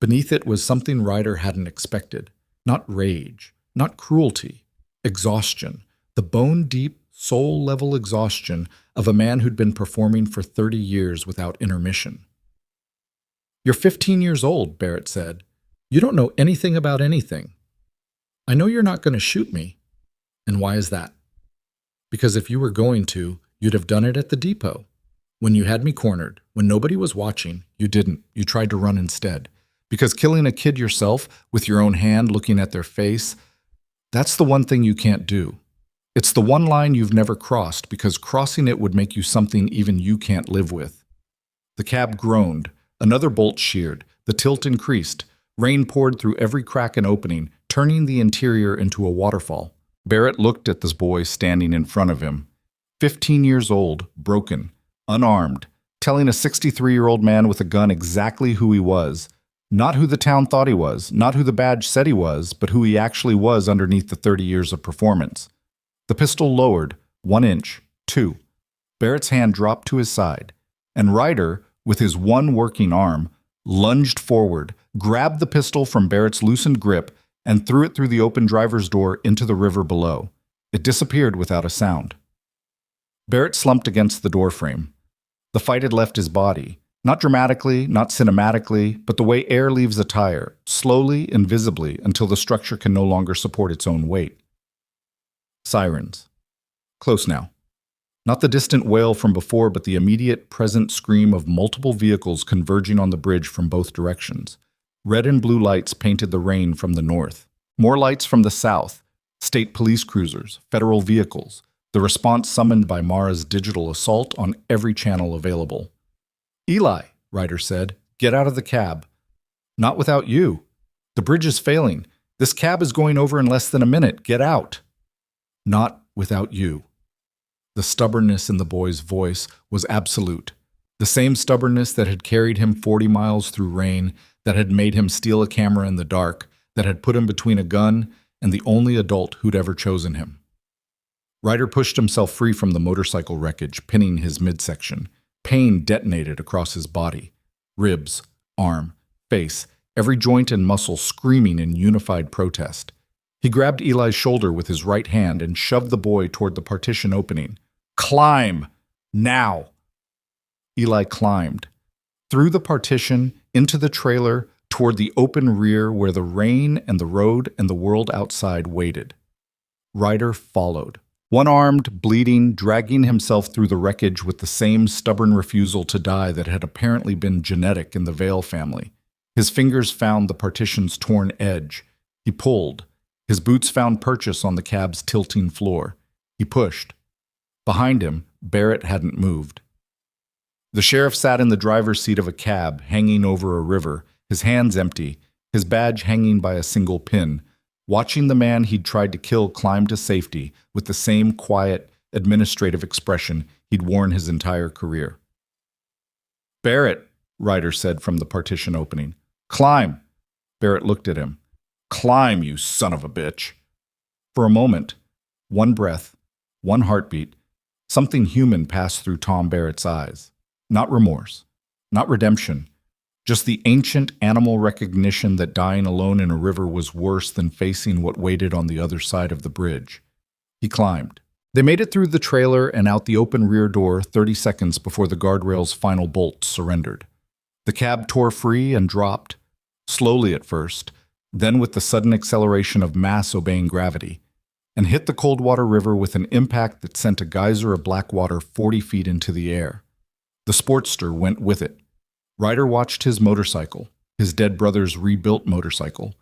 Beneath it was something Ryder hadn't expected. Not rage, not cruelty, exhaustion. The bone-deep, soul-level exhaustion of a man who'd been performing for 30 years without intermission. "You're 15 years old," Barrett said. "You don't know anything about anything. I know you're not going to shoot me. And why is that? Because if you were going to, you'd have done it at the depot. When you had me cornered, when nobody was watching, you didn't. You tried to run instead. Because killing a kid yourself, with your own hand looking at their face, that's the one thing you can't do. It's the one line you've never crossed, because crossing it would make you something even you can't live with." The cab groaned. Another bolt sheared. The tilt increased. Rain poured through every crack and opening, turning the interior into a waterfall. Barrett looked at this boy standing in front of him. 15 years old, broken, unarmed, telling a 63-year-old man with a gun exactly who he was. Not who the town thought he was, not who the badge said he was, but who he actually was underneath the 30 years of performance. The pistol lowered, 1 inch, 2. Barrett's hand dropped to his side, and Ryder, with his one working arm, lunged forward, grabbed the pistol from Barrett's loosened grip, and threw it through the open driver's door into the river below. It disappeared without a sound. Barrett slumped against the doorframe. The fight had left his body. Not dramatically, not cinematically, but the way air leaves a tire, slowly, invisibly, until the structure can no longer support its own weight. Sirens. Close now. Not the distant wail from before, but the immediate, present scream of multiple vehicles converging on the bridge from both directions. Red and blue lights painted the rain from the north. More lights from the south. State police cruisers, federal vehicles. The response summoned by Mara's digital assault on every channel available. "Eli," Ryder said, "get out of the cab." "Not without you. The bridge is failing. This cab is going over in less than a minute. Get out." "Not without you." The stubbornness in the boy's voice was absolute. The same stubbornness that had carried him 40 miles through rain, that had made him steal a camera in the dark, that had put him between a gun and the only adult who'd ever chosen him. Ryder pushed himself free from the motorcycle wreckage, pinning his midsection. Pain detonated across his body. Ribs, arm, face, every joint and muscle screaming in unified protest. He grabbed Eli's shoulder with his right hand and shoved the boy toward the partition opening. "Climb! Now!" Eli climbed. Through the partition, into the trailer, toward the open rear where the rain and the road and the world outside waited. Ryder followed. One-armed, bleeding, dragging himself through the wreckage with the same stubborn refusal to die that had apparently been genetic in the Vale family. His fingers found the partition's torn edge. He pulled. His boots found purchase on the cab's tilting floor. He pushed. Behind him, Barrett hadn't moved. The sheriff sat in the driver's seat of a cab, hanging over a river, his hands empty, his badge hanging by a single pin, watching the man he'd tried to kill climb to safety with the same quiet, administrative expression he'd worn his entire career. "Barrett," Ryder said from the partition opening. "Climb." Barrett looked at him. "Climb, you son of a bitch." For a moment, one breath, one heartbeat, something human passed through Tom Barrett's eyes. Not remorse, not redemption, just the ancient animal recognition that dying alone in a river was worse than facing what waited on the other side of the bridge. He climbed. They made it through the trailer and out the open rear door 30 seconds before the guardrail's final bolt surrendered. The cab tore free and dropped, slowly at first, then with the sudden acceleration of mass obeying gravity, and hit the Coldwater River with an impact that sent a geyser of black water 40 feet into the air. The Sportster went with it. Ryder watched his motorcycle, his dead brother's rebuilt motorcycle,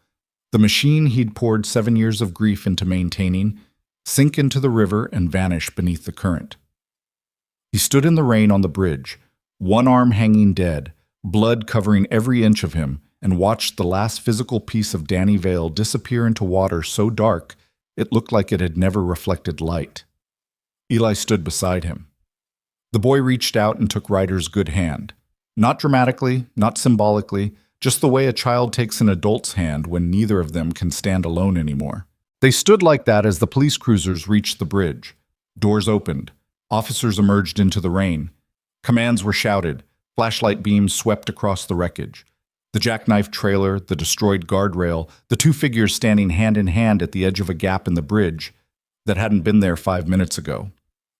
the machine he'd poured 7 years of grief into maintaining, sink into the river and vanish beneath the current. He stood in the rain on the bridge, one arm hanging dead, blood covering every inch of him, and watched the last physical piece of Danny Vale disappear into water so dark it looked like it had never reflected light. Eli stood beside him. The boy reached out and took Ryder's good hand. Not dramatically, not symbolically, just the way a child takes an adult's hand when neither of them can stand alone anymore. They stood like that as the police cruisers reached the bridge. Doors opened. Officers emerged into the rain. Commands were shouted. Flashlight beams swept across the wreckage. The jackknife trailer, the destroyed guardrail, the two figures standing hand in hand at the edge of a gap in the bridge that hadn't been there 5 minutes ago.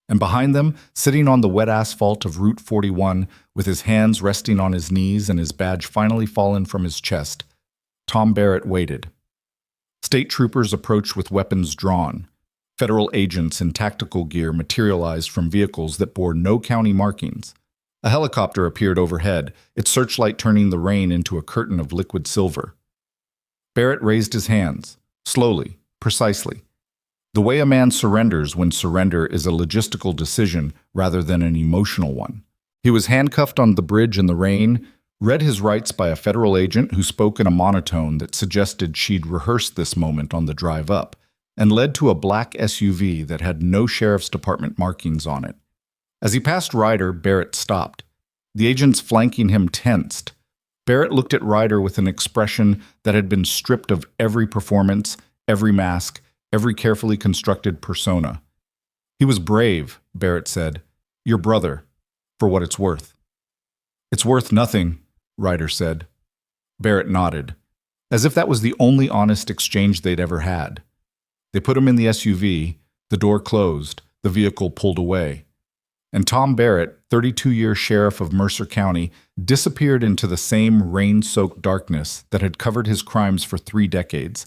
And behind them, sitting on the wet asphalt of Route 41, with his hands resting on his knees and his badge finally fallen from his chest, Tom Barrett waited. State troopers approached with weapons drawn. Federal agents in tactical gear materialized from vehicles that bore no county markings. A helicopter appeared overhead, its searchlight turning the rain into a curtain of liquid silver. Barrett raised his hands, slowly, precisely. The way a man surrenders when surrender is a logistical decision rather than an emotional one. He was handcuffed on the bridge in the rain, read his rights by a federal agent who spoke in a monotone that suggested she'd rehearsed this moment on the drive up, and led to a black SUV that had no sheriff's department markings on it. As he passed Ryder, Barrett stopped. The agents flanking him tensed. Barrett looked at Ryder with an expression that had been stripped of every performance, every mask, every carefully constructed persona. He was brave, Barrett said. Your brother, for what it's worth. It's worth nothing, Ryder said. Barrett nodded, as if that was the only honest exchange they'd ever had. They put him in the SUV, the door closed, the vehicle pulled away. And Tom Barrett, 32-year sheriff of Mercer County, disappeared into the same rain-soaked darkness that had covered his crimes for 3 decades.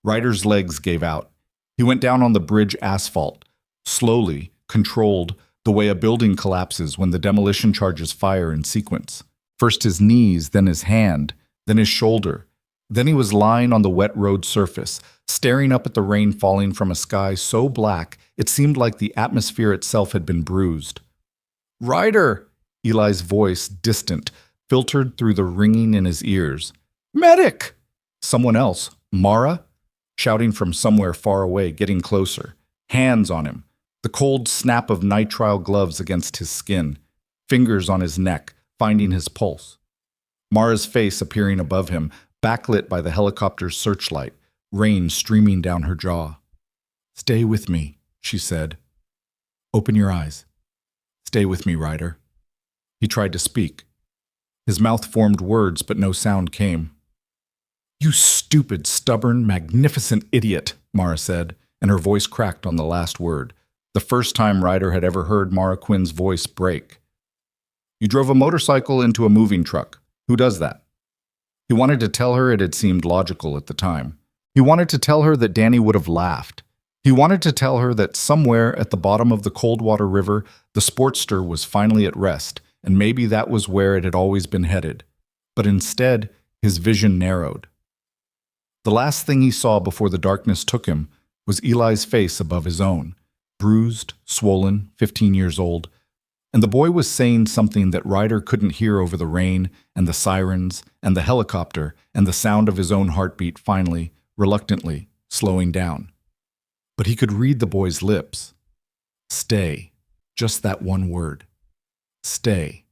Ryder's legs gave out. He went down on the bridge asphalt, slowly, controlled, the way a building collapses when the demolition charges fire in sequence. First his knees, then his hand, then his shoulder. Then he was lying on the wet road surface, staring up at the rain falling from a sky so black it seemed like the atmosphere itself had been bruised. Ryder! Eli's voice, distant, filtered through the ringing in his ears. Medic! Someone else, Mara? Shouting from somewhere far away, getting closer. Hands on him. The cold snap of nitrile gloves against his skin. Fingers on his neck, finding his pulse. Mara's face appearing above him, backlit by the helicopter's searchlight, rain streaming down her jaw. Stay with me, she said. Open your eyes. Stay with me, Ryder. He tried to speak. His mouth formed words, but no sound came. You stupid, stubborn, magnificent idiot, Mara said, and her voice cracked on the last word, the first time Ryder had ever heard Mara Quinn's voice break. You drove a motorcycle into a moving truck. Who does that? He wanted to tell her it had seemed logical at the time. He wanted to tell her that Danny would have laughed. He wanted to tell her that somewhere at the bottom of the Coldwater River, the Sportster was finally at rest, and maybe that was where it had always been headed. But instead, his vision narrowed. The last thing he saw before the darkness took him was Eli's face above his own, bruised, swollen, 15 years old, and the boy was saying something that Ryder couldn't hear over the rain and the sirens and the helicopter and the sound of his own heartbeat finally, reluctantly, slowing down. But he could read the boy's lips. Stay. Just that one word. Stay.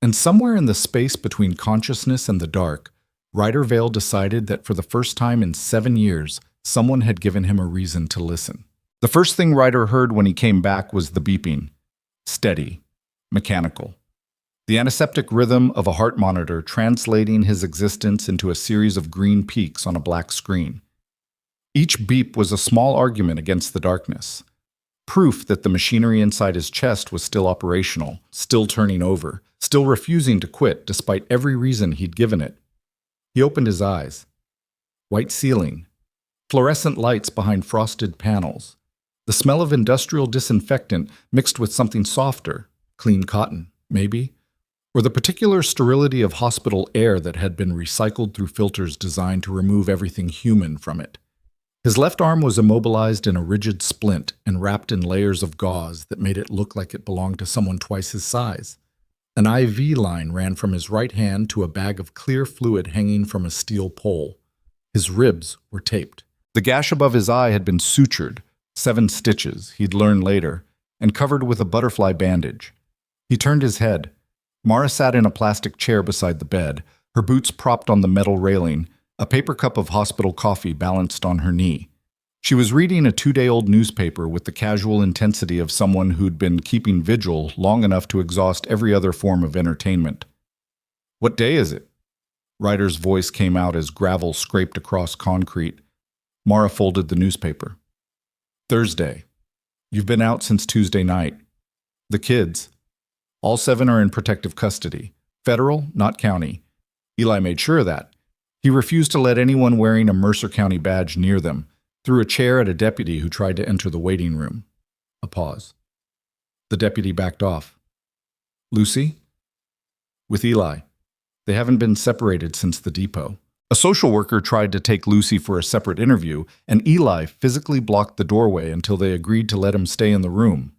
And somewhere in the space between consciousness and the dark, Ryder Vale decided that for the first time in 7 years, someone had given him a reason to listen. The first thing Ryder heard when he came back was the beeping. Steady. Mechanical. The antiseptic rhythm of a heart monitor translating his existence into a series of green peaks on a black screen. Each beep was a small argument against the darkness. Proof that the machinery inside his chest was still operational, still turning over, still refusing to quit despite every reason he'd given it. He opened his eyes. White ceiling. Fluorescent lights behind frosted panels. The smell of industrial disinfectant mixed with something softer, clean cotton, maybe, or the particular sterility of hospital air that had been recycled through filters designed to remove everything human from it. His left arm was immobilized in a rigid splint and wrapped in layers of gauze that made it look like it belonged to someone twice his size. An IV line ran from his right hand to a bag of clear fluid hanging from a steel pole. His ribs were taped. The gash above his eye had been sutured, 7 stitches, he'd learn later, and covered with a butterfly bandage. He turned his head. Mara sat in a plastic chair beside the bed, her boots propped on the metal railing, a paper cup of hospital coffee balanced on her knee. She was reading a 2-day-old newspaper with the casual intensity of someone who'd been keeping vigil long enough to exhaust every other form of entertainment. "What day is it?" Ryder's voice came out as gravel scraped across concrete. Mara folded the newspaper. "Thursday. You've been out since Tuesday night. The kids. All 7 are in protective custody. Federal, not county. Eli made sure of that. He refused to let anyone wearing a Mercer County badge near them, threw a chair at a deputy who tried to enter the waiting room." A pause. The deputy backed off. "Lucy?" "With Eli. They haven't been separated since the depot." A social worker tried to take Lucy for a separate interview, and Eli physically blocked the doorway until they agreed to let him stay in the room.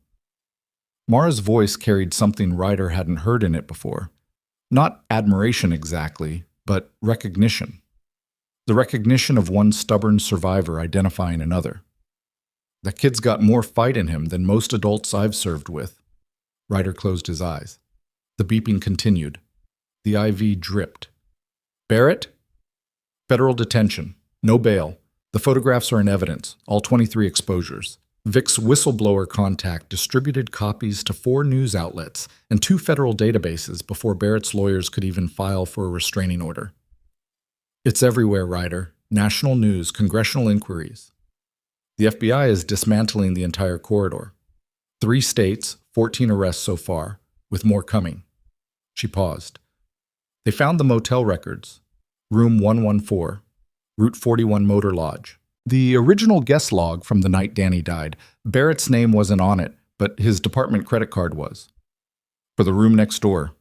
Mara's voice carried something Ryder hadn't heard in it before. Not admiration exactly, but recognition. The recognition of one stubborn survivor identifying another. "That kid's got more fight in him than most adults I've served with." Ryder closed his eyes. The beeping continued. The IV dripped. "Barrett? Federal detention. No bail. The photographs are in evidence, all 23 exposures. Vic's whistleblower contact distributed copies to 4 news outlets and 2 federal databases before Barrett's lawyers could even file for a restraining order. It's everywhere, Ryder. National news, congressional inquiries. The FBI is dismantling the entire corridor. 3 states, 14 arrests so far, with more coming." She paused. "They found the motel records. Room 114, Route 41 Motor Lodge. The original guest log from the night Danny died. Barrett's name wasn't on it, but his department credit card was. For the room next door."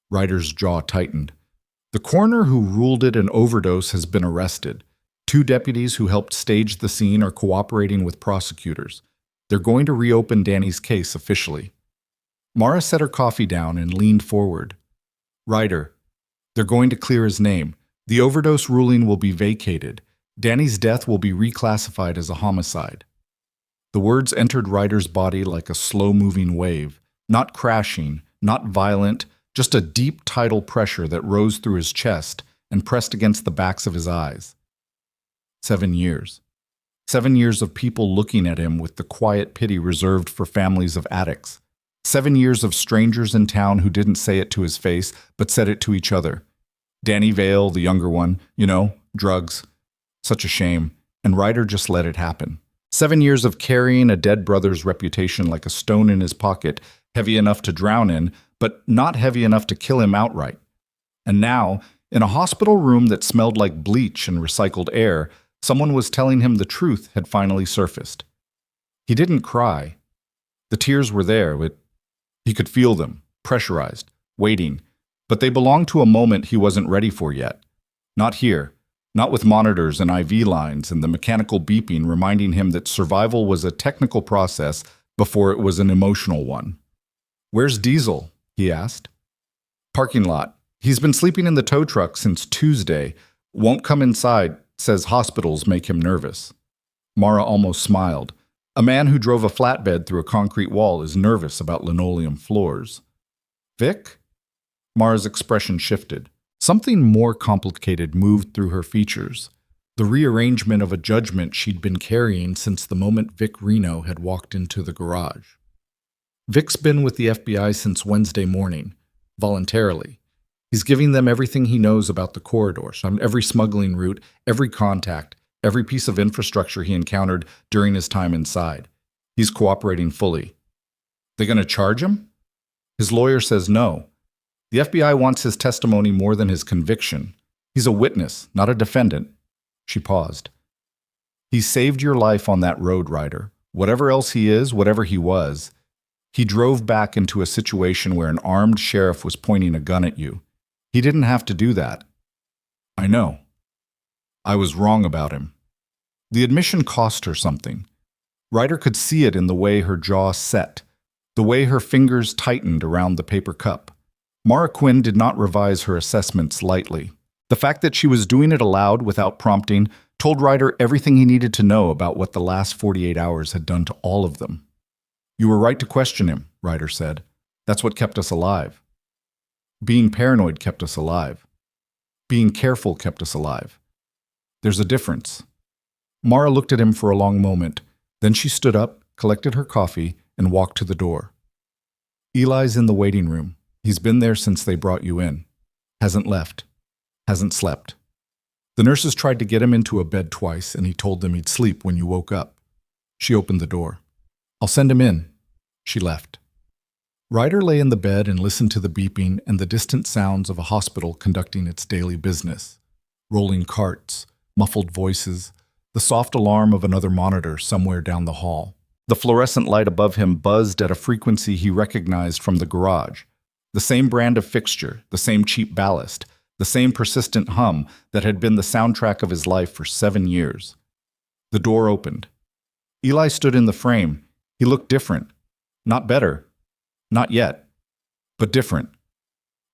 Ryder's jaw tightened. "The coroner who ruled it an overdose has been arrested. 2 deputies who helped stage the scene are cooperating with prosecutors. They're going to reopen Danny's case officially." Mara set her coffee down and leaned forward. "Ryder, they're going to clear his name. The overdose ruling will be vacated. Danny's death will be reclassified as a homicide." The words entered Ryder's body like a slow-moving wave, not crashing, not violent, just a deep tidal pressure that rose through his chest and pressed against the backs of his eyes. 7 years. 7 years of people looking at him with the quiet pity reserved for families of addicts. 7 years of strangers in town who didn't say it to his face, but said it to each other. Danny Vale, the younger one, drugs. Such a shame, and Ryder just let it happen. 7 years of carrying a dead brother's reputation like a stone in his pocket, heavy enough to drown in, but not heavy enough to kill him outright. And now, in a hospital room that smelled like bleach and recycled air, someone was telling him the truth had finally surfaced. He didn't cry. The tears were there, but he could feel them, pressurized, waiting, but they belonged to a moment he wasn't ready for yet. Not here. Not with monitors and IV lines and the mechanical beeping reminding him that survival was a technical process before it was an emotional one. "Where's Diesel?" he asked. "Parking lot. He's been sleeping in the tow truck since Tuesday. Won't come inside, says hospitals make him nervous." Mara almost smiled. A man who drove a flatbed through a concrete wall is nervous about linoleum floors. "Vic?" Mara's expression shifted. Something more complicated moved through her features, the rearrangement of a judgment she'd been carrying since the moment Vic Reno had walked into the garage. Vic's been with the FBI since Wednesday morning, voluntarily. He's giving them everything he knows about the corridor, every smuggling route, every contact, every piece of infrastructure he encountered during his time inside. He's cooperating fully. They gonna charge him? His lawyer says no. The FBI wants his testimony more than his conviction. He's a witness, not a defendant. She paused. He saved your life on that road, Ryder. Whatever else he is, whatever he was. He drove back into a situation where an armed sheriff was pointing a gun at you. He didn't have to do that. I know. I was wrong about him. The admission cost her something. Ryder could see it in the way her jaw set, the way her fingers tightened around the paper cup. Mara Quinn did not revise her assessments lightly. The fact that she was doing it aloud without prompting told Ryder everything he needed to know about what the last 48 hours had done to all of them. "You were right to question him," Ryder said. "That's what kept us alive. Being paranoid kept us alive. Being careful kept us alive. There's a difference." Mara looked at him for a long moment. Then she stood up, collected her coffee, and walked to the door. "Eli's in the waiting room. He's been there since they brought you in. Hasn't left. Hasn't slept. The nurses tried to get him into a bed twice, and he told them he'd sleep when you woke up." She opened the door. "I'll send him in." She left. Ryder lay in the bed and listened to the beeping and the distant sounds of a hospital conducting its daily business. Rolling carts, muffled voices, the soft alarm of another monitor somewhere down the hall. The fluorescent light above him buzzed at a frequency he recognized from the garage. The same brand of fixture, the same cheap ballast, the same persistent hum that had been the soundtrack of his life for 7 years. The door opened. Eli stood in the frame. He looked different. Not better. Not yet. But different.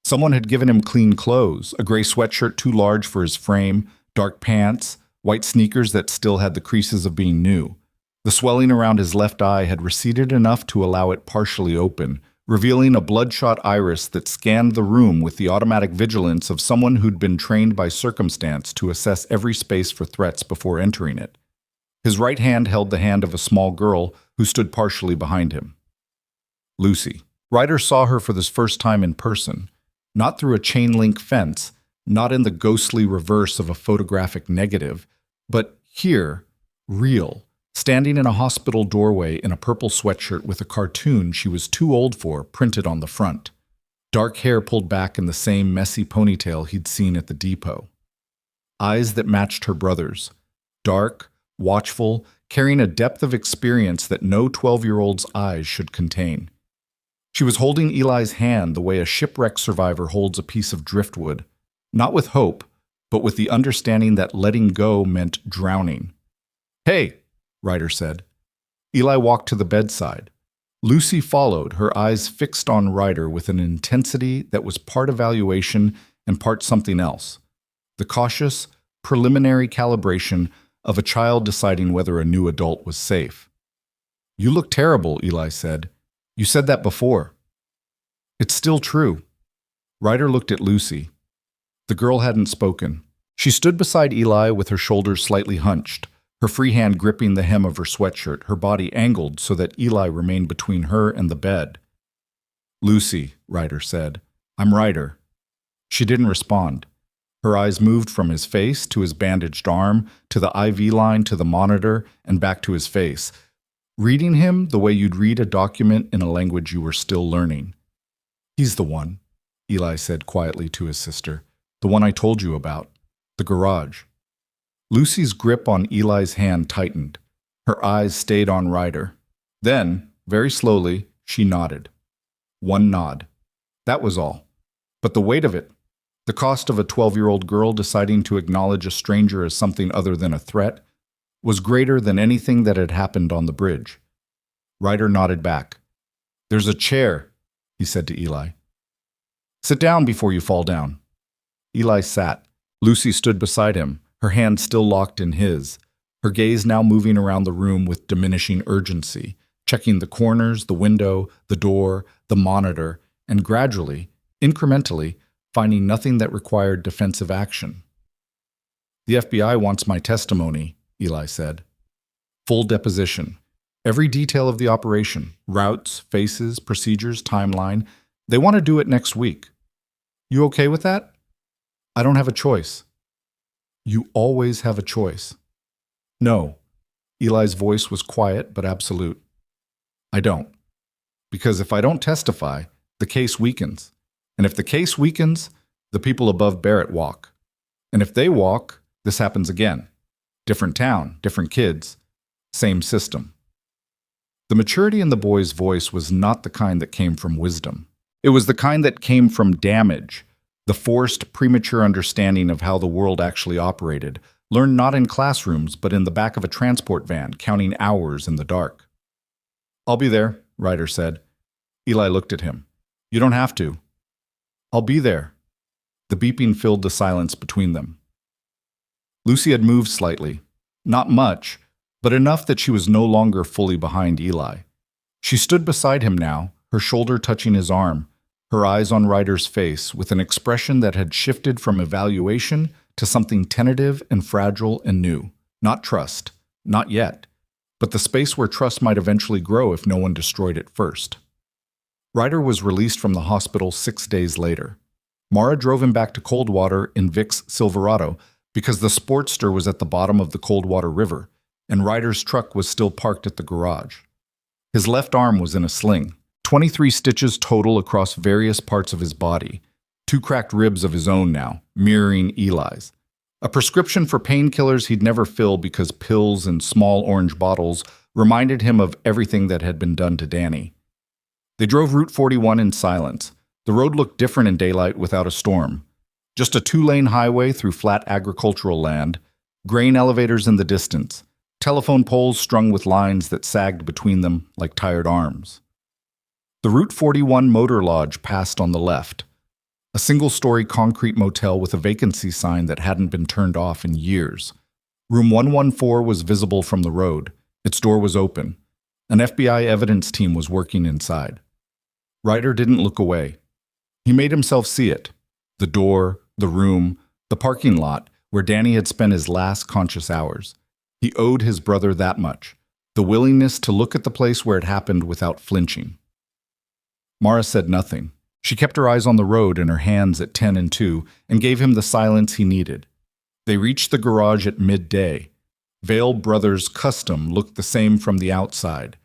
Someone had given him clean clothes, a gray sweatshirt too large for his frame, dark pants, white sneakers that still had the creases of being new. The swelling around his left eye had receded enough to allow it partially open, revealing a bloodshot iris that scanned the room with the automatic vigilance of someone who'd been trained by circumstance to assess every space for threats before entering it. His right hand held the hand of a small girl who stood partially behind him. Lucy. Ryder saw her for this first time in person, not through a chain-link fence, not in the ghostly reverse of a photographic negative, but here, real, standing in a hospital doorway in a purple sweatshirt with a cartoon she was too old for printed on the front. Dark hair pulled back in the same messy ponytail he'd seen at the depot. Eyes that matched her brother's. Dark, watchful, carrying a depth of experience that no 12-year-old's eyes should contain. She was holding Eli's hand the way a shipwreck survivor holds a piece of driftwood, not with hope, but with the understanding that letting go meant drowning. "Hey," Ryder said. Eli walked to the bedside. Lucy followed, her eyes fixed on Ryder with an intensity that was part evaluation and part something else. The cautious, preliminary calibration of a child deciding whether a new adult was safe. "You look terrible," Eli said. "You said that before." "It's still true." Ryder looked at Lucy. The girl hadn't spoken. She stood beside Eli with her shoulders slightly hunched, her free hand gripping the hem of her sweatshirt, her body angled so that Eli remained between her and the bed. "Lucy," Ryder said. "I'm Ryder." She didn't respond. Her eyes moved from his face to his bandaged arm, to the IV line, to the monitor, and back to his face, reading him the way you'd read a document in a language you were still learning. "He's the one," Eli said quietly to his sister. "The one I told you about. The garage." Lucy's grip on Eli's hand tightened. Her eyes stayed on Ryder. Then, very slowly, she nodded. One nod. That was all. But the weight of it, the cost of a 12-year-old girl deciding to acknowledge a stranger as something other than a threat, was greater than anything that had happened on the bridge. Ryder nodded back. "There's a chair," he said to Eli. "Sit down before you fall down." Eli sat. Lucy stood beside him, her hand still locked in his, her gaze now moving around the room with diminishing urgency, checking the corners, the window, the door, the monitor, and gradually, incrementally, finding nothing that required defensive action. "The FBI wants my testimony," Eli said. "Full deposition. Every detail of the operation, routes, faces, procedures, timeline. They want to do it next week. You okay with that?" "I don't have a choice." "You always have a choice." "No." Eli's voice was quiet but absolute. "I don't. Because if I don't testify, the case weakens. And if the case weakens, the people above Barrett walk. And if they walk, this happens again. Different town, different kids, same system." The maturity in the boy's voice was not the kind that came from wisdom. It was the kind that came from damage, the forced, premature understanding of how the world actually operated, learned not in classrooms but in the back of a transport van, counting hours in the dark. "I'll be there," Ryder said. Eli looked at him. "You don't have to." I'll be there. The beeping filled the silence between them. Lucy had moved slightly. Not much, but enough that she was no longer fully behind Eli. She stood beside him now, her shoulder touching his arm, her eyes on Ryder's face with an expression that had shifted from evaluation to something tentative and fragile and new. Not trust. Not yet. But the space where trust might eventually grow if no one destroyed it first. Ryder was released from the hospital 6 days later. Mara drove him back to Coldwater in Vic's Silverado because the Sportster was at the bottom of the Coldwater River, and Ryder's truck was still parked at the garage. His left arm was in a sling, 23 stitches total across various parts of his body, 2 cracked ribs of his own now, mirroring Eli's. A prescription for painkillers he'd never fill because pills in small orange bottles reminded him of everything that had been done to Danny. They drove Route 41 in silence. The road looked different in daylight without a storm. Just a 2-lane highway through flat agricultural land, grain elevators in the distance, telephone poles strung with lines that sagged between them like tired arms. The Route 41 motor lodge passed on the left, a single-story concrete motel with a vacancy sign that hadn't been turned off in years. Room 114 was visible from the road. Its door was open. An FBI evidence team was working inside. Ryder didn't look away. He made himself see it. The door, the room, the parking lot where Danny had spent his last conscious hours. He owed his brother that much, the willingness to look at the place where it happened without flinching. Mara said nothing. She kept her eyes on the road and her hands at 10 and 2 and gave him the silence he needed. They reached the garage at midday. Vale Brothers Custom looked the same from the outside.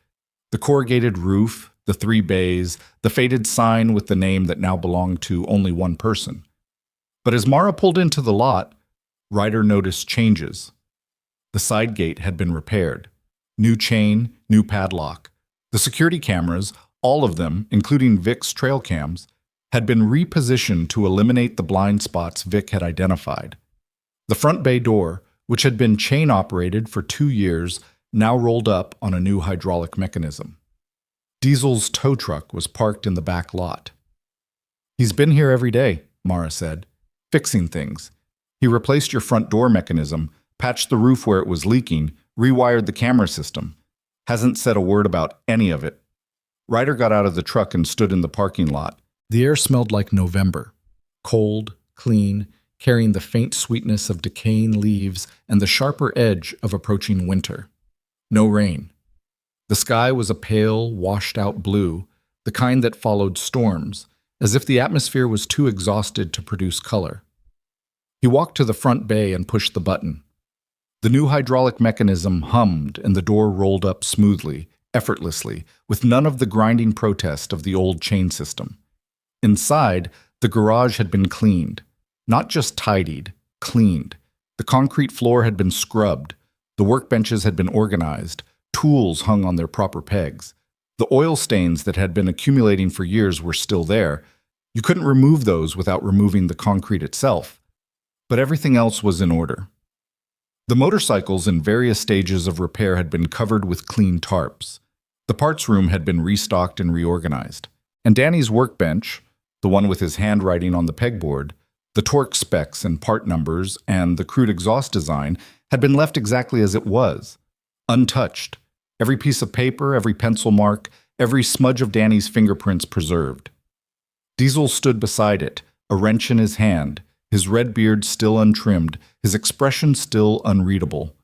The corrugated roof, the 3 bays, the faded sign with the name that now belonged to only one person. But as Mara pulled into the lot, Ryder noticed changes. The side gate had been repaired. New chain, new padlock. The security cameras, all of them, including Vic's trail cams, had been repositioned to eliminate the blind spots Vic had identified. The front bay door, which had been chain-operated for 2 years, now rolled up on a new hydraulic mechanism. Diesel's tow truck was parked in the back lot. "He's been here every day," Mara said, "fixing things. He replaced your front door mechanism, patched the roof where it was leaking, rewired the camera system. Hasn't said a word about any of it." Ryder got out of the truck and stood in the parking lot. The air smelled like November. Cold, clean, carrying the faint sweetness of decaying leaves and the sharper edge of approaching winter. No rain. The sky was a pale, washed-out blue, the kind that followed storms, as if the atmosphere was too exhausted to produce color. He walked to the front bay and pushed the button. The new hydraulic mechanism hummed and the door rolled up smoothly, effortlessly, with none of the grinding protest of the old chain system. Inside, the garage had been cleaned. Not just tidied, cleaned. The concrete floor had been scrubbed. The workbenches had been organized. Tools hung on their proper pegs. The oil stains that had been accumulating for years were still there. You couldn't remove those without removing the concrete itself. But everything else was in order. The motorcycles in various stages of repair had been covered with clean tarps. The parts room had been restocked and reorganized. And Danny's workbench, the one with his handwriting on the pegboard, the torque specs and part numbers, and the crude exhaust design, had been left exactly as it was, untouched. Every piece of paper, every pencil mark, every smudge of Danny's fingerprints preserved. Diesel stood beside it, a wrench in his hand, his red beard still untrimmed, his expression still unreadable.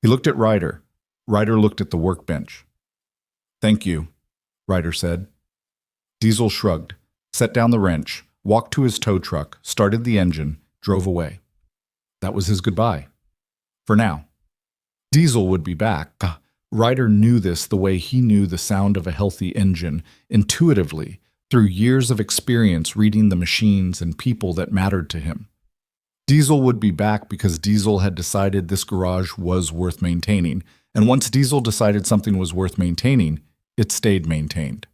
He looked at Ryder. Ryder looked at the workbench. "Thank you," Ryder said. Diesel shrugged, set down the wrench, walked to his tow truck, started the engine, drove away. That was his goodbye. For now. Diesel would be back. Ryder knew this the way he knew the sound of a healthy engine, intuitively, through years of experience reading the machines and people that mattered to him. Diesel would be back because Diesel had decided this garage was worth maintaining, and once Diesel decided something was worth maintaining, it stayed maintained.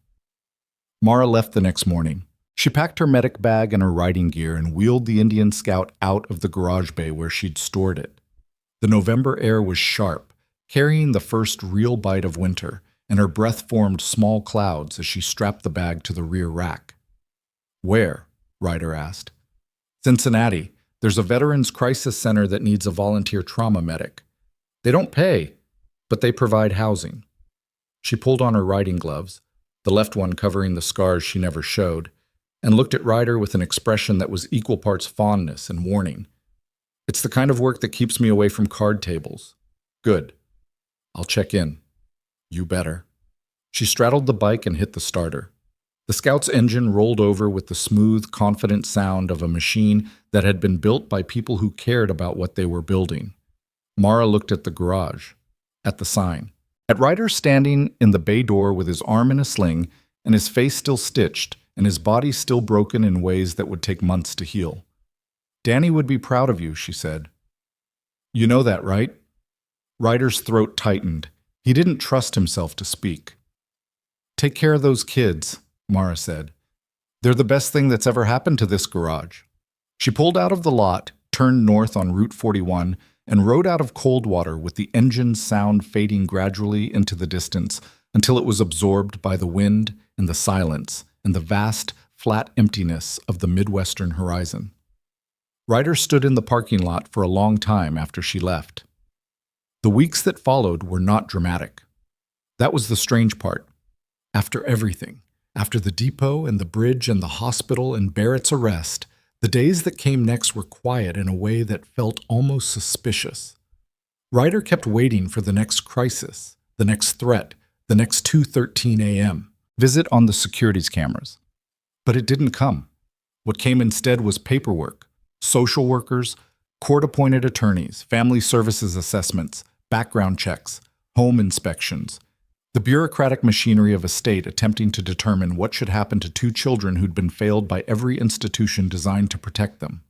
Mara left the next morning. She packed her medic bag and her riding gear and wheeled the Indian Scout out of the garage bay where she'd stored it. The November air was sharp, carrying the first real bite of winter, and her breath formed small clouds as she strapped the bag to the rear rack. Where? Ryder asked. Cincinnati. There's a veterans crisis center that needs a volunteer trauma medic. They don't pay, but they provide housing. She pulled on her riding gloves, the left one covering the scars she never showed, and looked at Ryder with an expression that was equal parts fondness and warning. It's the kind of work that keeps me away from card tables. Good. I'll check in. You better. She straddled the bike and hit the starter. The Scout's engine rolled over with the smooth, confident sound of a machine that had been built by people who cared about what they were building. Mara looked at the garage, at the sign, at Ryder standing in the bay door with his arm in a sling and his face still stitched and his body still broken in ways that would take months to heal. Danny would be proud of you, she said. You know that, right? Ryder's throat tightened. He didn't trust himself to speak. Take care of those kids, Mara said. They're the best thing that's ever happened to this garage. She pulled out of the lot, turned north on Route 41, and rode out of Coldwater with the engine's sound fading gradually into the distance until it was absorbed by the wind and the silence and the vast, flat emptiness of the Midwestern horizon. Ryder stood in the parking lot for a long time after she left. The weeks that followed were not dramatic. That was the strange part. After everything, after the depot and the bridge and the hospital and Barrett's arrest, the days that came next were quiet in a way that felt almost suspicious. Ryder kept waiting for the next crisis, the next threat, the next 2:13 a.m. visit on the securities cameras. But it didn't come. What came instead was paperwork, social workers, court-appointed attorneys, family services assessments, background checks, home inspections, the bureaucratic machinery of a state attempting to determine what should happen to two children who'd been failed by every institution designed to protect them.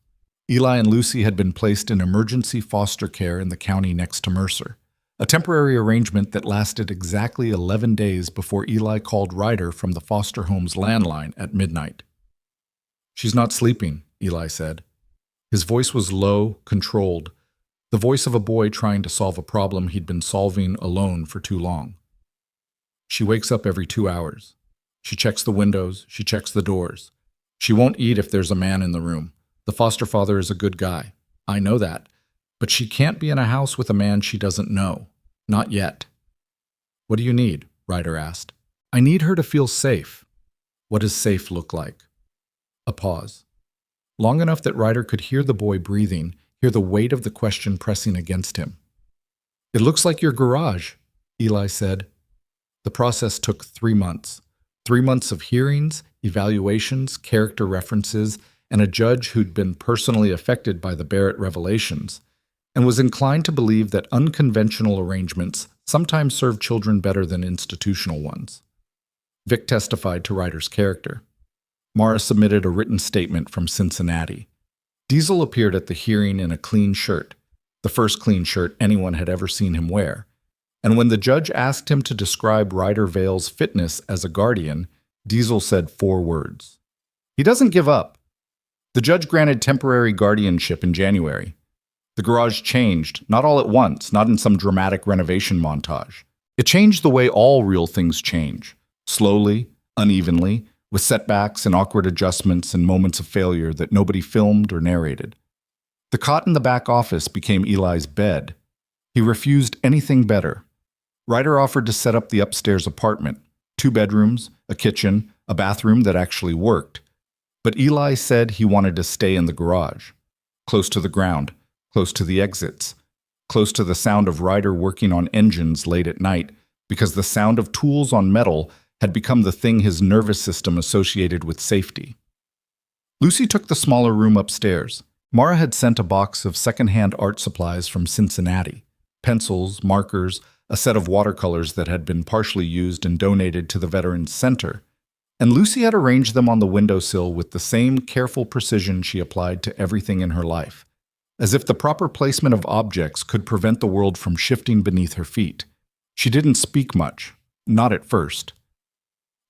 Eli and Lucy had been placed in emergency foster care in the county next to Mercer, a temporary arrangement that lasted exactly 11 days before Eli called Ryder from the foster home's landline at midnight. She's not sleeping, Eli said. His voice was low, controlled, the voice of a boy trying to solve a problem he'd been solving alone for too long. She wakes up every 2 hours. She checks the windows, she checks the doors. She won't eat if there's a man in the room. The foster father is a good guy. I know that. But she can't be in a house with a man she doesn't know. Not yet. What do you need? Ryder asked. I need her to feel safe. What does safe look like? A pause. Long enough that Ryder could hear the boy breathing, hear the weight of the question pressing against him. It looks like your garage, Eli said. The process took 3 months. 3 months of hearings, evaluations, character references, and a judge who'd been personally affected by the Barrett revelations, and was inclined to believe that unconventional arrangements sometimes serve children better than institutional ones. Vic testified to Ryder's character. Mara submitted a written statement from Cincinnati. Diesel appeared at the hearing in a clean shirt, the first clean shirt anyone had ever seen him wear. And when the judge asked him to describe Ryder Vale's fitness as a guardian, Diesel said 4 words. He doesn't give up. The judge granted temporary guardianship in January. The garage changed, not all at once, not in some dramatic renovation montage. It changed the way all real things change, slowly, unevenly, with setbacks and awkward adjustments and moments of failure that nobody filmed or narrated. The cot in the back office became Eli's bed. He refused anything better. Ryder offered to set up the upstairs apartment, 2 bedrooms, a kitchen, a bathroom that actually worked. But Eli said he wanted to stay in the garage, close to the ground, close to the exits, close to the sound of Ryder working on engines late at night, because the sound of tools on metal had become the thing his nervous system associated with safety. Lucy took the smaller room upstairs. Mara had sent a box of secondhand art supplies from Cincinnati, pencils, markers, a set of watercolors that had been partially used and donated to the Veterans Center, and Lucy had arranged them on the windowsill with the same careful precision she applied to everything in her life, as if the proper placement of objects could prevent the world from shifting beneath her feet. She didn't speak much, not at first.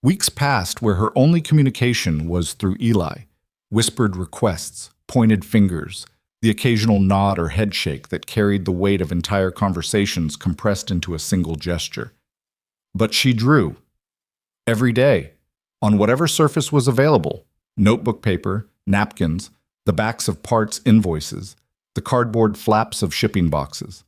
Weeks passed where her only communication was through Eli, whispered requests, pointed fingers, the occasional nod or head shake that carried the weight of entire conversations compressed into a single gesture. But she drew. Every day, on whatever surface was available, notebook paper, napkins, the backs of parts invoices, the cardboard flaps of shipping boxes.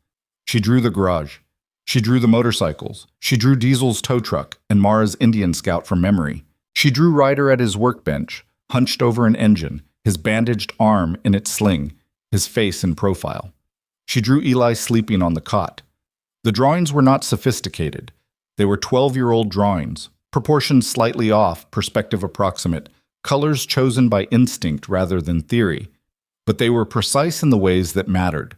She drew the garage. She drew the motorcycles. She drew Diesel's tow truck and Mara's Indian Scout from memory. She drew Ryder at his workbench, hunched over an engine, his bandaged arm in its sling, his face in profile. She drew Eli sleeping on the cot. The drawings were not sophisticated. They were 12-year-old drawings, proportions slightly off, perspective approximate, colors chosen by instinct rather than theory. But they were precise in the ways that mattered.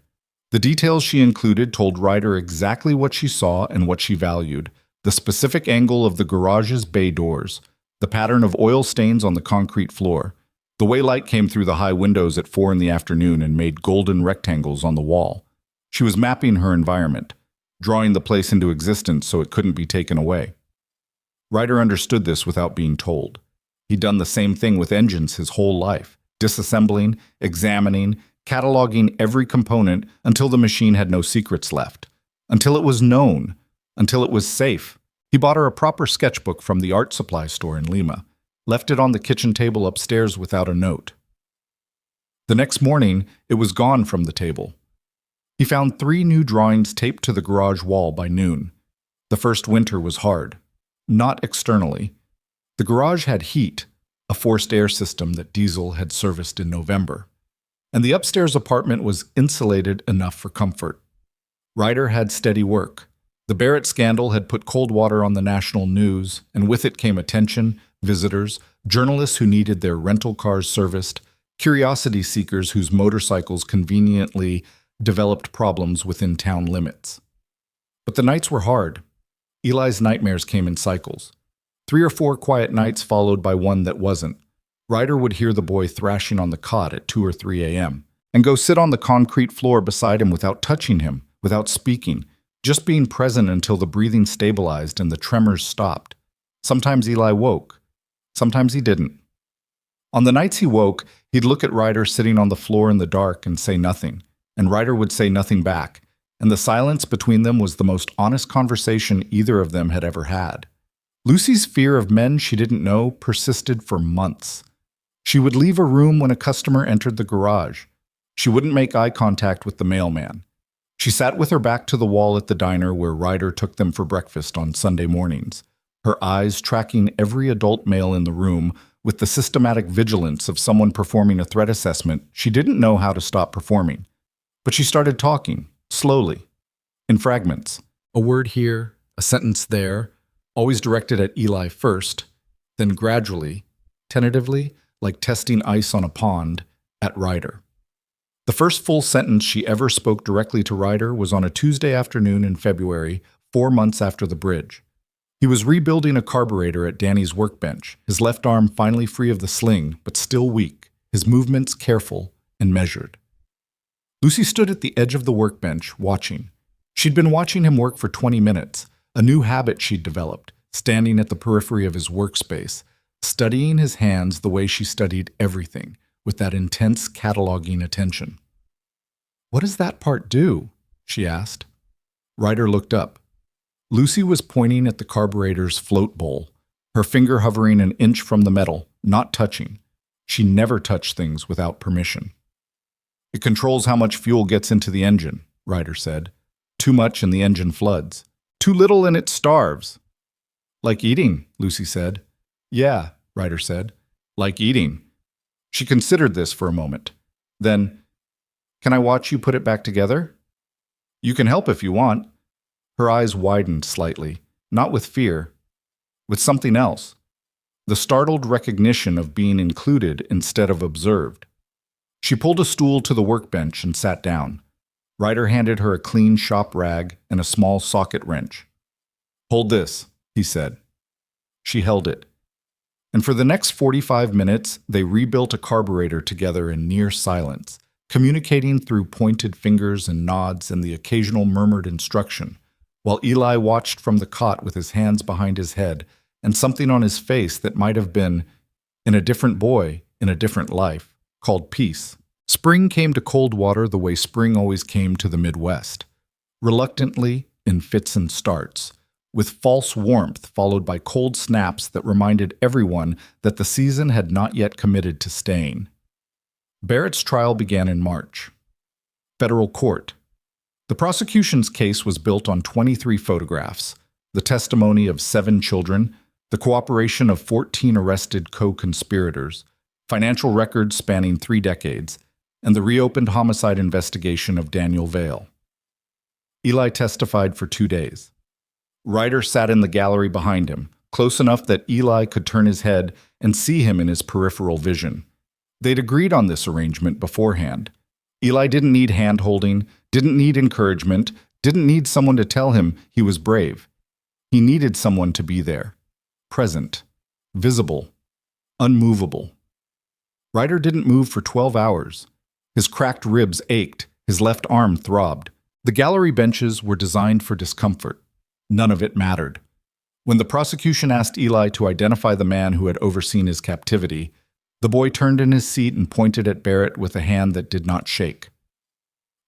The details she included told Ryder exactly what she saw and what she valued: the specific angle of the garage's bay doors, the pattern of oil stains on the concrete floor, the way light came through the high windows at 4 in the afternoon and made golden rectangles on the wall. She was mapping her environment, drawing the place into existence so it couldn't be taken away. Ryder understood this without being told. He'd done the same thing with engines his whole life, disassembling, examining, cataloging every component until the machine had no secrets left, until it was known, until it was safe. He bought her a proper sketchbook from the art supply store in Lima, left it on the kitchen table upstairs without a note. The next morning, it was gone from the table. He found 3 new drawings taped to the garage wall by noon. The first winter was hard. Not externally. The garage had heat, a forced air system that Diesel had serviced in November. And the upstairs apartment was insulated enough for comfort. Ryder had steady work. The Barrett scandal had put cold water on the national news, and with it came attention, visitors, journalists who needed their rental cars serviced, curiosity seekers whose motorcycles conveniently developed problems within town limits. But the nights were hard. Eli's nightmares came in cycles. 3 or 4 quiet nights followed by one that wasn't. Ryder would hear the boy thrashing on the cot at 2 or 3 a.m. and go sit on the concrete floor beside him without touching him, without speaking, just being present until the breathing stabilized and the tremors stopped. Sometimes Eli woke. Sometimes he didn't. On the nights he woke, he'd look at Ryder sitting on the floor in the dark and say nothing, and Ryder would say nothing back, and the silence between them was the most honest conversation either of them had ever had. Lucy's fear of men she didn't know persisted for months. She would leave a room when a customer entered the garage. She wouldn't make eye contact with the mailman. She sat with her back to the wall at the diner where Ryder took them for breakfast on Sunday mornings, her eyes tracking every adult male in the room with the systematic vigilance of someone performing a threat assessment she didn't know how to stop performing. But she started talking, slowly, in fragments. A word here, a sentence there, always directed at Eli first, then gradually, tentatively, like testing ice on a pond, at Ryder. The first full sentence she ever spoke directly to Ryder was on a Tuesday afternoon in February, 4 months after the bridge. He was rebuilding a carburetor at Danny's workbench, his left arm finally free of the sling, but still weak, his movements careful and measured. Lucy stood at the edge of the workbench, watching. She'd been watching him work for 20 minutes, a new habit she'd developed, standing at the periphery of his workspace, studying his hands the way she studied everything, with that intense cataloging attention. "What does that part do?" she asked. Ryder looked up. Lucy was pointing at the carburetor's float bowl, her finger hovering an inch from the metal, not touching. She never touched things without permission. "It controls how much fuel gets into the engine," Ryder said. "Too much and the engine floods. Too little and it starves." "Like eating," Lucy said. "Yeah," Ryder said. "Like eating." She considered this for a moment. Then, "Can I watch you put it back together?" "You can help if you want." Her eyes widened slightly, not with fear, with something else. The startled recognition of being included instead of observed. She pulled a stool to the workbench and sat down. Ryder handed her a clean shop rag and a small socket wrench. "Hold this," he said. She held it. And for the next 45 minutes, they rebuilt a carburetor together in near silence, communicating through pointed fingers and nods and the occasional murmured instruction, while Eli watched from the cot with his hands behind his head and something on his face that might have been, in a different boy, in a different life, called peace. Spring came to Coldwater the way spring always came to the Midwest, reluctantly, in fits and starts, with false warmth followed by cold snaps that reminded everyone that the season had not yet committed to staying. Barrett's trial began in March. Federal court. The prosecution's case was built on 23 photographs, the testimony of 7 children, the cooperation of 14 arrested co-conspirators, financial records spanning 3 decades, and the reopened homicide investigation of Daniel Vale. Eli testified for 2 days. Ryder sat in the gallery behind him, close enough that Eli could turn his head and see him in his peripheral vision. They'd agreed on this arrangement beforehand. Eli didn't need hand-holding, didn't need encouragement, didn't need someone to tell him he was brave. He needed someone to be there, present, visible, unmovable. Ryder didn't move for 12 hours. His cracked ribs ached, his left arm throbbed. The gallery benches were designed for discomfort. None of it mattered. When the prosecution asked Eli to identify the man who had overseen his captivity, the boy turned in his seat and pointed at Barrett with a hand that did not shake.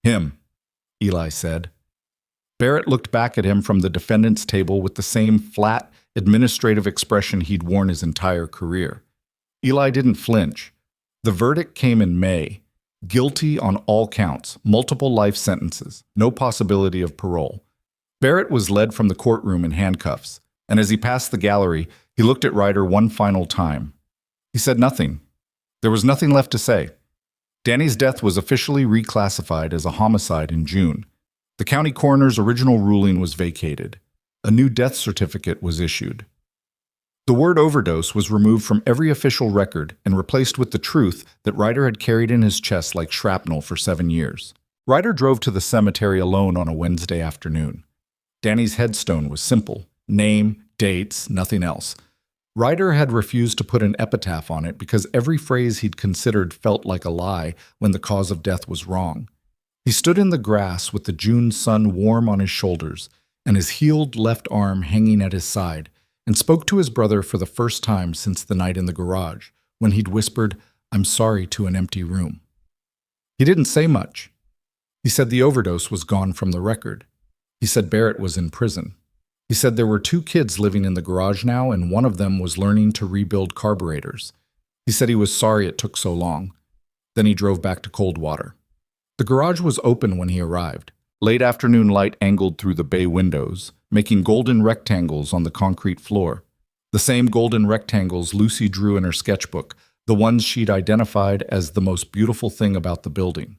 "Him," Eli said. Barrett looked back at him from the defendant's table with the same flat, administrative expression he'd worn his entire career. Eli didn't flinch. The verdict came in May. Guilty on all counts, multiple life sentences, no possibility of parole. Barrett was led from the courtroom in handcuffs, and as he passed the gallery, he looked at Ryder one final time. He said nothing. There was nothing left to say. Danny's death was officially reclassified as a homicide in June. The county coroner's original ruling was vacated. A new death certificate was issued. The word overdose was removed from every official record and replaced with the truth that Ryder had carried in his chest like shrapnel for 7 years. Ryder drove to the cemetery alone on a Wednesday afternoon. Danny's headstone was simple. Name, dates, nothing else. Ryder had refused to put an epitaph on it because every phrase he'd considered felt like a lie when the cause of death was wrong. He stood in the grass with the June sun warm on his shoulders and his healed left arm hanging at his side, and spoke to his brother for the first time since the night in the garage, when he'd whispered, "I'm sorry," to an empty room. He didn't say much. He said the overdose was gone from the record. He said Barrett was in prison. He said there were 2 kids living in the garage now, and one of them was learning to rebuild carburetors. He said he was sorry it took so long. Then he drove back to Coldwater. The garage was open when he arrived. Late afternoon light angled through the bay windows, making golden rectangles on the concrete floor. The same golden rectangles Lucy drew in her sketchbook, the ones she'd identified as the most beautiful thing about the building.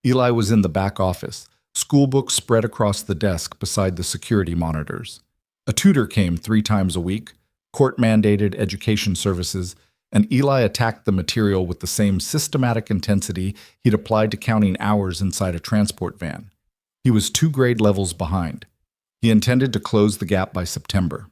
Eli was in the back office, schoolbooks spread across the desk beside the security monitors. A tutor came 3 times a week, court-mandated education services, and Eli attacked the material with the same systematic intensity he'd applied to counting hours inside a transport van. He was 2 grade levels behind. He intended to close the gap by September.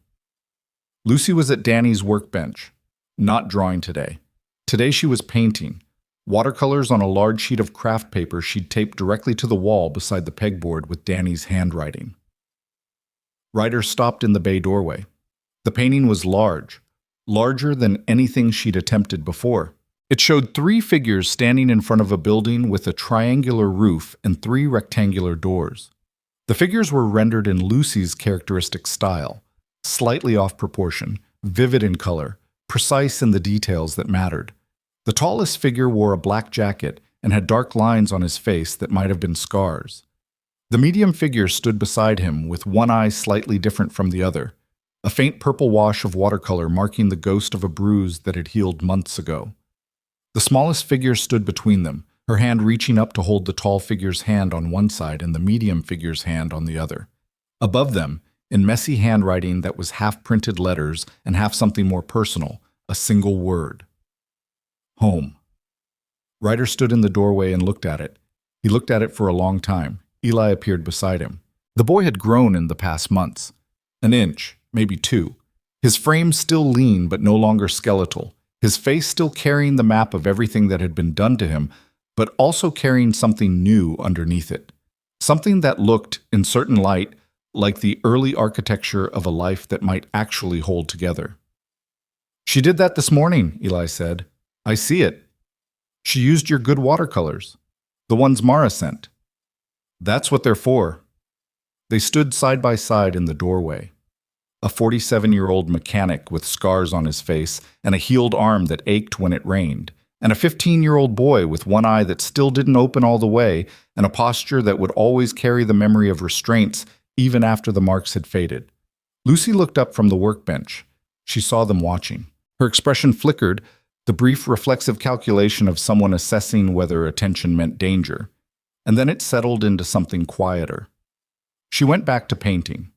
Lucy was at Danny's workbench, not drawing today. Today she was painting. Watercolors on a large sheet of craft paper she'd taped directly to the wall beside the pegboard with Danny's handwriting. Ryder stopped in the bay doorway. The painting was large, larger than anything she'd attempted before. It showed 3 figures standing in front of a building with a triangular roof and 3 rectangular doors. The figures were rendered in Lucy's characteristic style, slightly off proportion, vivid in color, precise in the details that mattered. The tallest figure wore a black jacket and had dark lines on his face that might have been scars. The medium figure stood beside him with one eye slightly different from the other, a faint purple wash of watercolor marking the ghost of a bruise that had healed months ago. The smallest figure stood between them, her hand reaching up to hold the tall figure's hand on one side and the medium figure's hand on the other. Above them, in messy handwriting that was half printed letters and half something more personal, a single word. Home. Ryder stood in the doorway and looked at it. He looked at it for a long time. Eli appeared beside him. The boy had grown in the past months. 1 inch, maybe 2. His frame still lean but no longer skeletal. His face still carrying the map of everything that had been done to him, but also carrying something new underneath it. Something that looked, in certain light, like the early architecture of a life that might actually hold together. "She did that this morning," Eli said. "I see it. She used your good watercolors, the ones Mara sent." "That's what they're for." They stood side by side in the doorway. A 47-year-old mechanic with scars on his face and a healed arm that ached when it rained, and a 15-year-old boy with one eye that still didn't open all the way and a posture that would always carry the memory of restraints even after the marks had faded. Lucy looked up from the workbench. She saw them watching. Her expression flickered, the brief reflexive calculation of someone assessing whether attention meant danger, and then it settled into something quieter. She went back to painting.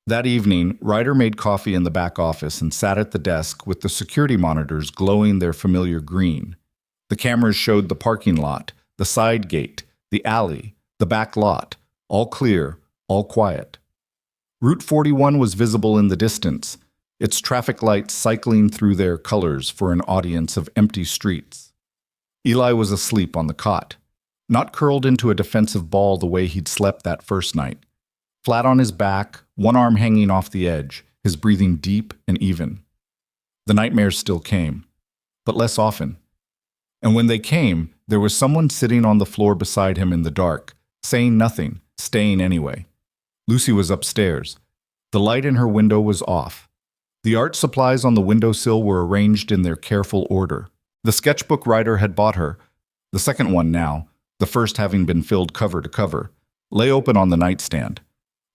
That evening, Ryder made coffee in the back office and sat at the desk with the security monitors glowing their familiar green. The cameras showed the parking lot, the side gate, the alley, the back lot, all clear, all quiet. Route 41 was visible in the distance, its traffic lights cycling through their colors for an audience of empty streets. Eli was asleep on the cot, not curled into a defensive ball the way he'd slept that first night. Flat on his back, one arm hanging off the edge, his breathing deep and even. The nightmares still came, but less often. And when they came, there was someone sitting on the floor beside him in the dark, saying nothing, staying anyway. Lucy was upstairs. The light in her window was off. The art supplies on the windowsill were arranged in their careful order. The sketchbook Ryder had bought her, the second one now, the first having been filled cover to cover, lay open on the nightstand.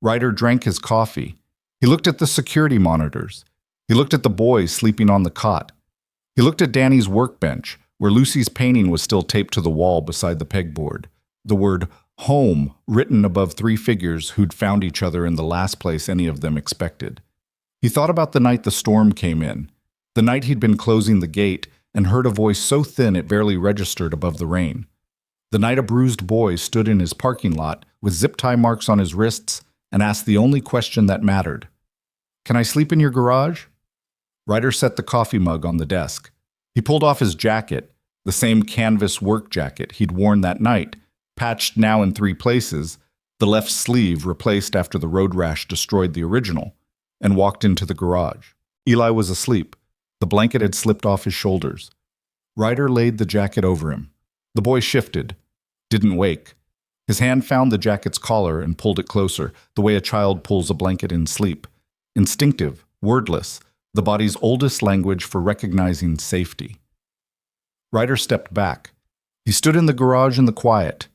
Ryder drank his coffee. He looked at the security monitors. He looked at the boy sleeping on the cot. He looked at Danny's workbench, where Lucy's painting was still taped to the wall beside the pegboard. The word home written above three figures who'd found each other in the last place any of them expected. He thought about the night the storm came in, the night he'd been closing the gate and heard a voice so thin it barely registered above the rain. The night a bruised boy stood in his parking lot with zip-tie marks on his wrists and asked the only question that mattered. "Can I sleep in your garage?" Ryder set the coffee mug on the desk. He pulled off his jacket, the same canvas work jacket he'd worn that night, patched now in 3 places, the left sleeve replaced after the road rash destroyed the original, and walked into the garage. Eli was asleep. The blanket had slipped off his shoulders. Ryder laid the jacket over him. The boy shifted, didn't wake. His hand found the jacket's collar and pulled it closer, the way a child pulls a blanket in sleep. Instinctive, wordless, the body's oldest language for recognizing safety. Ryder stepped back. He stood in the garage in the quiet,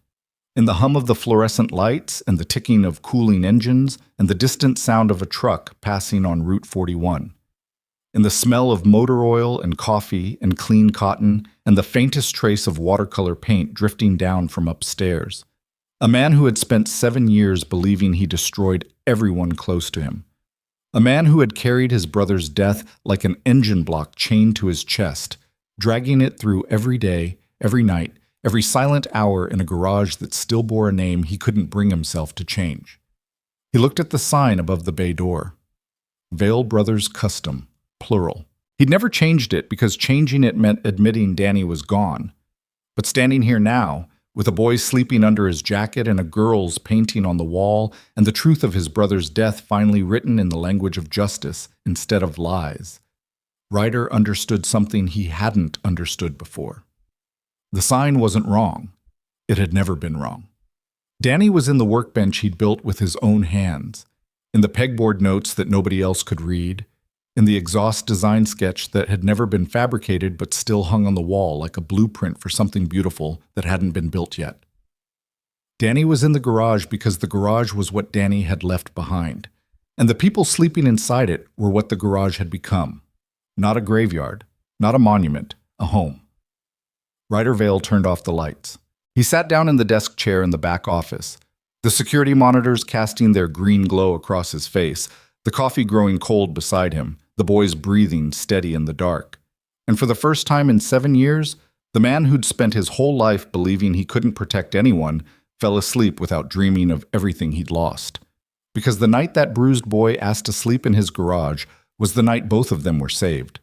in the hum of the fluorescent lights and the ticking of cooling engines and the distant sound of a truck passing on Route 41. In the smell of motor oil and coffee and clean cotton and the faintest trace of watercolor paint drifting down from upstairs. A man who had spent 7 years believing he destroyed everyone close to him. A man who had carried his brother's death like an engine block chained to his chest, dragging it through every day, every night, every silent hour in a garage that still bore a name he couldn't bring himself to change. He looked at the sign above the bay door. Vale Brothers Custom, plural. He'd never changed it because changing it meant admitting Danny was gone. But standing here now, with a boy sleeping under his jacket and a girl's painting on the wall, and the truth of his brother's death finally written in the language of justice instead of lies, Ryder understood something he hadn't understood before. The sign wasn't wrong. It had never been wrong. Danny was in the workbench he'd built with his own hands, in the pegboard notes that nobody else could read, in the exhaust design sketch that had never been fabricated but still hung on the wall like a blueprint for something beautiful that hadn't been built yet. Danny was in the garage because the garage was what Danny had left behind, and the people sleeping inside it were what the garage had become. Not a graveyard, not a monument, a home. Ryder Vale turned off the lights. He sat down in the desk chair in the back office, the security monitors casting their green glow across his face, the coffee growing cold beside him, the boy's breathing steady in the dark. And for the first time in 7 years, the man who'd spent his whole life believing he couldn't protect anyone fell asleep without dreaming of everything he'd lost. Because the night that bruised boy asked to sleep in his garage was the night both of them were saved.